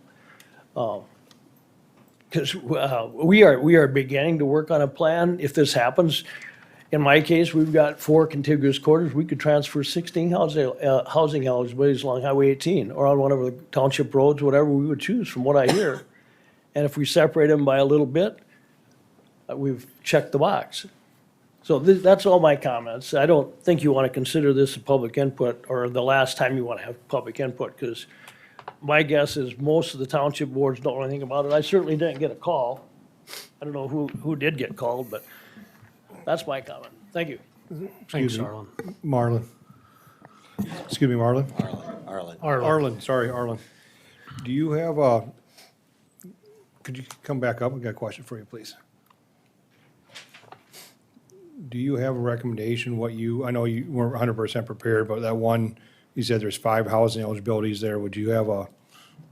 Cause, we are beginning to work on a plan. If this happens, in my case, we've got 4 contiguous quarters. We could transfer 16 housing eligibilities along Highway 18 or on one of the township roads, whatever we would choose, from what I hear. And if we separate them by a little bit, we've checked the box. So that's all my comments. I don't think you want to consider this a public input or the last time you want to have public input, because my guess is most of the township boards don't know anything about it. I certainly didn't get a call. I don't know who did get called, but that's my comment. Thank you. Thanks, Arlen. Marlon. Excuse me, Marlon? Arlen. Arlen, sorry, Arlen. Do you have could you come back up? I've got a question for you, please. Do you have a recommendation, I know you weren't 100% prepared, but that one, you said there's 5 housing eligibilities there. Would you have a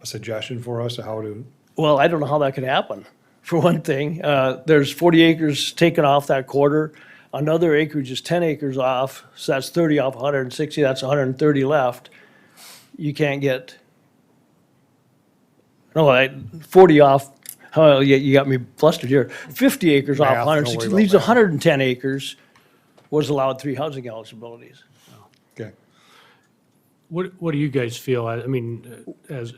suggestion for us of how to? Well, I don't know how that could happen. For one thing, there's 40 acres taken off that quarter. Another acreage is 10 acres off, so that's 30 off 160, that's 130 left. You can't get, 40 off, you got me flustered here. 50 acres off Math, don't worry 160, about leaves math. 110 acres, was allowed 3 housing eligibilities. Okay. What do you guys feel? I mean,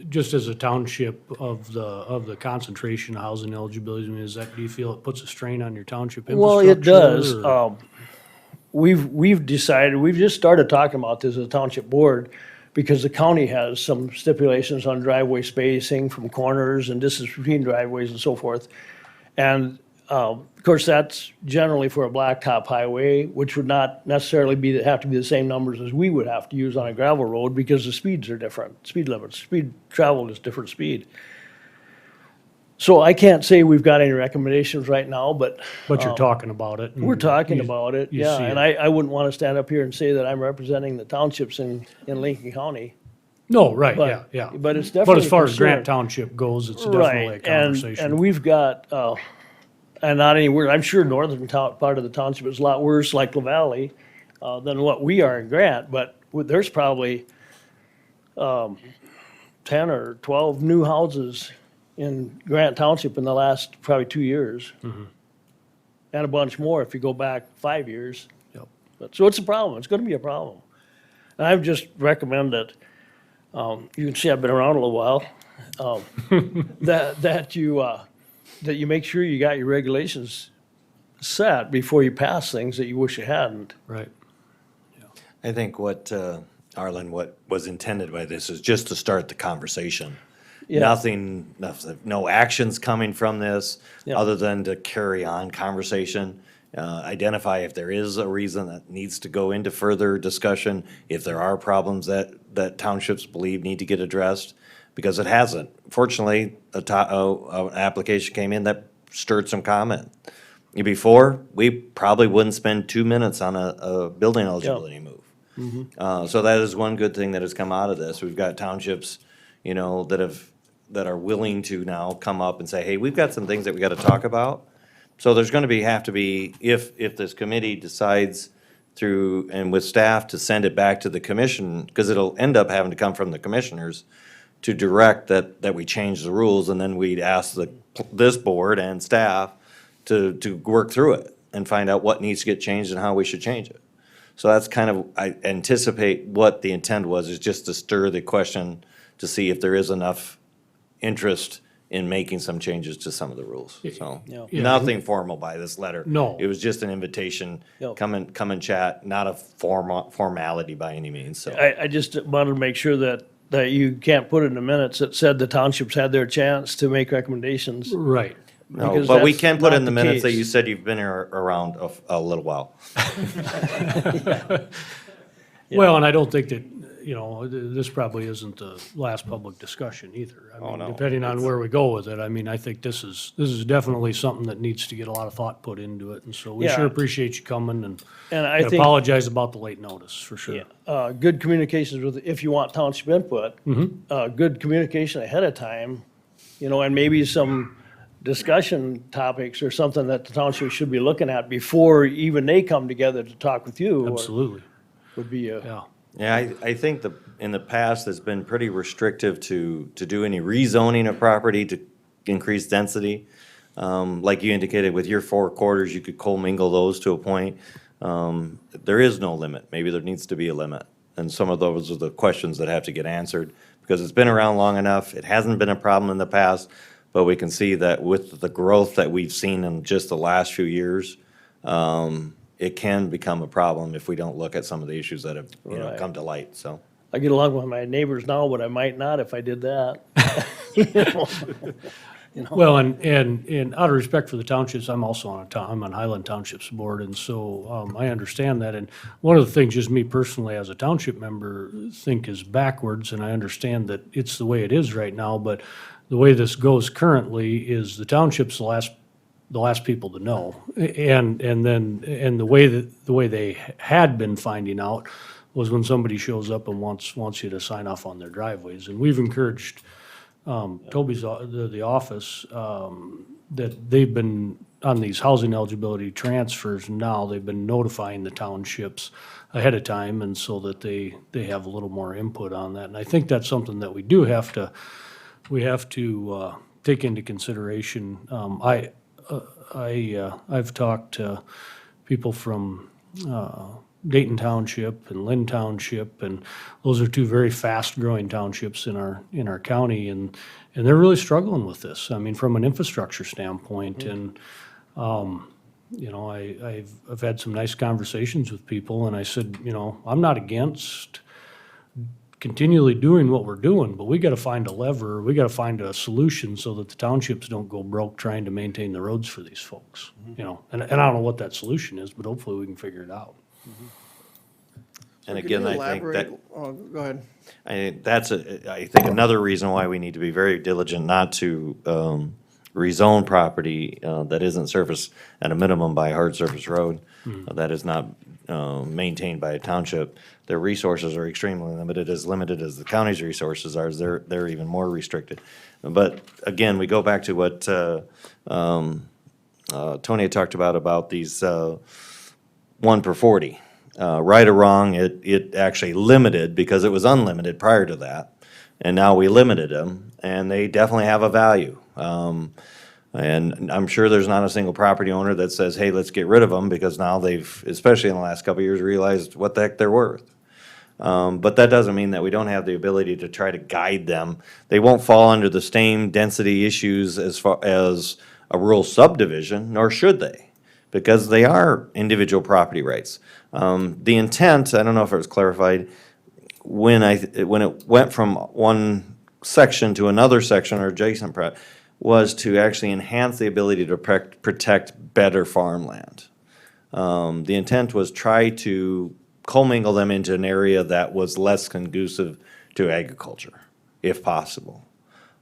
just as a township of the concentration of housing eligibility, I mean, do you feel it puts a strain on your township Well, infrastructure? it does. or- We've decided, we've just started talking about this as a township board, because the county has some stipulations on driveway spacing from corners and distance between driveways and so forth. And, of course, that's generally for a blacktop highway, which would not necessarily have to be the same numbers as we would have to use on a gravel road, because the speeds are different, speed limits, speed traveled is different speed. So I can't say we've got any recommendations right now, but. But you're talking about it. We're and talking you- about it, you yeah, see and it. I wouldn't want to stand up here and say that I'm representing the townships in Lincoln County. No, right, But- yeah. but it's But definitely as far a as Grant concern. Township goes, it's definitely a Right, conversation. and we've got, and not anywhere, I'm sure northern part of the township is a lot worse, like La Valley, than what we are in Grant, but there's probably 10 or 12 new houses in Grant Township in the last probably 2 years. Mhm. And a bunch more if you go back 5 years. Yep. So it's a problem, it's gonna be a problem. And I would just recommend that, you can see I've been around a little while, that you make sure you got your regulations set before you pass things that you wish you hadn't. Right. I think Arlen, what was intended by this is just to start the conversation. Yeah. Nothing, no actions coming from this, Yeah. other than to carry on conversation. Identify if there is a reason that needs to go into further discussion, if there are problems that townships believe need to get addressed, because it hasn't. Fortunately, an application came in that stirred some comment. Before, we probably wouldn't spend 2 minutes on a building eligibility move. Mhm. So that is one good thing that has come out of this. We've got townships, that are willing to now come up and say, hey, we've got some things that we gotta talk about. So there's gonna have to be, if this committee decides through, and with staff, to send it back to the commission, because it'll end up having to come from the commissioners, to direct that we change the rules, and then we'd ask this board and staff to work through it and find out what needs to get changed and how we should change it. So that's kind of, I anticipate what the intent was, is just to stir the question to see if there is enough interest in making some changes to some of the rules. So, Yeah. nothing formal by this letter. No. It was just an invitation, Yep. come and chat, not a formality by any means, so. I just wanted to make sure that you can't put it in the minutes that said the townships had their chance to make recommendations. Right. No, Because but we that's can put not in the minutes that case. you said you've been here around a little while. Well, and I don't think that, this probably isn't the last public discussion either. I mean, no. depending on where we go with it, I mean, I think this is definitely something that needs to get a lot of thought put into it. And so we sure Yeah. appreciate you coming and And I and think, apologize about the late notice, for sure. good communications with, if you want township input, good communication ahead of time, and maybe some discussion topics or something that the township should be looking at before even they come together to talk with you. Absolutely. Would be a. Yeah. Yeah, I think in the past, it's been pretty restrictive to do any rezoning of property to increase density. Like you indicated with your 4 quarters, you could commingle those to a point. There is no limit. Maybe there needs to be a limit. And some of those are the questions that have to get answered because it's been around long enough. It hasn't been a problem in the past, but we can see that with the growth that we've seen in just the last few years, it can become a problem if we don't look at some of the issues that have, Right. come to light, so. I get along with my neighbors now, but I might not if I did that. Well, and out of respect for the townships, I'm also I'm on Highland Township's board, and so I understand that. And one of the things, just me personally as a township member, think is backwards, and I understand that it's the way it is right now, but the way this goes currently is the township's the last people to know. And the way they had been finding out was when somebody shows up and wants you to sign off on their driveways. And we've encouraged Toby's, the office, that they've been, on these housing eligibility transfers now, they've been notifying the townships ahead of time, and so that they have a little more input on that. And I think that's something that we have to take into consideration. I've talked to people from Dayton Township and Lynn Township, and those are 2 very fast-growing townships in our county, and they're really struggling with this. I mean, from an infrastructure standpoint, and I've had some nice conversations with people, and I said, I'm not against continually doing what we're doing, but we gotta find a lever, we gotta find a solution so that the townships don't go broke trying to maintain the roads for these folks, and I don't know what that solution is, but hopefully we can figure it out. And Could you again, I think that. elaborate? Oh, go ahead. I think another reason why we need to be very diligent not to rezone property that isn't serviced at a minimum by a hard surface road, that is not maintained by a township. Their resources are extremely limited as the county's resources are. They're even more restricted. But again, we go back to what Tony had talked about these 1 per 40. Right or wrong, it actually limited because it was unlimited prior to that. And now we limited them, and they definitely have a value. And I'm sure there's not a single property owner that says, hey, let's get rid of them, because now they've, especially in the last couple of years, realized what the heck they're worth. But that doesn't mean that we don't have the ability to try to guide them. They won't fall under the same density issues as far as a rural subdivision, nor should they, because they are individual property rights. The intent, I don't know if it was clarified, when it went from one section to another section or adjacent, was to actually enhance the ability to protect better farmland. The intent was try to commingle them into an area that was less conducive to agriculture, if possible.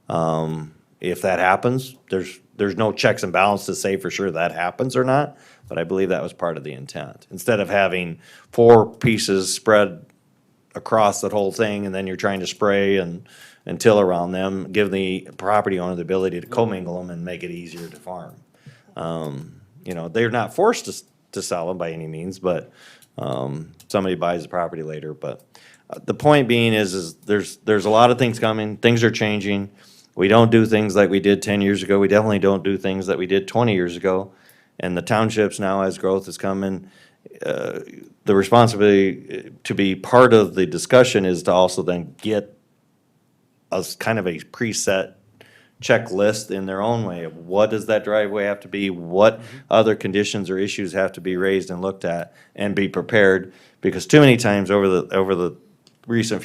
If that happens, there's no checks and balances to say for sure that happens or not, but I believe that was part of the intent. Instead of having 4 pieces spread across that whole thing, and then you're trying to spray and till around them, give the property owner the ability to commingle them and make it easier to farm. They're not forced to sell them by any means, but somebody buys the property later. But the point being is there's a lot of things coming. Things are changing. We don't do things like we did 10 years ago. We definitely don't do things that we did 20 years ago. And the townships now, as growth is coming, the responsibility to be part of the discussion is to also then get us kind of a preset checklist in their own way of what does that driveway have to be, what other conditions or issues have to be raised and looked at, and be prepared. Because too many times over the recent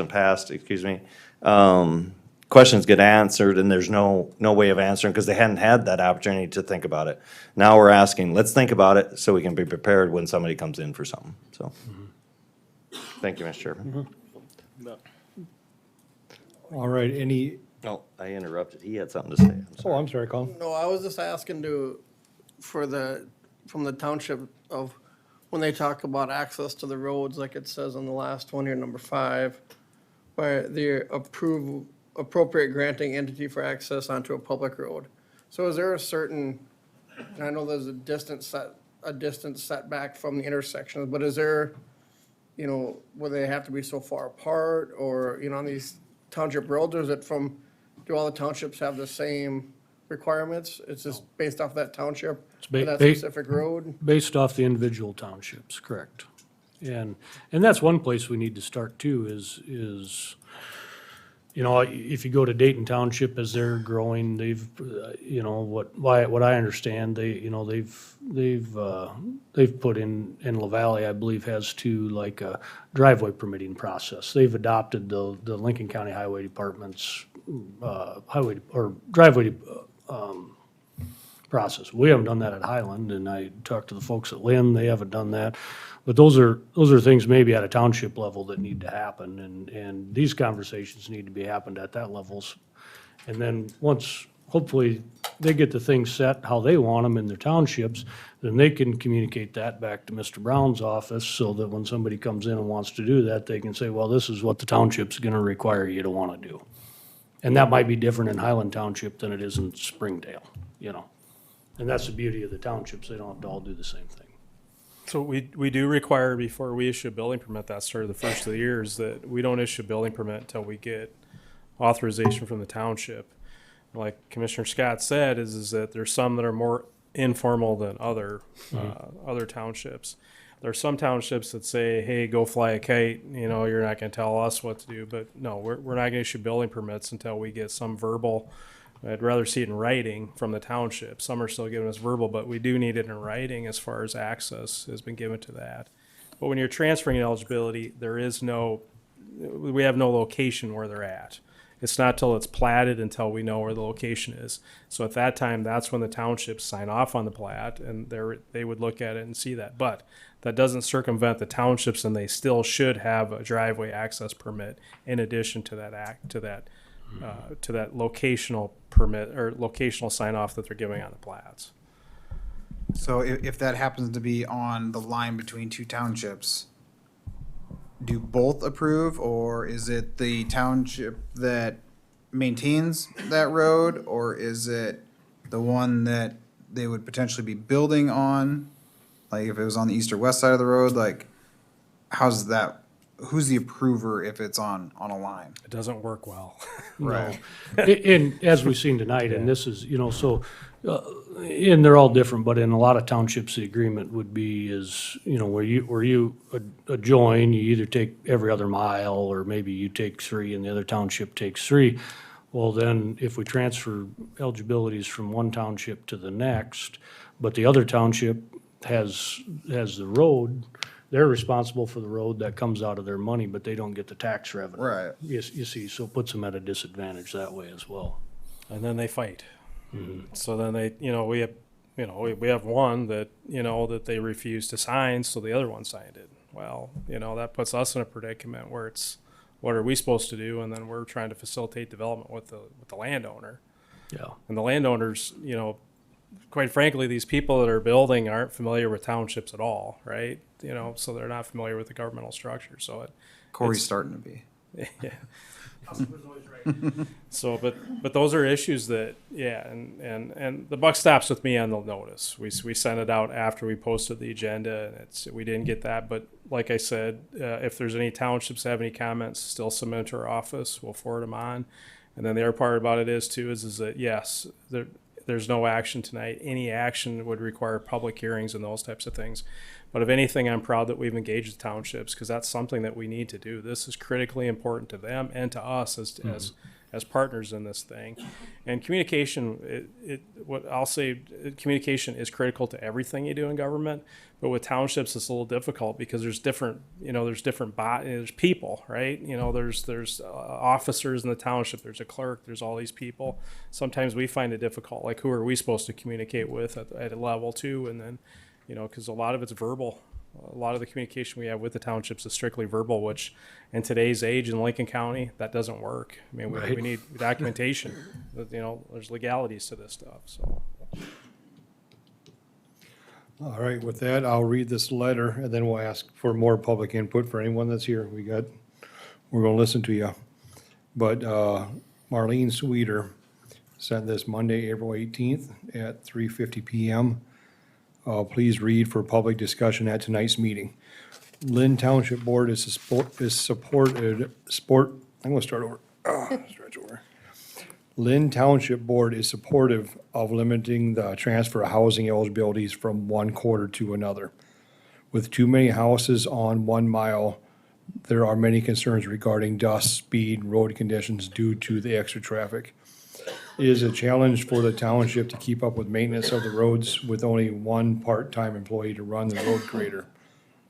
past, questions get answered and there's no way of answering because they hadn't had that opportunity to think about it. Now we're asking, let's think about it so we can be prepared when somebody comes in for something, so. Thank you, Mr. Chairman. All right, any, No, I interrupted. He had something to say. I'm sorry. oh, I'm sorry, Colin. No, I was just asking from the township of, when they talk about access to the roads, like it says on the last one here, number 5, by the appropriate granting entity for access onto a public road. So is there a certain, and I know there's a distance setback from the intersections, but is there, will they have to be so far apart, or, on these township roads, or is it from, do all the townships have the same requirements? It's just based off that township, or that specific road? Based off the individual townships, correct. And that's one place we need to start too, is, if you go to Dayton Township as they're growing, they've, what I understand, they've put in La Valley, I believe, has to like a driveway permitting process. They've adopted the Lincoln County Highway Department's, driveway, process. We haven't done that at Highland, and I talked to the folks at Lynn, they haven't done that. But those are things maybe at a township level that need to happen, and these conversations need to be happened at that levels. And then once, hopefully, they get the things set how they want them in their townships, then they can communicate that back to Mr. Brown's office, so that when somebody comes in and wants to do that, they can say, well, this is what the township's gonna require you to wanna do. And that might be different in Highland Township than it is in Springdale, And that's the beauty of the townships, they don't have to all do the same thing. So we do require, before we issue a building permit, that started the first of the year, is that we don't issue a building permit until we get authorization from the township. Like Commissioner Scott said, is that there's some that are more informal than other townships. There are some townships that say, hey, go fly a kite, you're not gonna tell us what to do, but no, we're not gonna issue building permits until we get some verbal. I'd rather see it in writing from the township. Some are still giving us verbal, but we do need it in writing as far as access has been given to that. But when you're transferring eligibility, we have no location where they're at. It's not till it's platted until we know where the location is. So at that time, that's when the townships sign off on the plat, and they would look at it and see that. But that doesn't circumvent the townships, and they still should have a driveway access permit in addition to that locational permit or locational sign off that they're giving on the plats. So if that happens to be on the line between two townships, do both approve, or is it the township that maintains that road, or is it the one that they would potentially be building on? Like if it was on the east or west side of the road, like how's that? Who's the approver if it's on a line? It doesn't work well. Right. And as we've seen tonight, and this is, and they're all different, but in a lot of townships, the agreement would be where you adjoin, you either take every other mile, or maybe you take 3 and the other township takes 3. Well, then if we transfer eligibilities from one township to the next, but the other township has the road, they're responsible for the road that comes out of their money, but they don't get the tax revenue. Right. You see, so it puts them at a disadvantage that way as well. And then they fight. So then we have one that, that they refuse to sign, so the other one signed it. Well, that puts us in a predicament where it's, what are we supposed to do? And then we're trying to facilitate development with the landowner. Yeah. And the landowners, quite frankly, these people that are building aren't familiar with townships at all, right? So they're not familiar with the governmental structure, so Corey's starting to be. Yeah. So, but those are issues that, and the buck stops with me on the notice. We sent it out after we posted the agenda, and we didn't get that. But like I said, if there's any townships that have any comments, still submit to our office. We'll forward them on. And then the other part about it is that yes, there's no action tonight. Any action would require public hearings and those types of things. But if anything, I'm proud that we've engaged the townships, because that's something that we need to do. This is critically important to them and to us as partners in this thing. And communication, what I'll say, communication is critical to everything you do in government. But with townships, it's a little difficult because there's there's people, right? There's officers in the township, there's a clerk, there's all these people. Sometimes we find it difficult, like who are we supposed to communicate with at a level 2, and then, because a lot of it's verbal, A lot of the communication we have with the townships is strictly verbal, which in today's age in Lincoln County, that doesn't work. I mean, we Right. need documentation. You know, there's legalities to this stuff, so. All right, with that, I'll read this letter, and then we'll ask for more public input for anyone that's here. We're gonna listen to you. But Marlene Sweeter sent this Monday, April 18th at 3:50 PM. Please read for public discussion at tonight's meeting. Lynn Township Board I'm gonna start over. Stretch over. Lynn Township Board is supportive of limiting the transfer of housing eligibilities from one quarter to another. With too many houses on 1 mile, there are many concerns regarding dust, speed, road conditions due to the extra traffic. It is a challenge for the township to keep up with maintenance of the roads with only one part-time employee to run the road grader.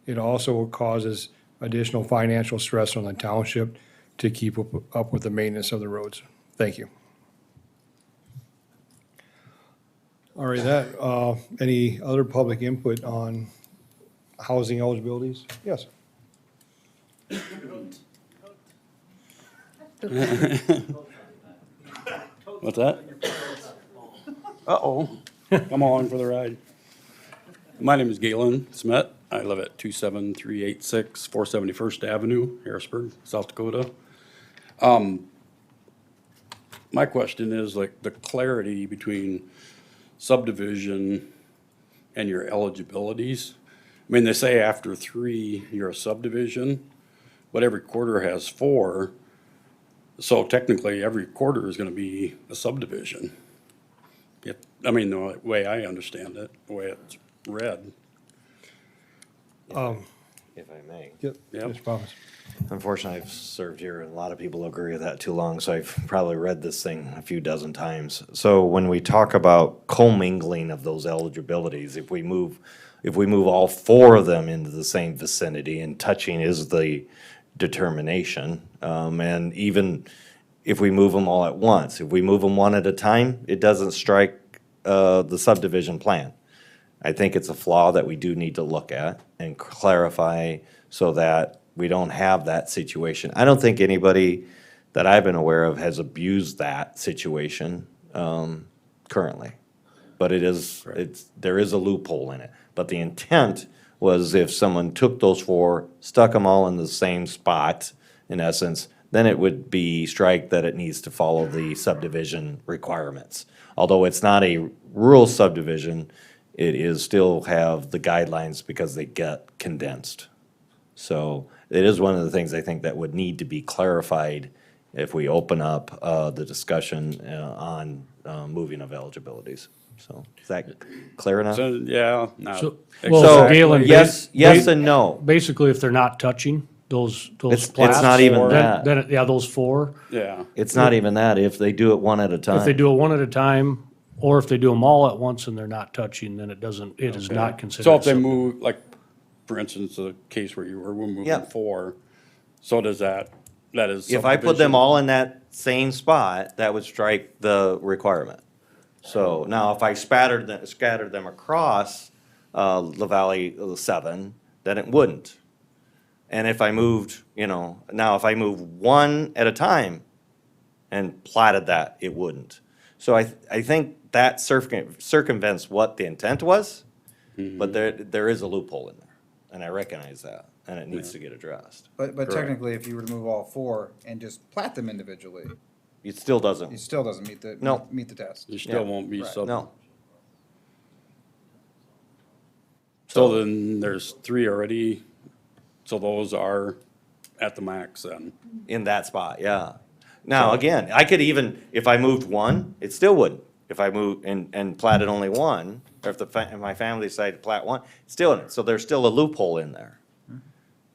It also causes additional financial stress on the township to keep up with the maintenance of the roads. Thank you. All right, any other public input on housing eligibilities? Yes. What's that? Uh-oh, come along for the ride. My name is Galen Smet. I live at 27386 471st Avenue, Harrisburg, South Dakota. My question is like the clarity between subdivision and your eligibilities. I mean, they say after 3, you're a subdivision, but every quarter has 4. So technically, every quarter is gonna be a subdivision. I mean, the way I understand it, the way it's read. If I may. Yep. Mr. Thomas. Unfortunately, I've served here, and a lot of people agree with that too long, so I've probably read this thing a few dozen times. So when we talk about commingling of those eligibilities, if we move all 4 of them into the same vicinity, and touching is the determination, and even if we move them all at once, if we move them one at a time, it doesn't strike the subdivision plan. I think it's a flaw that we do need to look at and clarify so that we don't have that situation. I don't think anybody that I've been aware of has abused that situation currently. But there is a loophole in it. But the intent was if someone took those 4, stuck them all in the same spot, in essence, then it would be strike that it needs to follow the subdivision requirements. Although it's not a rural subdivision, it is still have the guidelines because they get condensed. So it is one of the things I think that would need to be clarified if we open up the discussion on moving of eligibilities. So is that clear enough? So, yeah, no. So, So, Galen, yes and no. Basically, if they're not touching those It's plats. not even that. Then, yeah, those 4. Yeah. It's not even that, if they do it one at a time. If they do it one at a time, or if they do them all at once and they're not touching, then it is not considered. So if they subdivision. move, like, for instance, the case where we're moving Yeah. 4, so does that is If I put them subdivision? all in that same spot, that would strike the requirement. So now if I scattered them across La Valley 7, then it wouldn't. And if I moved, now if I move one at a time and platted that, it wouldn't. So I think that circumvents what the intent was, but there is a loophole in there, and I recognize that, and it needs to get addressed. But Correct. technically, if you were to move all 4 and just plat them individually, It still doesn't. it still doesn't meet the, No. meet the test. You still Yeah. won't be Right. sub. No. So then there's 3 already, so those are at the max then. In that spot, yeah. Now, again, I could even, if I moved one, it still wouldn't. If I moved and platted only one, or if my family decided to plat one, it's still in it. So there's still a loophole in there.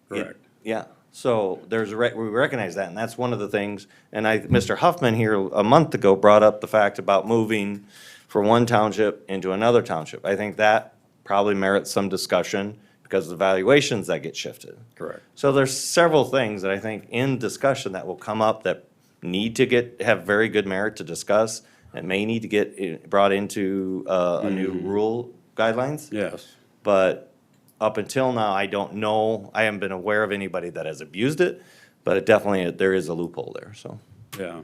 Correct. Yeah, so we recognize that, and that's one of the things, and Mr. Huffman here a month ago brought up the fact about moving from one township into another township. I think that probably merits some discussion because of the valuations that get shifted. Correct. So there's several things that I think in discussion that will come up that need to have very good merit to discuss and may need to get brought into a new rule guidelines. Yes. But up until now, I don't know, I haven't been aware of anybody that has abused it, but it definitely, there is a loophole there, so. Yeah.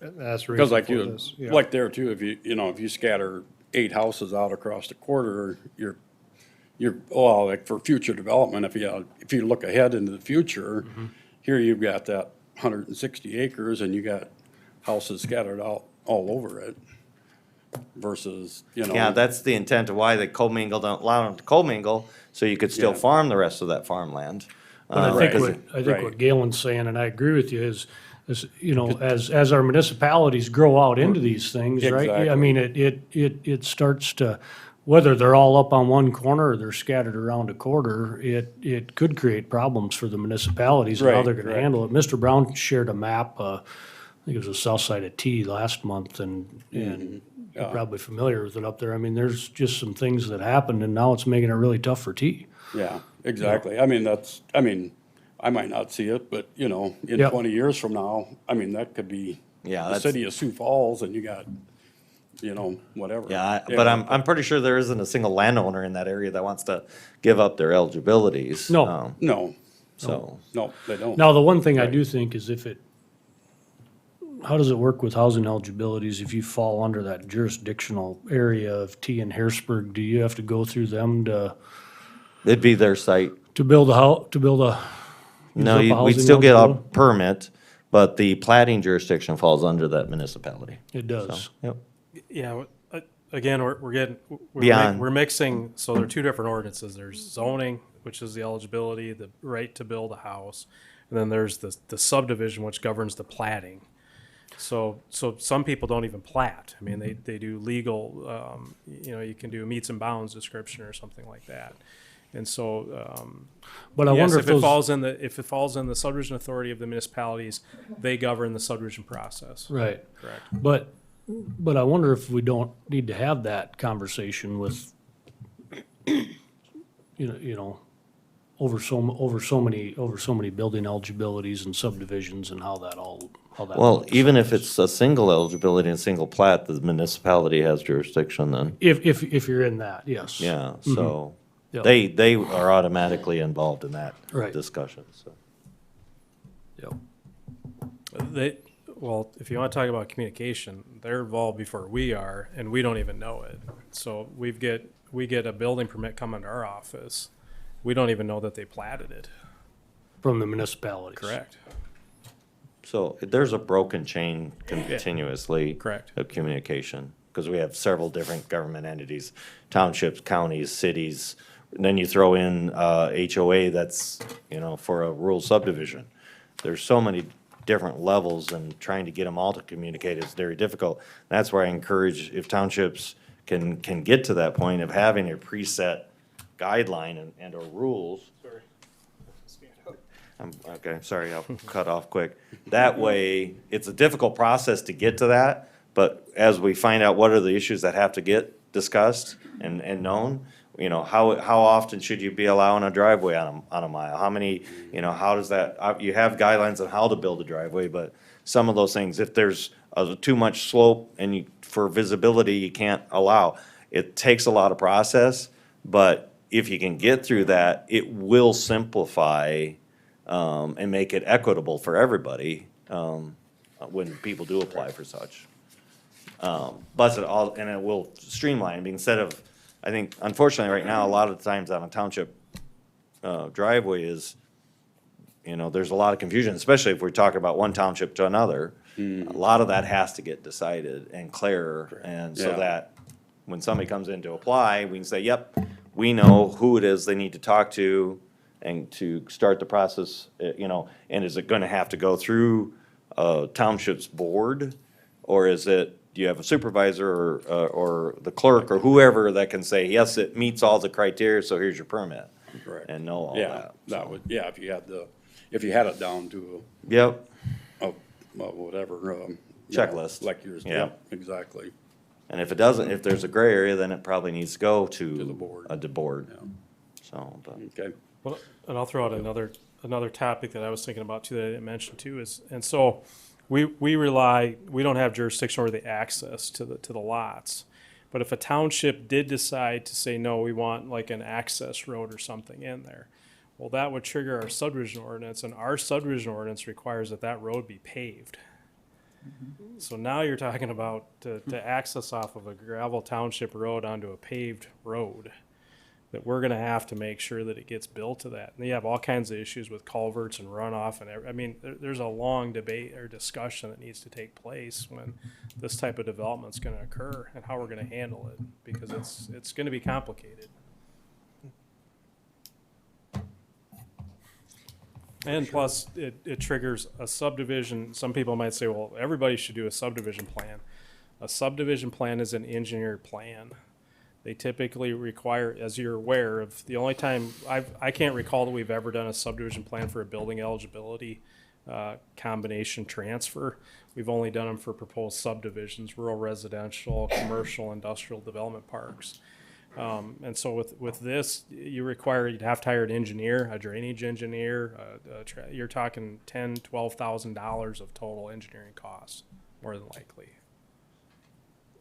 That's the Because reason like for you, this. Yeah. like there too, if if you scatter 8 houses out across the quarter, well, like for future development, if you look ahead into the future, here you've got that 160 acres and you got houses scattered out all over it versus, Yeah, that's the intent of why they commingle, don't allow them to commingle, so you could still Yeah. farm the rest of that farmland. But I think Because I think what Galen's saying, and I agree with you, is, as our municipalities grow out into these things, right? I Exactly. mean, it starts to, whether they're all up on one corner or they're scattered around a quarter, it could create problems for the municipalities and how Right, they're gonna correct. handle it. Mr. Brown shared a map, I think it was the south side of T last month, and you're Yeah. probably familiar with it up there. I mean, there's just some things that happened, and now it's making it really tough for T. Yeah, exactly. I mean, I might not see it, but in Yep. 20 years from now, I mean, that could be Yeah, the that's- city of Sioux Falls and you got, whatever. Yeah, but I'm pretty sure there isn't a single landowner in that area that wants to give up their eligibilities. No. No, So, no, they don't. Now, the one thing I do think is how does it work with housing eligibilities if you fall under that jurisdictional area of T and Harrisburg? Do you have to go through them it'd be their site. to build a house, to build a? use No, up a we'd housing still get a eligibility? permit, but the plating jurisdiction falls under that municipality. It does. Yep. Yeah, again, we're getting, Beyond. we're mixing, so there are two different ordinances. There's zoning, which is the eligibility, the right to build a house. And then there's the subdivision, which governs the plating. So some people don't even plat. I mean, they do legal, you can do a meets and bounds description or something like that. And so, But I yes, wonder if if it those, falls in the subdivision authority of the municipalities, they govern the subdivision process. right. Correct. But I wonder if we don't need to have that conversation with, over so many building eligibilities and subdivisions and how that Well, looks. even if it's a single eligibility and single plat, the municipality has jurisdiction then. If you're in that, yes. Yeah, so Yep. they are automatically involved in that Right. discussion, so. Yep. Well, if you want to talk about communication, they're involved before we are, and we don't even know it. So we get a building permit coming to our office. We don't even know that they platted it. From the municipalities. Correct. So there's a broken chain continuously. Correct. Of communication, because we have several different government entities, townships, counties, cities. And then you throw in, HOA that's, for a rural subdivision. There's so many different levels, and trying to get them all to communicate is very difficult. That's where I encourage, if townships can get to that point of having a preset guideline and or rules. Okay, sorry, I'll cut off quick. That way, it's a difficult process to get to that, but as we find out what are the issues that have to get discussed and known, how often should you be allowing a driveway on a mile? How many, how does that, you have guidelines on how to build a driveway, but some of those things, if there's too much slope and for visibility, you can't allow. It takes a lot of process, but if you can get through that, it will simplify and make it equitable for everybody, when people do apply for such. But it will streamline, instead of, I think, unfortunately, right now, a lot of the times on a township, driveway is, there's a lot of confusion, especially if we're talking about one township to another. A lot of that has to get decided and clearer, and so Yeah. that when somebody comes in to apply, we can say, yep, we know who it is they need to talk to, and to start the process, and is it gonna have to go through a township's board? Or do you have a supervisor or the clerk or whoever that can say, yes, it meets all the criteria, so here's your permit? Correct. And know all Yeah, that. that would, if you had it down to Yep, whatever. Checklist. Like yours, Yeah. yeah, exactly. and if it doesn't, if there's a gray area, then it probably needs to go to. the board. The board, Yeah. so, but. Okay. Well, and I'll throw out another topic that I was thinking about too that I didn't mention too is, and so we don't have jurisdiction or the access to the lots. But if a township did decide to say, no, we want like an access road or something in there, well, that would trigger our subdivision ordinance, and our subdivision ordinance requires that that road be paved. So now you're talking about to access off of a gravel township road onto a paved road, that we're gonna have to make sure that it gets built to that. And you have all kinds of issues with culverts and runoff and I mean, there's a long debate or discussion that needs to take place when this type of development's gonna occur and how we're gonna handle it, because it's gonna be complicated. And plus, it triggers a subdivision. Some people might say, well, everybody should do a subdivision plan. A subdivision plan is an engineered plan. They typically require, as you're aware of, the only time, I can't recall that we've ever done a subdivision plan for a building eligibility combination transfer. We've only done them for proposed subdivisions, rural residential, commercial, industrial development parks. And so with this, you'd have to hire an engineer, a drainage engineer. You're talking $10,000, $12,000 of total engineering costs, more than likely.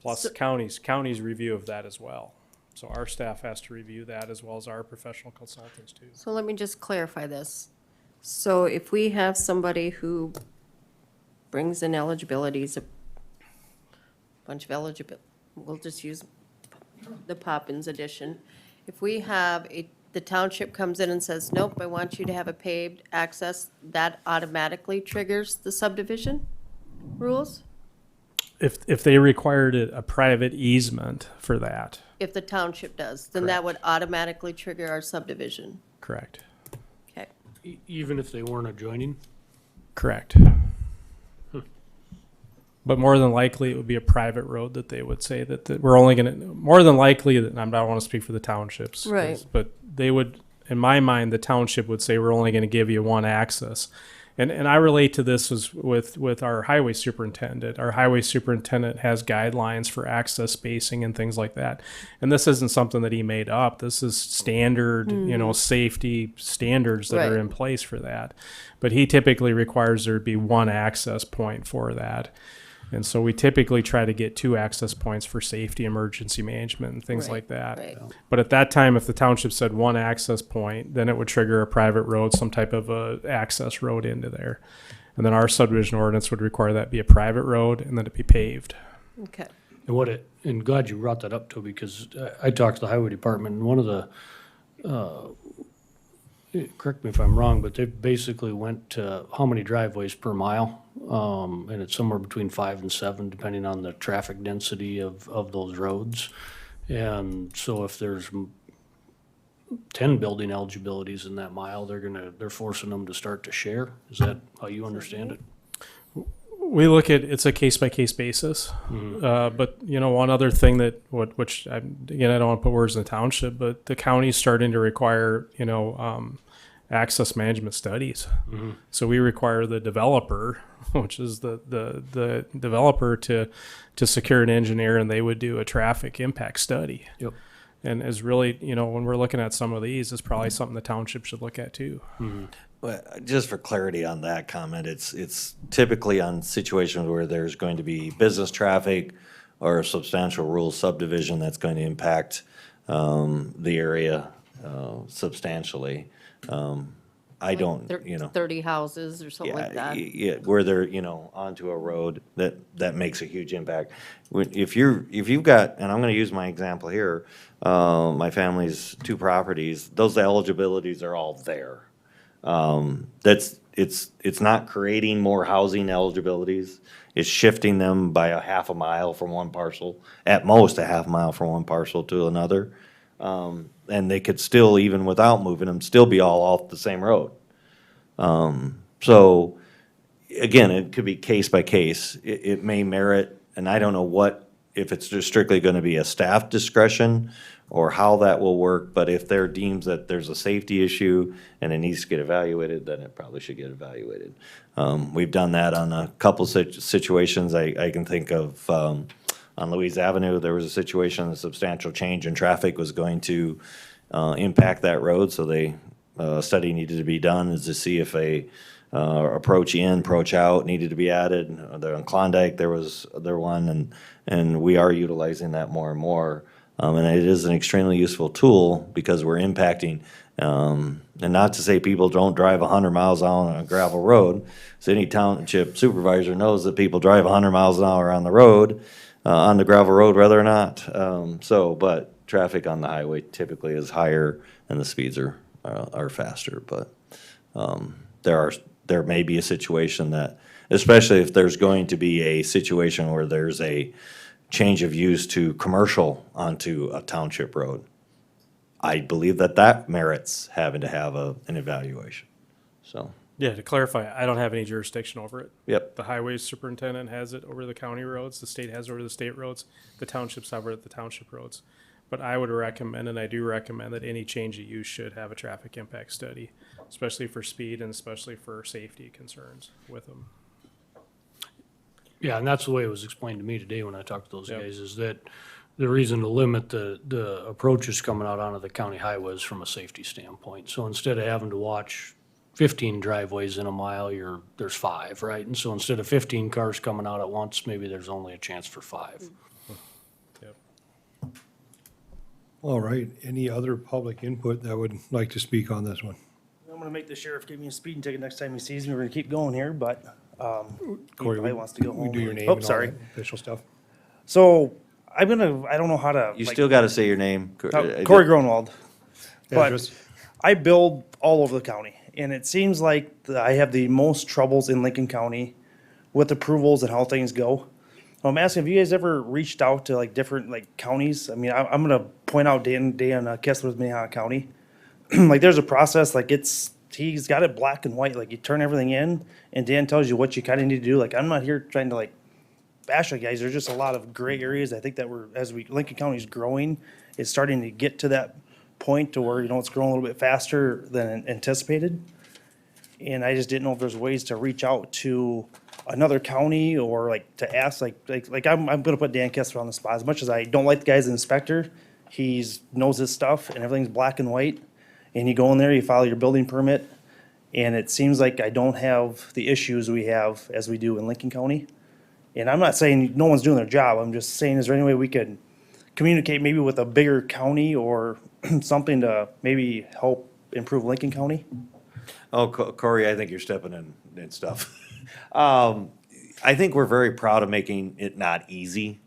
Plus county's review of that as well. So our staff has to review that as well as our professional consultants too. So let me just clarify this. So if we have somebody who brings in eligibilities, a bunch of we'll just use the Poppins edition. If we have the township comes in and says, nope, I want you to have a paved access, that automatically triggers the subdivision rules? If they required a private easement for that. If the township does, then that would automatically trigger our subdivision. Correct. Okay. Even if they weren't adjoining? Correct. But more than likely, it would be a private road that they would say that we're only going to, more than likely, I don't want to speak for the townships. Right. But they would, in my mind, the township would say, we're only going to give you one access. And I relate to this with our highway superintendent. Our highway superintendent has guidelines for access spacing and things like that. And this isn't something that he made up. This is standard, safety standards that are in place for that. But he typically requires there to be one access point for that. And so we typically try to get 2 access points for safety, emergency management, and things like that. Right. But at that time, if the township said 1 access point, then it would trigger a private road, some type of a access road into there. And then our subdivision ordinance would require that be a private road and then it be paved. Okay. And glad you brought that up too, because I talked to the highway department, and one of the, correct me if I'm wrong, but they basically went to how many driveways per mile? And it's somewhere between 5 and 7, depending on the traffic density of those roads. And so if there's 10 building eligibilities in that mile, they're forcing them to start to share. Is that how you understand it? We look at, it's a case-by-case basis. But, one other thing which, again, I don't want to put words in the township, but the county's starting to require, access management studies. So we require the developer, which is the developer to secure an engineer, and they would do a traffic impact study. Yep. And is really, when we're looking at some of these, it's probably something the township should look at too. Well, just for clarity on that comment, it's typically on situations where there's going to be business traffic or a substantial rural subdivision that's going to impact the area substantially. I don't, 30 houses or something like that. Yeah, where they're, onto a road that makes a huge impact. If you've got, and I'm gonna use my example here, my family's 2 properties, those eligibilities are all there. It's not creating more housing eligibilities. It's shifting them by a half a mile from one parcel, at most a half mile from one parcel to another. And they could still, even without moving them, still be all off the same road. So again, it could be case by case. It may merit, and I don't know if it's just strictly gonna be a staff discretion or how that will work, but if there deems that there's a safety issue and it needs to get evaluated, then it probably should get evaluated. We've done that on a couple situations. I can think of, on Louise Avenue, there was a situation, a substantial change in traffic was going to impact that road, so a study needed to be done to see if a approach in, approach out needed to be added. On Klondike, there one, and we are utilizing that more and more. And it is an extremely useful tool because we're impacting, and not to say people don't drive 100 miles on a gravel road. So any township supervisor knows that people drive 100 miles an hour on the road, on the gravel road, whether or not. But traffic on the highway typically is higher and the speeds are faster. But there may be a situation that, especially if there's going to be a situation where there's a change of use to commercial onto a township road, I believe that merits having to have an evaluation. So, Yeah, to clarify, I don't have any jurisdiction over it. Yep. The highway superintendent has it over the county roads, the state has it over the state roads, the townships have it at the township roads. But I would recommend, and I do recommend, that any change of use should have a traffic impact study, especially for speed and especially for safety concerns with them. Yeah, and that's the way it was explained to me today when I talked to those Yep. guys, is that the reason to limit the approaches coming out onto the county highways from a safety standpoint. So instead of having to watch 15 driveways in a mile, there's 5, right? And so instead of 15 cars coming out at once, maybe there's only a chance for 5. Yep. All right, any other public input that would like to speak on this one? I'm gonna make the sheriff give me a speeding ticket next time he sees me. We're gonna keep going here, but, he Corey, probably wants to go home. We do your name Oh, and all sorry. that official stuff. So, I don't know how to. you like- still gotta say your name. Corey Gronwald. But Address. I build all over the county, and it seems like I have the most troubles in Lincoln County with approvals and how things go. I'm asking, have you guys ever reached out to like different like counties? I mean, I'm gonna point out Dan Kessler's Minnehaha County. Like, there's a process, like he's got it black and white, like you turn everything in, and Dan tells you what you kind of need to do. Like, I'm not here trying to like bash you guys. There's just a lot of gray areas. I think that Lincoln County's growing, it's starting to get to that point to where, it's growing a little bit faster than anticipated. And I just didn't know if there's ways to reach out to another county or like to ask, I'm gonna put Dan Kessler on the spot. As much as I don't like the guy as an inspector, knows his stuff and everything's black and white. And you go in there, you file your building permit, and it seems like I don't have the issues we have as we do in Lincoln County. And I'm not saying no one's doing their job. I'm just saying, is there any way we could communicate maybe with a bigger county or something to maybe help improve Lincoln County? Oh, Corey, I think you're stepping in and stuff. I think we're very proud of making it not easy.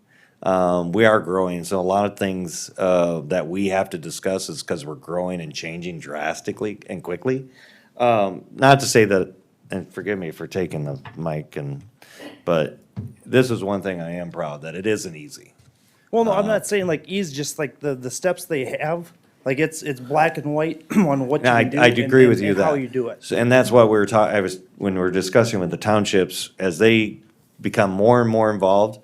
We are growing, so a lot of things that we have to discuss is because we're growing and changing drastically and quickly. Not to say that, and forgive me for taking the mic, but this is one thing I am proud, that it isn't easy. Well, no, I'm not saying like ease, just like the steps they have. Like, it's black and white on what you Yeah, can do. I do agree with you and that. how you do it. So- And that's what we were when we were discussing with the townships, as they become more and more involved,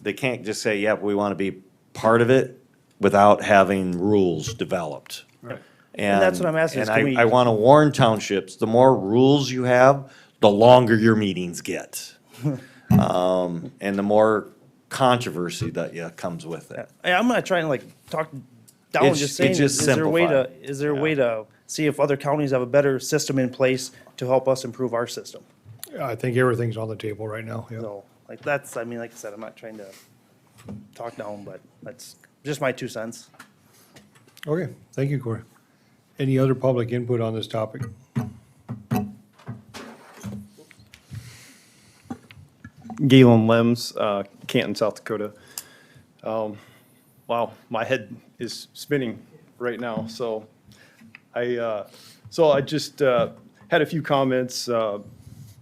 they can't just say, yep, we want to be part of it without having rules developed. Right. And that's what I'm asking is, can we- I want to warn townships, the more rules you have, the longer your meetings get. And the more controversy that comes with it. I'm not trying to like talk down, It's- just saying, it's just is there a way to, simplify. is there a way to see if other counties have a better system in place to help us improve our system? I think everything's on the table right now, yeah. So, like, that's, I mean, like I said, I'm not trying to talk down, but that's just my 2 cents. Okay, thank you, Corey. Any other public input on this topic? Galen Lems, Canton, South Dakota. Wow, my head is spinning right now. So I just had a few comments.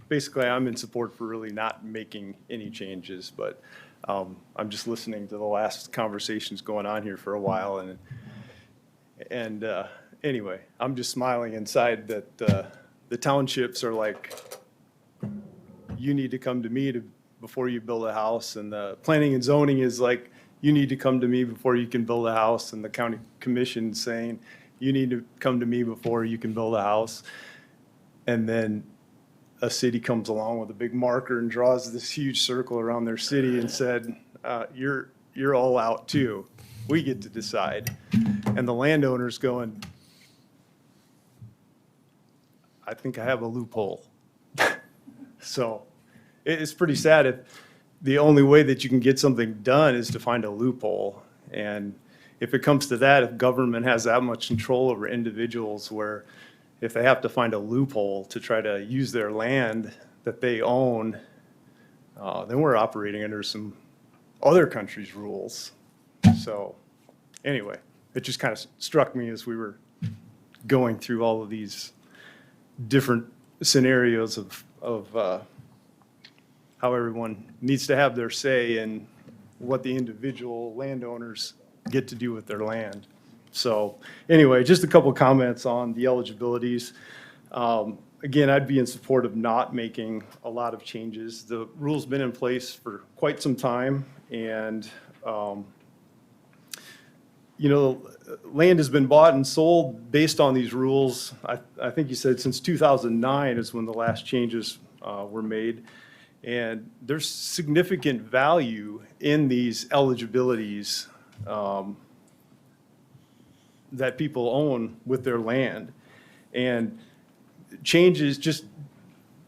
Basically, I'm in support for really not making any changes, but I'm just listening to the last conversations going on here for a while, and anyway, I'm just smiling inside that the townships are like, you need to come to me before you build a house, and the planning and zoning is like, you need to come to me before you can build a house, and the county commission saying, you need to come to me before you can build a house. And then a city comes along with a big marker and draws this huge circle around their city and said, you're all out too. We get to decide. And the landowner's going, I think I have a loophole. So it's pretty sad if the only way that you can get something done is to find a loophole. And if it comes to that, if government has that much control over individuals where if they have to find a loophole to try to use their land that they own, then we're operating under some other countries' rules. So anyway, it just kind of struck me as we were going through all of these different scenarios of how everyone needs to have their say in what the individual landowners get to do with their land. So anyway, just a couple comments on the eligibilities. Again, I'd be in support of not making a lot of changes. The rule's been in place for quite some time, and land has been bought and sold based on these rules. I think you said since 2009 is when the last changes were made. And there's significant value in these eligibilities that people own with their land. And changes, just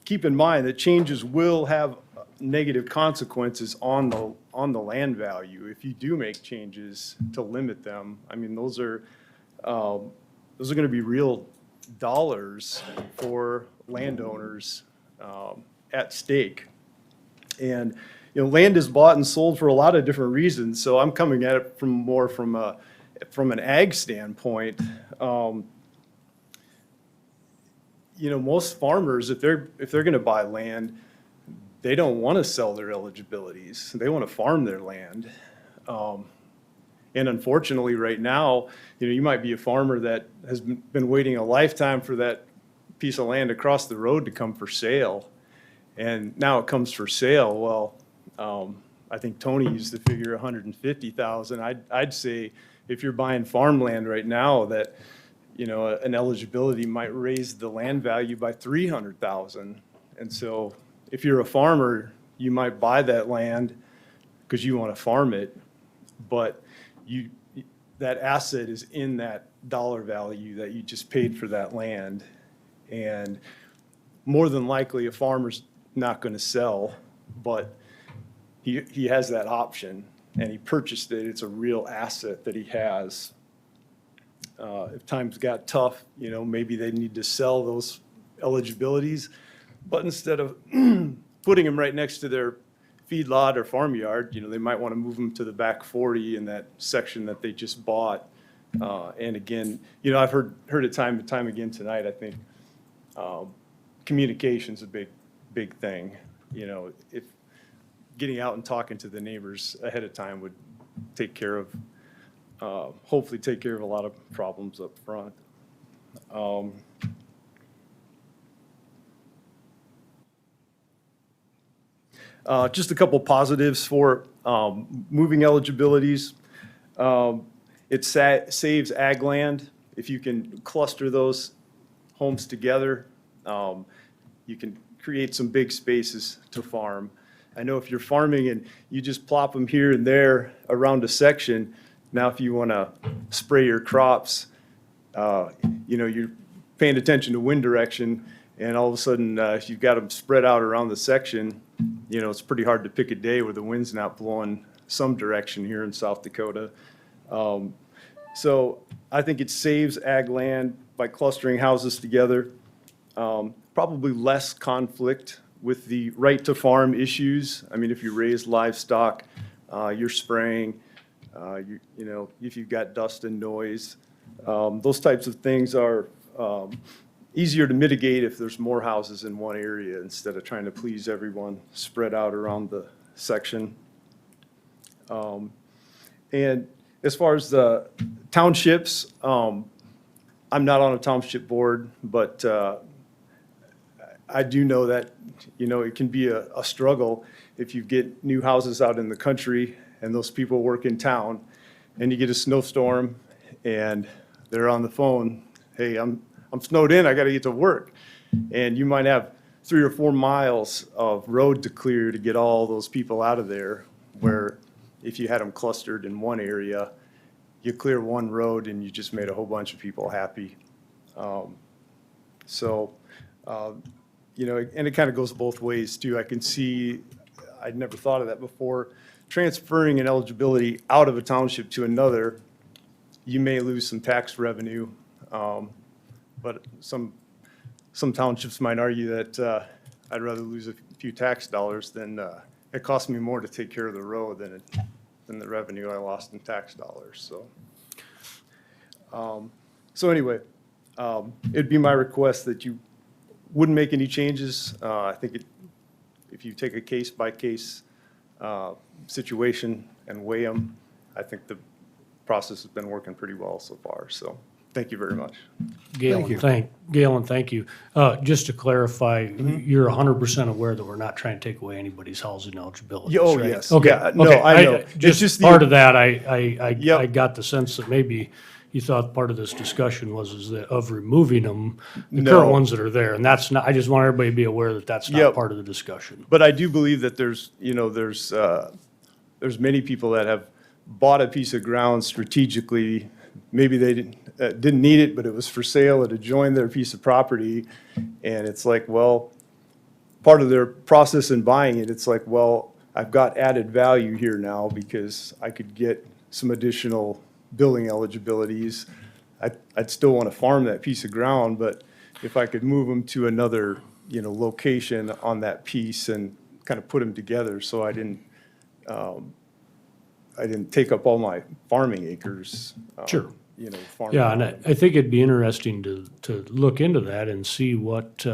keep in mind that changes will have negative consequences on the land value if you do make changes to limit them. I mean, those are going to be real dollars for landowners at stake. And land is bought and sold for a lot of different reasons. So I'm coming at it from an ag standpoint. Most farmers, if they're going to buy land, they don't want to sell their eligibilities. They want to farm their land. And unfortunately, right now, you might be a farmer that has been waiting a lifetime for that piece of land across the road to come for sale. And now it comes for sale. Well, I think Tony used the figure 150,000. I'd say if you're buying farmland right now, that an eligibility might raise the land value by 300,000. And so if you're a farmer, you might buy that land because you want to farm it, but that asset is in that dollar value that you just paid for that land. And more than likely, a farmer's not going to sell, but he has that option, and he purchased it. It's a real asset that he has. If times got tough, maybe they need to sell those eligibilities, but instead of putting them right next to their feedlot or farmyard, they might want to move them to the back 40 in that section that they just bought. And again, I've heard it time and time again tonight. I think communication's a big thing. If getting out and talking to the neighbors ahead of time would take care of, hopefully take care of a lot of problems up front. Just a couple positives for moving eligibilities. It saves ag land. If you can cluster those homes together, you can create some big spaces to farm. I know if you're farming and you just plop them here and there around a section, now if you want to spray your crops, you're paying attention to wind direction, and all of a sudden, if you've got them spread out around the section, it's pretty hard to pick a day where the wind's not blowing some direction here in South Dakota. So I think it saves ag land by clustering houses together. Probably less conflict with the right to farm issues. I mean, if you raise livestock, you're spraying, if you've got dust and noise, those types of things are easier to mitigate if there's more houses in one area instead of trying to please everyone spread out around the section. And as far as the townships, I'm not on a township board, but I do know that, it can be a struggle if you get new houses out in the country and those people work in town and you get a snowstorm and they're on the phone, hey, I'm snowed in, I got to get to work. And you might have 3 or 4 miles of road to clear to get all those people out of there, where if you had them clustered in one area, you clear one road and you just made a whole bunch of people happy. you know, and it kind of goes both ways too. I can see, I'd never thought of that before. Transferring an eligibility out of a township to another, you may lose some tax revenue. But some townships might argue that I'd rather lose a few tax dollars than, it costs me more to take care of the road than the revenue I lost in tax dollars, so. So anyway, it'd be my request that you wouldn't make any changes. I think if you take a case-by-case situation and weigh them, I think the process has been working pretty well so far, so thank you very much. Galen, thank you. Just to clarify, you're 100% aware that we're not trying to take away anybody's housing eligibility, Oh, right? yes. Okay, Yeah, no, okay. I know. It's Just just the- part of that, I Yep. got the sense that maybe you thought part of this discussion was that of removing them, the No. current ones that are there, and that's not, I just want everybody to be aware that that's not Yep. part of the discussion. But I do believe that there's many people that have bought a piece of ground strategically. Maybe they didn't need it, but it was for sale, it adjoined their piece of property. And it's like, well, part of their process in buying it, it's like, well, I've got added value here now because I could get some additional building eligibilities. I'd still want to farm that piece of ground, but if I could move them to another, location on that piece and kind of put them together, so I didn't take up all my farming acres. Sure. Farm. Yeah, and I think it'd be interesting to look into that and see what,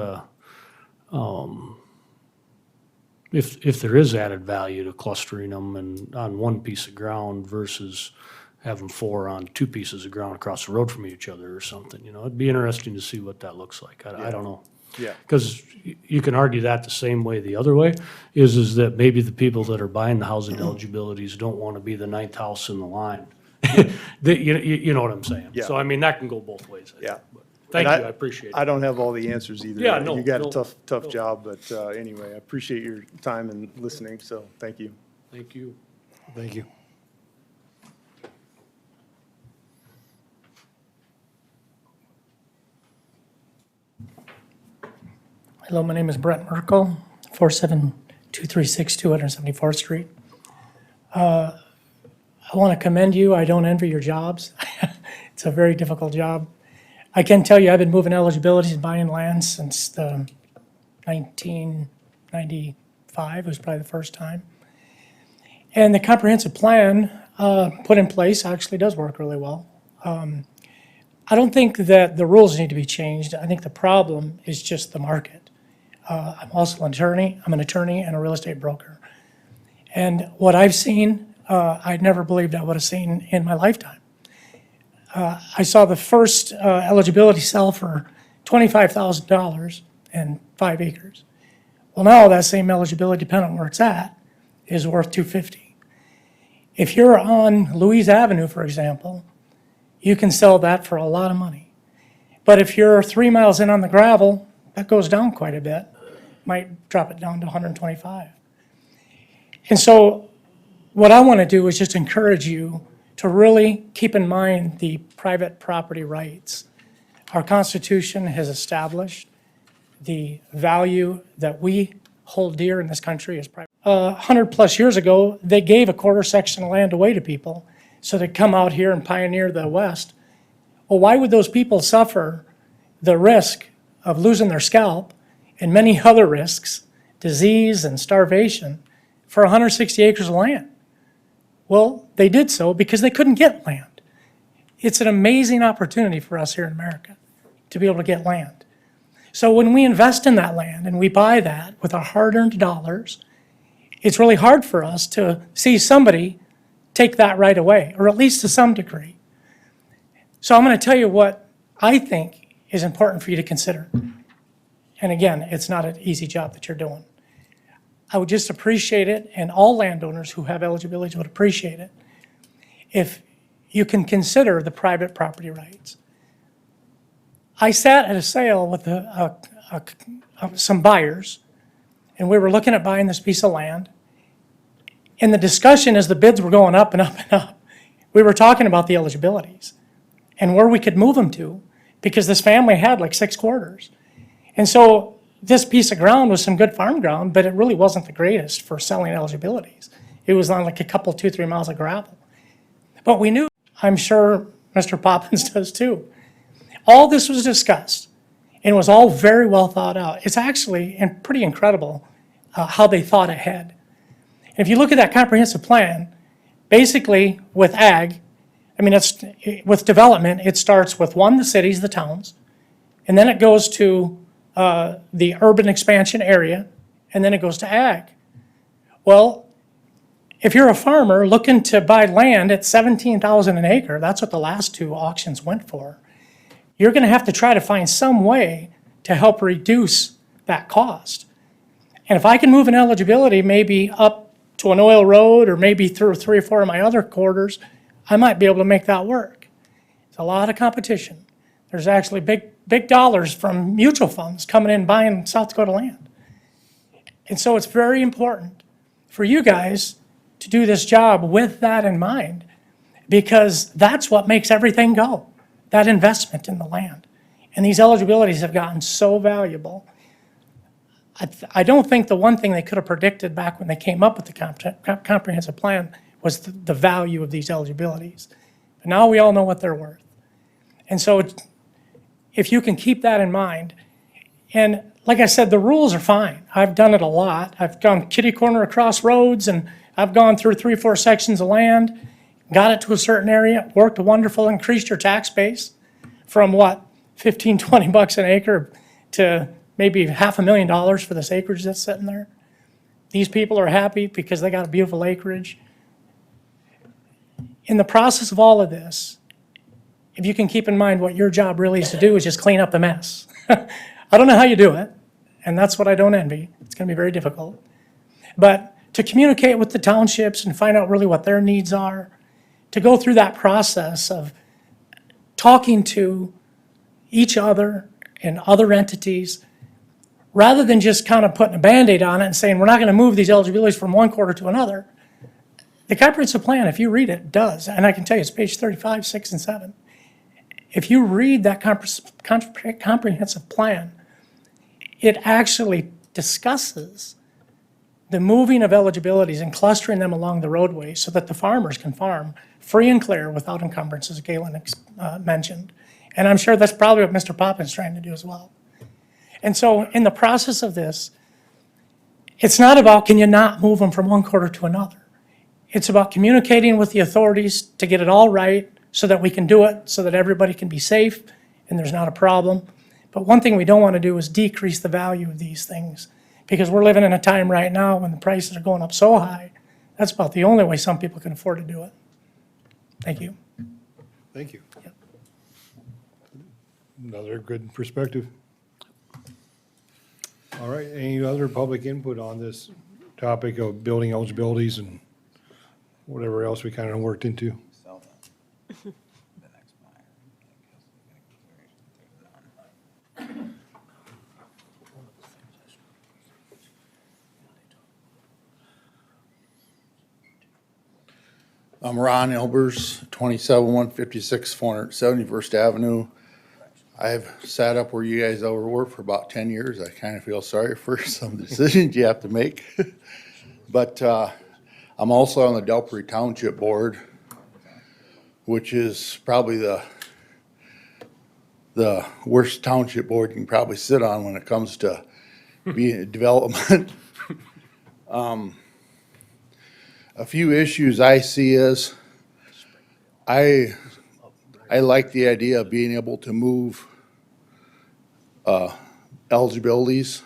if there is added value to clustering them and on one piece of ground versus having 4 on 2 pieces of ground across the road from each other or something, it'd be interesting to see what that looks like. I don't know. Yeah. Because you can argue that the same way the other way, is that maybe the people that are buying the housing eligibilities don't want to be the 9th house in the line. You know what I'm saying? Yeah. So, I mean, that can go both ways. I Yeah. think, but Thank And you, I appreciate it. I don't have all the answers either. Yeah, no, You got no, a tough no. job, but anyway, I appreciate your time and listening, so thank you. Thank you. Thank you. Hello, my name is Brett Merkel, 47236 274th Street. I want to commend you. I don't envy your jobs. It's a very difficult job. I can tell you, I've been moving eligibilities and buying land since the 1995 was probably the first time. And the comprehensive plan put in place actually does work really well. I don't think that the rules need to be changed. I think the problem is just the market. I'm also an attorney. I'm an attorney and a real estate broker. And what I've seen, I never believed I would have seen in my lifetime. I saw the first eligibility sell for $25,000 and 5 acres. Well, now that same eligibility, depending on where it's at, is worth $250,000. If you're on Louise Avenue, for example, you can sell that for a lot of money. But if you're 3 miles in on the gravel, that goes down quite a bit. Might drop it down to 125. And so what I want to do is just encourage you to really keep in mind the private property rights. Our Constitution has established the value that we hold dear in this country as private. 100+ years ago, they gave a quarter section of land away to people so they come out here and pioneer the West. Well, why would those people suffer the risk of losing their scalp and many other risks, disease and starvation, for 160 acres of land? Well, they did so because they couldn't get land. It's an amazing opportunity for us here in America to be able to get land. So when we invest in that land and we buy that with our hard-earned dollars, it's really hard for us to see somebody take that right away, or at least to some degree. So I'm going to tell you what I think is important for you to consider. And again, it's not an easy job that you're doing. I would just appreciate it, and all landowners who have eligibility would appreciate it, if you can consider the private property rights. I sat at a sale with some buyers, and we were looking at buying this piece of land. And the discussion as the bids were going up and up and up, we were talking about the eligibilities and where we could move them to, because this family had like 6 quarters. And so this piece of ground was some good farm ground, but it really wasn't the greatest for selling eligibilities. It was on like a couple, 2-3 miles of gravel. But we knew, I'm sure Mr. Poppins does too. All this was discussed, and it was all very well thought out. It's actually pretty incredible how they thought ahead. And if you look at that comprehensive plan, basically with ag, I mean, with development, it starts with the cities, the towns, and then it goes to the urban expansion area, and then it goes to ag. Well, if you're a farmer looking to buy land at $17,000 an acre, that's what the last 2 auctions went for. You're going to have to try to find some way to help reduce that cost. And if I can move an eligibility maybe up to an oil road or maybe through 3 or 4 of my other quarters, I might be able to make that work. It's a lot of competition. There's actually big dollars from mutual funds coming in buying South Dakota land. And so it's very important for you guys to do this job with that in mind, because that's what makes everything go, that investment in the land. And these eligibilities have gotten so valuable. I don't think the one thing they could have predicted back when they came up with the comprehensive plan was the value of these eligibilities. But now we all know what they're worth. And so if you can keep that in mind, and like I said, the rules are fine. I've done it a lot. I've gone kitty corner across roads, and I've gone through 3 or 4 sections of land, got it to a certain area, worked wonderful, increased your tax base from what, $15, $20 an acre to maybe $500,000 for this acreage that's sitting there. These people are happy because they got a beautiful acreage. In the process of all of this, if you can keep in mind what your job really is to do is just clean up the mess. I don't know how you do it, and that's what I don't envy. It's going to be very difficult. But to communicate with the townships and find out really what their needs are, to go through that process of talking to each other and other entities, rather than just kind of putting a Band-Aid on it and saying, we're not going to move these eligibilities from one quarter to another. The comprehensive plan, if you read it, does, and I can tell you it's page 35, 6, and 7. If you read that comprehensive plan, it actually discusses the moving of eligibilities and clustering them along the roadway so that the farmers can farm free and clear without encumbrances, Galen mentioned. And I'm sure that's probably what Mr. Poppins is trying to do as well. And so in the process of this, it's not about can you not move them from one quarter to another. It's about communicating with the authorities to get it all right so that we can do it, so that everybody can be safe and there's not a problem. But one thing we don't want to do is decrease the value of these things, because we're living in a time right now when the prices are going up so high. That's about the only way some people can afford to do it. Thank you. Thank you. Another good perspective. All right, any other public input on this topic of building eligibilities and whatever else we kind of worked into? I'm Ron Elbers, 27156 471st Avenue. I've sat up where you guys were for about 10 years. I kind of feel sorry for some decisions you have to make. But I'm also on the Delphi Township Board, which is probably the worst township board you can probably sit on when it comes to development. A few issues I see is I like the idea of being able to move eligibilities.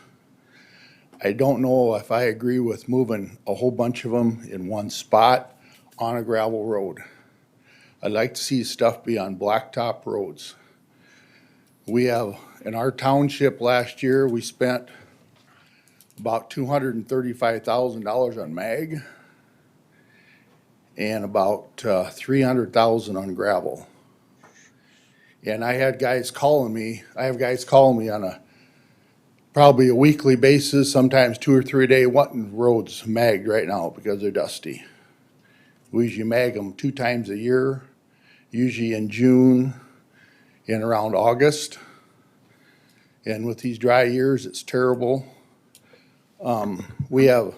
I don't know if I agree with moving a whole bunch of them in one spot on a gravel road. I'd like to see stuff be on blacktop roads. We have, in our township last year, we spent about $235,000 on mag and about $300,000 on gravel. And I had guys calling me, I have guys calling me on probably a weekly basis, sometimes 2 or 3 day, wanting roads magged right now because they're dusty. We usually mag them 2 times a year, usually in June and around August. And with these dry years, it's terrible. We have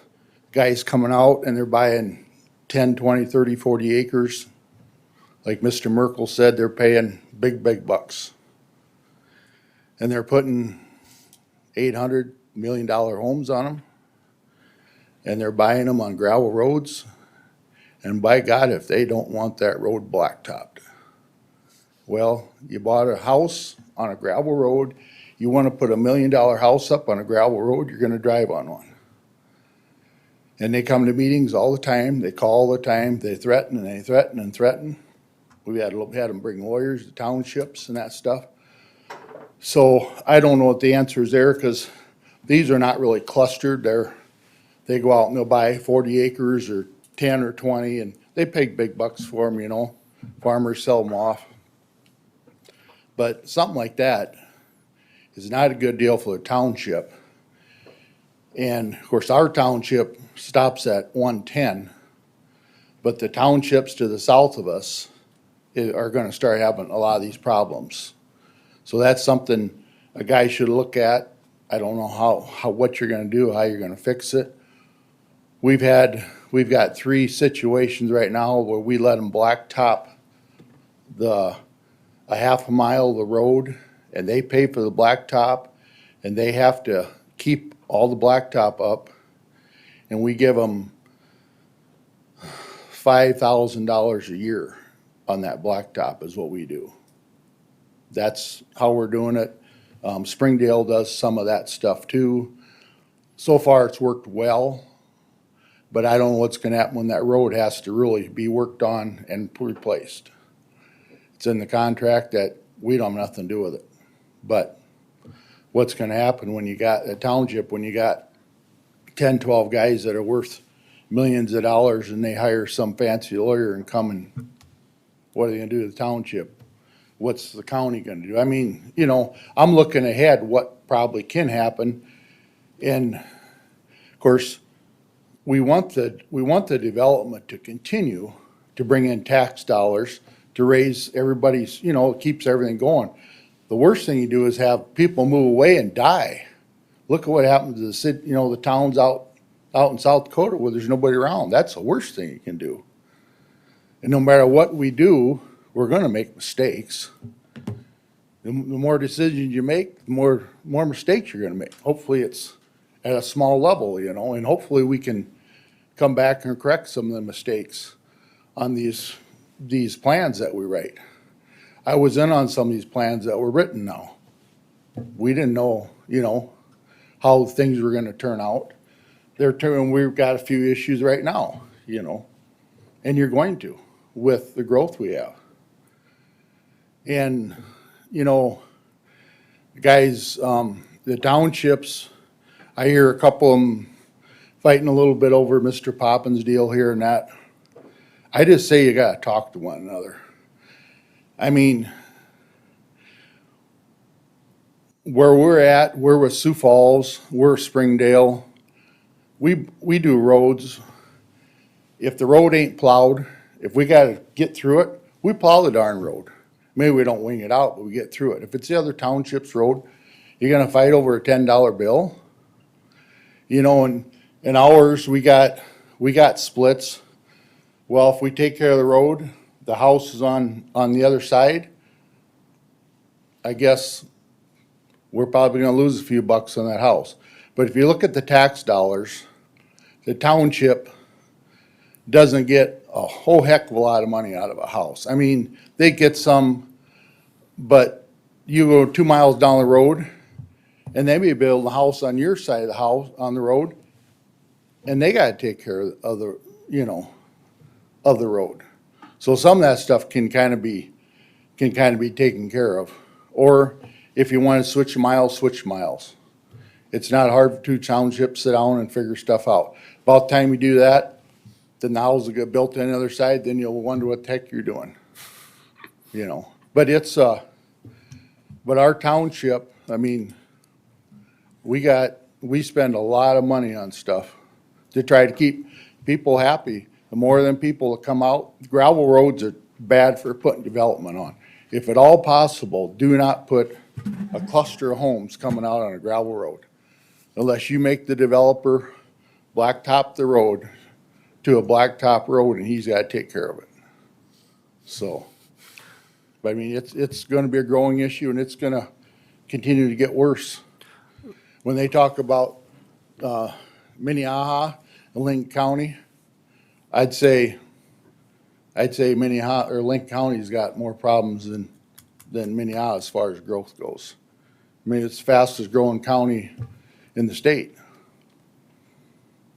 guys coming out and they're buying 10, 20, 30, 40 acres. Like Mr. Merkel said, they're paying big, big bucks. And they're putting $800 million homes on them. And they're buying them on gravel roads. And by God, if they don't want that road blacktopped. Well, you bought a house on a gravel road. You want to put $1 million house up on a gravel road, you're going to drive on one. And they come to meetings all the time. They call all the time. They threaten and they threaten and threaten. We had them bring lawyers to townships and that stuff. So I don't know what the answer is there because these are not really clustered. They go out and they'll buy 40 acres or 10 or 20 and they pay big bucks for them, you know. Farmers sell them off. But something like that is not a good deal for the township. And of course, our township stops at 110, but the townships to the south of us are gonna start having a lot of these problems. So that's something a guy should look at. I don't know what you're gonna do, how you're gonna fix it. We've got 3 situations right now where we let them blacktop a half a mile of the road, and they pay for the blacktop, and they have to keep all the blacktop up, and we give them $5,000 a year on that blacktop is what we do. That's how we're doing it. Springdale does some of that stuff too. So far, it's worked well, but I don't know what's gonna happen when that road has to really be worked on and replaced. It's in the contract that we don't have nothing to do with it. But what's gonna happen when you got a township, when you got 10, 12 guys that are worth millions of dollars and they hire some fancy lawyer and come and, what are they gonna do to the township? What's the county gonna do? I mean, you know, I'm looking ahead what probably can happen. And of course, we want the development to continue to bring in tax dollars to raise everybody's, you know, it keeps everything going. The worst thing you do is have people move away and die. Look at what happened to the city, you know, the towns out in South Dakota where there's nobody around. That's the worst thing you can do. And no matter what we do, we're gonna make mistakes. The more decisions you make, the more mistakes you're gonna make. Hopefully it's at a small level, you know, and hopefully we can come back and correct some of the mistakes on these plans that we write. I was in on some of these plans that were written now. We didn't know, you know, how things were gonna turn out. We've got a few issues right now, you know, and you're going to with the growth we have. And, you know, guys, the townships, I hear a couple of them fighting a little bit over Mr. Poppins' deal here and that. I just say you gotta talk to one another. I mean, where we're at, we're with Sioux Falls, we're Springdale. We do roads. If the road ain't plowed, if we gotta get through it, we plow the darn road. Maybe we don't wing it out, but we get through it. If it's the other township's road, you're gonna fight over a $10 bill? You know, and ours, we got splits. Well, if we take care of the road, the house is on the other side, I guess we're probably gonna lose a few bucks on that house. But if you look at the tax dollars, the township doesn't get a whole heck of a lot of money out of a house. I mean, they get some, but you go 2 miles down the road and they may build a house on your side of the house, on the road, and they gotta take care of the, you know, of the road. So some of that stuff can kind of be taken care of. Or if you want to switch miles, switch miles. It's not hard for 2 townships to sit down and figure stuff out. About the time you do that, then the house will get built on the other side, then you'll wonder what the heck you're doing. You know, but it's, but our township, I mean, we spend a lot of money on stuff to try to keep people happy. The more than people that come out, gravel roads are bad for putting development on. If at all possible, do not put a cluster of homes coming out on a gravel road. Unless you make the developer blacktop the road to a blacktop road and he's gotta take care of it. So, but I mean, it's gonna be a growing issue and it's gonna continue to get worse. When they talk about, Minnehaha and Lincoln County, I'd say Minnehaha, or Lincoln County's got more problems than Minnehaha as far as growth goes. I mean, it's the fastest growing county in the state.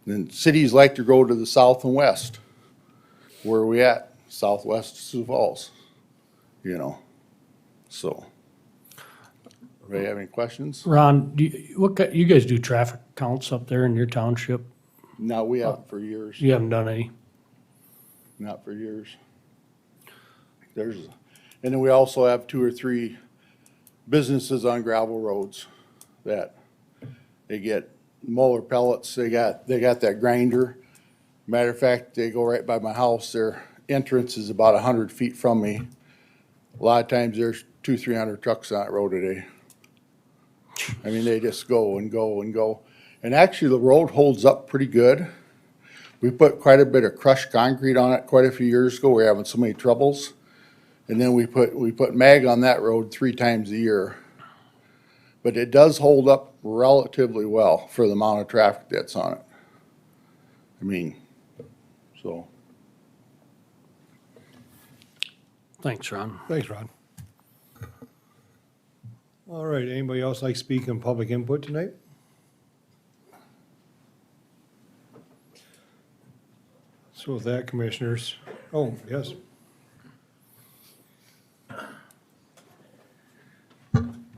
And cities like to go to the south and west. Where are we at? Southwest Sioux Falls, you know, so. Anybody have any questions? Ron, you guys do traffic counts up there in your township? No, we haven't for years. You haven't done any? Not for years. And then we also have 2 or 3 businesses on gravel roads that they get molar pellets, they got that grinder. Matter of fact, they go right by my house, their entrance is about 100 feet from me. A lot of times there's 200-300 trucks on that road a day. I mean, they just go and go and go. And actually, the road holds up pretty good. We put quite a bit of crushed concrete on it quite a few years ago. We were having so many troubles. And then we put mag on that road 3 times a year. But it does hold up relatively well for the amount of traffic that's on it. I mean, so. Thanks, Ron. Thanks, Ron. All right, anybody else like speaking in public input tonight? So with that, commissioners, oh, yes.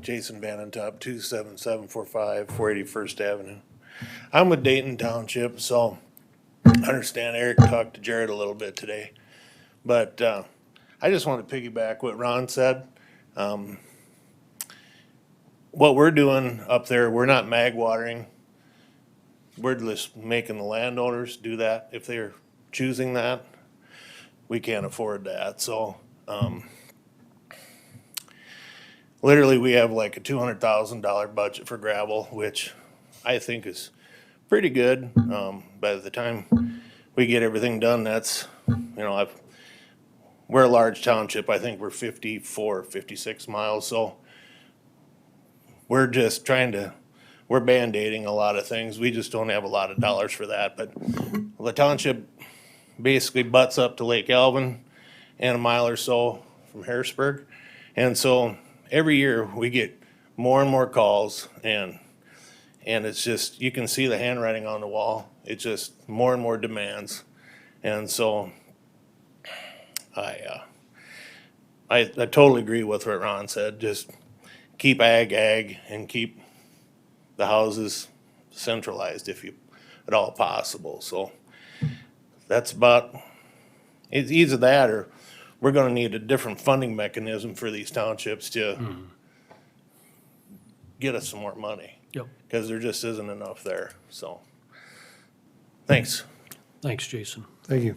Jason Vanentop, 27745 481st Avenue. I'm with Dayton Township, so I understand Eric talked to Jared a little bit today. But I just want to piggyback what Ron said. What we're doing up there, we're not mag watering. We're just making the landowners do that if they're choosing that. We can't afford that, so literally we have like a $200,000 budget for gravel, which I think is pretty good. By the time we get everything done, that's, we're a large township. I think we're 54, 56 miles, so we're just we're Band-Aiding a lot of things. We just don't have a lot of dollars for that, but the township basically butts up to Lake Alvin and a mile or so from Harrisburg. And so every year we get more and more calls and it's just, you can see the handwriting on the wall. It's just more and more demands. And so I totally agree with what Ron said. Just keep ag, and keep the houses centralized if you, at all possible. So that's about, it's either that or we're gonna need a different funding mechanism for these townships to get us some more money. Yep. Cause there just isn't enough there, so. Thanks. Thanks, Jason. Thank you.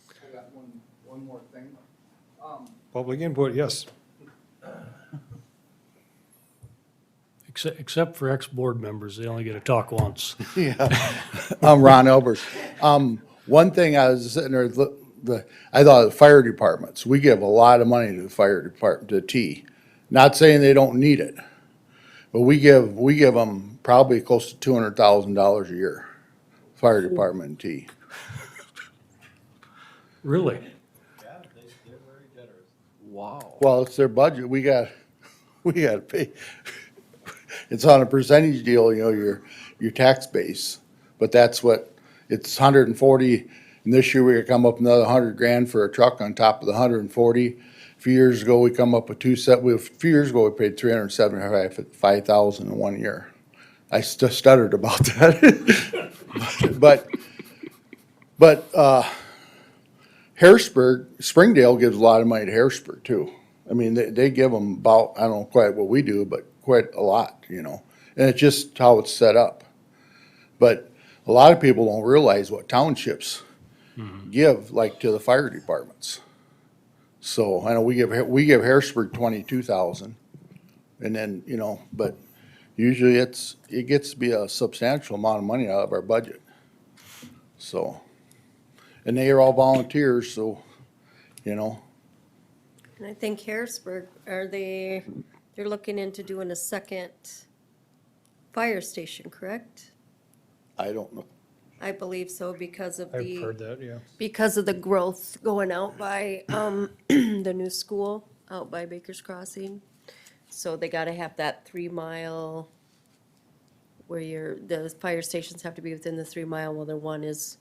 I got one more thing. Public input, yes. Except for ex-board members, they only get to talk once. Yeah, I'm Ron Elbers. One thing I was sitting there, I thought the fire departments, we give a lot of money to the fire department, to T. Not saying they don't need it, but we give them probably close to $200,000 a year, fire department and T. Really? Wow. Well, it's their budget, we got to pay. It's on a percentage deal, your tax base, but that's what, it's 140, and this year we could come up another 100 grand for a truck on top of the 140. A few years ago, we come up with a few years ago, we paid $375,000 in 1 year. I stuttered about that. But Harrisburg, Springdale gives a lot of money to Harrisburg too. I mean, they give them about, I don't know quite what we do, but quite a lot, and it's just how it's set up. But a lot of people don't realize what townships give, like to the fire departments. So I know we give Harrisburg 22,000. And then, you know, but usually it gets to be a substantial amount of money out of our budget. So, and they are all volunteers, so, you know, And I think Harrisburg, they're looking into doing a second fire station, correct? I don't know. I believe so because of I've heard that, yeah. because of the growth going out by, the new school out by Baker's Crossing. So they gotta have that 3 mile where the fire stations have to be within the 3 mile, while the one is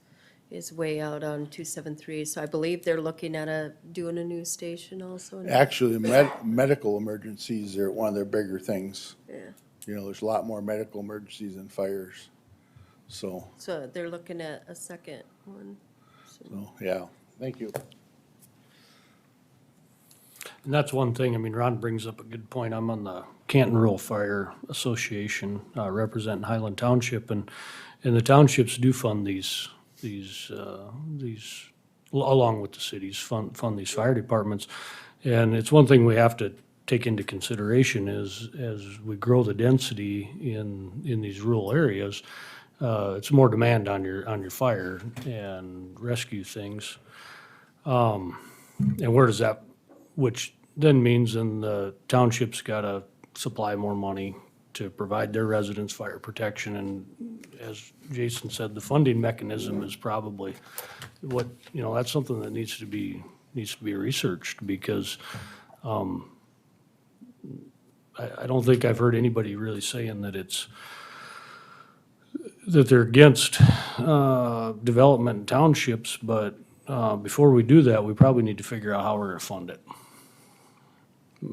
way out on 273. So I believe they're looking at doing a new station also. Actually, medical emergencies are one of their bigger things. Yeah, You know, there's a lot more medical emergencies than fires. So, so they're looking at a second one. so, yeah, thank you. And that's one thing, I mean, Ron brings up a good point. I'm on the Canton Rural Fire Association, representing Highland Township, and the townships do fund these, along with the cities, fund these fire departments. And it's one thing we have to take into consideration is, as we grow the density in these rural areas, it's more demand on your fire and rescue things. And where does that, which then means then the township's gotta supply more money to provide their residents fire protection. And as Jason said, the funding mechanism is probably what, you know, that's something that needs to be researched, because I don't think I've heard anybody really saying that that they're against development in townships, but before we do that, we probably need to figure out how we're gonna fund it.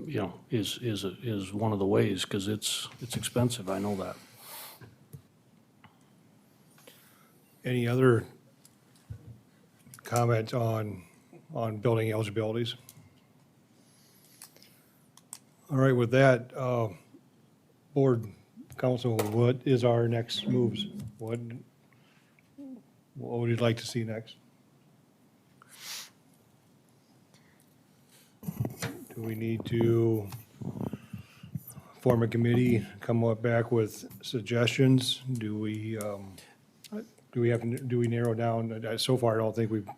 You know, is one of the ways, because it's expensive, I know that. Any other comment on building eligibilities? All right, with that, board, council, what is our next moves? What would you like to see next? Do we need to form a committee, come back with suggestions? Do we narrow down? So far, I don't think we've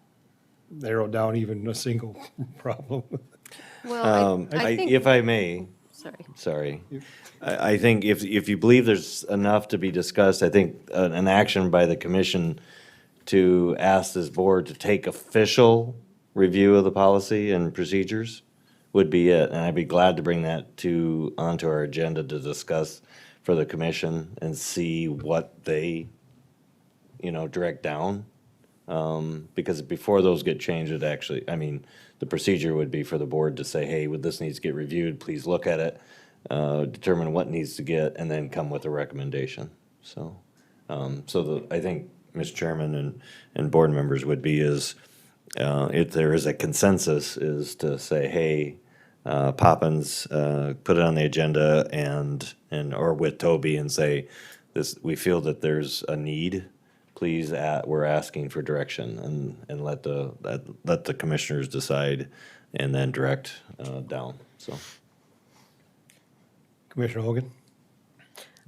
narrowed down even a single problem. Well, I think. If I may, Sorry. sorry. I think if you believe there's enough to be discussed, I think an action by the commission to ask this board to take official review of the policy and procedures would be it. And I'd be glad to bring that onto our agenda to discuss for the commission and see what they, direct down. Because before those get changed, the procedure would be for the board to say, hey, this needs to get reviewed, please look at it, determine what needs to get, and then come with a recommendation. So, I think, Mr. Chairman and board members would be if there is a consensus, is to say, hey, Poppins, put it on the agenda or with Toby and say, we feel that there's a need. Please, we're asking for direction and let the commissioners decide and then direct down, so. Commissioner Hogan?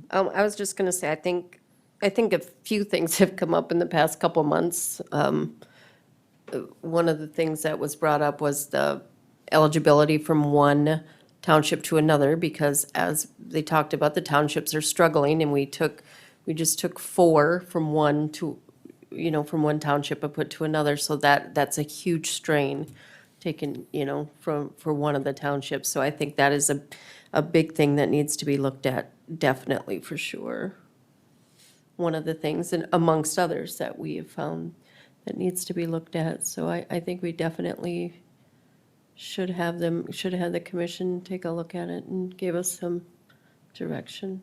I was just gonna say, I think a few things have come up in the past couple months. One of the things that was brought up was the eligibility from one township to another, because as they talked about, the townships are struggling, and we just took 4 from one from one township and put to another, so that's a huge strain taken, for one of the townships. So I think that is a big thing that needs to be looked at, definitely, for sure. One of the things, and amongst others, that we have found that needs to be looked at. So I think we definitely should have the commission take a look at it and give us some direction.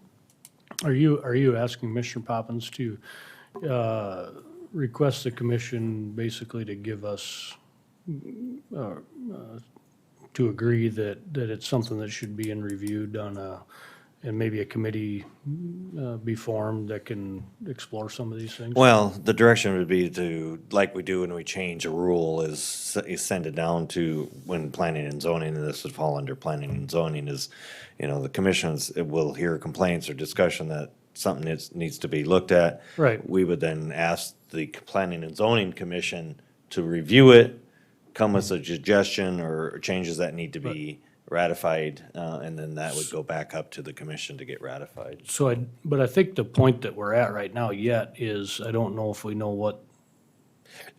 Are you asking Commissioner Poppins to request the commission basically to give us, to agree that it's something that should be reviewed on and maybe a committee be formed that can explore some of these things? Well, the direction would be to, like we do when we change a rule, is send it down to when planning and zoning, and this would fall under planning and zoning, is, the commissions will hear complaints or discussion that something needs to be looked at. Right. We would then ask the planning and zoning commission to review it, come with a suggestion or changes that need to be ratified, and then that would go back up to the commission to get ratified. But I think the point that we're at right now yet is, I don't know if we know what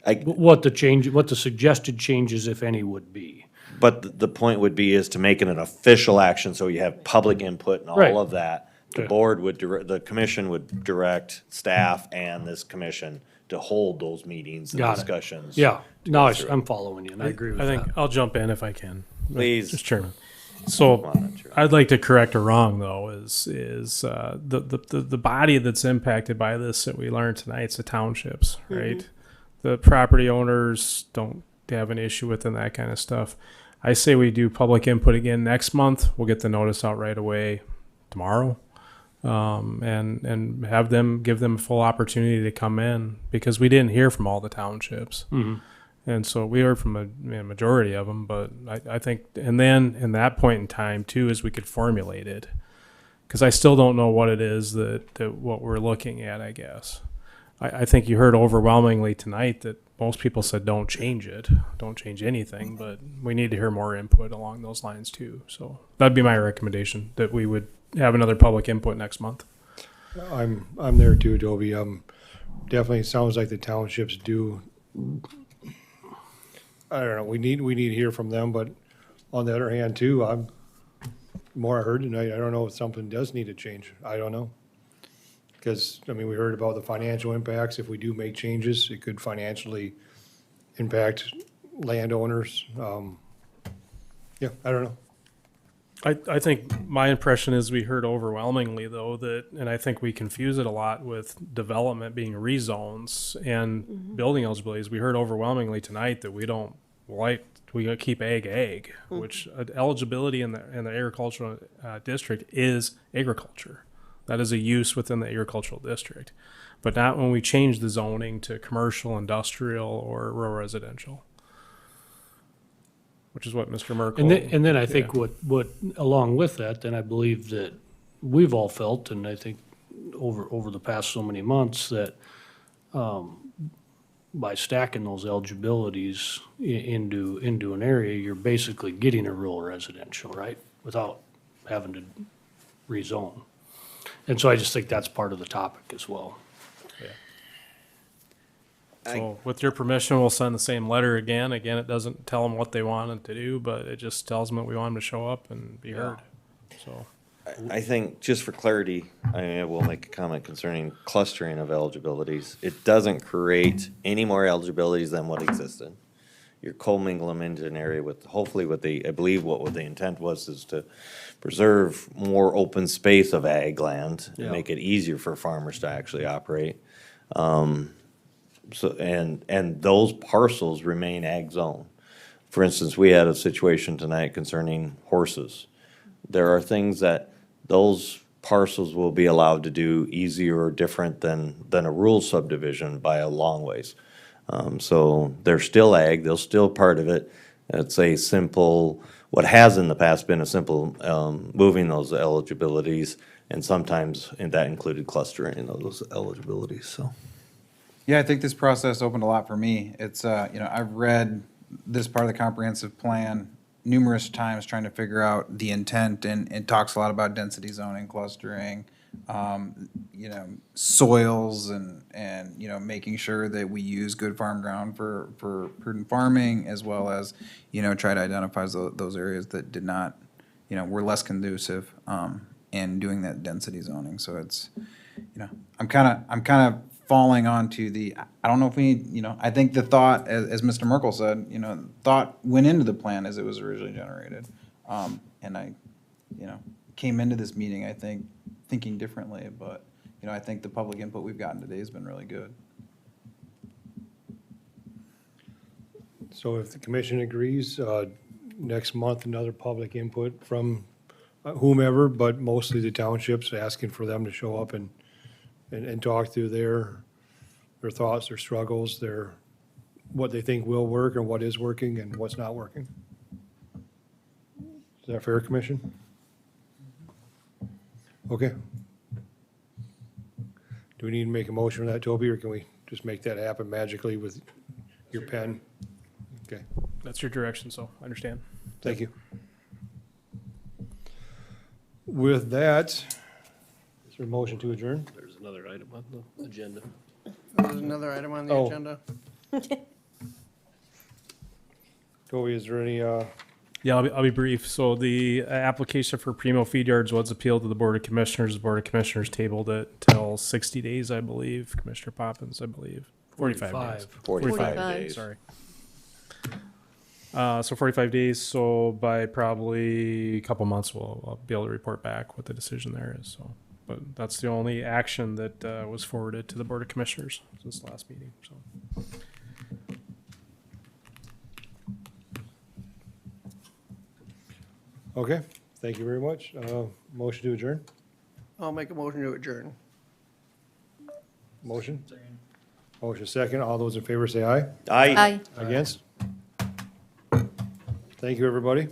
the suggested changes, if any, would be. But the point would be is to make it an official action, so you have public input and Right. all of that. The Okay. board would the commission would direct staff and this commission to hold those meetings and Got it. discussions. Yeah, no, go through. I'm following you, and I agree with I that. think I'll jump in if I can. Please. Mr. Chairman. So I'd like to correct a wrong though, is the body that's impacted by this that we learned tonight is the townships, right? The property owners don't have an issue with and that kind of stuff. I say we do public input again next month. We'll get the notice out right away tomorrow. And have them, give them a full opportunity to come in, because we didn't hear from all the townships. And so we heard from a majority of them, but I think, and then in that point in time too, is we could formulate it. Because I still don't know what it is that what we're looking at, I guess. I think you heard overwhelmingly tonight that most people said don't change it, don't change anything, but we need to hear more input along those lines too. So that'd be my recommendation, that we would have another public input next month. I'm there too, Toby. Definitely sounds like the townships do. I don't know, we need to hear from them, but on the other hand too, more I heard tonight, I don't know if something does need to change. I don't know. Because, we heard about the financial impacts. If we do make changes, it could financially impact landowners. Yeah, I don't know. I think my impression is we heard overwhelmingly though that, and I think we confuse it a lot with development being rezones and building eligibilities. We heard overwhelmingly tonight that we don't like, we gotta keep ag, which eligibility in the agricultural district is agriculture. That is a use within the agricultural district, but not when we change the zoning to commercial, industrial, or rural residential. Which is what Mr. Merkel. And then I think what, along with that, then I believe that we've all felt, and I think over the past so many months, that by stacking those eligibilities into an area, you're basically getting a rural residential, right? Without having to rezone. And so I just think that's part of the topic as well. So with your permission, we'll send the same letter again. Again, it doesn't tell them what they wanted to do, but it just tells them that we want them to show up and be heard. So I think, just for clarity, I will make a comment concerning clustering of eligibilities. It doesn't create any more eligibilities than what existed. You're commingling them into an area with, hopefully I believe what the intent was is to preserve more open space of ag land and make it easier for farmers to actually operate. So, and those parcels remain ag zone. For instance, we had a situation tonight concerning horses. There are things that those parcels will be allowed to do easier or different than a rural subdivision by a long ways. So they're still ag, they're still part of it. It's a simple, what has in the past been a simple moving those eligibilities, and sometimes that included clustering those eligibilities, so. Yeah, I think this process opened a lot for me. It's, I've read this part of the comprehensive plan numerous times trying to figure out the intent, and it talks a lot about density zoning, clustering, soils and, making sure that we use good farm ground for prudent farming, as well as, try to identify those areas that did not, were less conducive, in doing that density zoning. So it's, I'm kind of falling onto I don't know if we need, I think the thought, as Mr. Merkel said, thought went into the plan as it was originally generated. And I, came into this meeting, I think, thinking differently, but, I think the public input we've gotten today has been really good. So if the commission agrees, next month, another public input from whomever, but mostly the townships, asking for them to show up and talk through their thoughts, their struggles, what they think will work and what is working and what's not working. Is that fair, Commission? Okay. Do we need to make a motion on that, Toby, or can we just make that happen magically with your pen? Okay, That's your direction, so I understand. thank you. With that, is there a motion to adjourn? There's another item on the agenda. There's another item on the Oh. agenda. Toby, is there any, Yeah, I'll be brief. So the application for Primo Feed Yards was appealed to the Board of Commissioners. The Board of Commissioners tabled it till 60 days, I believe. Commissioner Poppins, I believe. 45 days. 45 days. Sorry. So 45 days, so by probably a couple months, I'll be able to report back what the decision there is, so. But that's the only action that was forwarded to the Board of Commissioners since the last meeting, so. okay, thank you very much. Motion to adjourn? I'll make a motion to adjourn. Motion? Motion second. All those in favor say aye. Aye. Aye. Against? Thank you, everybody.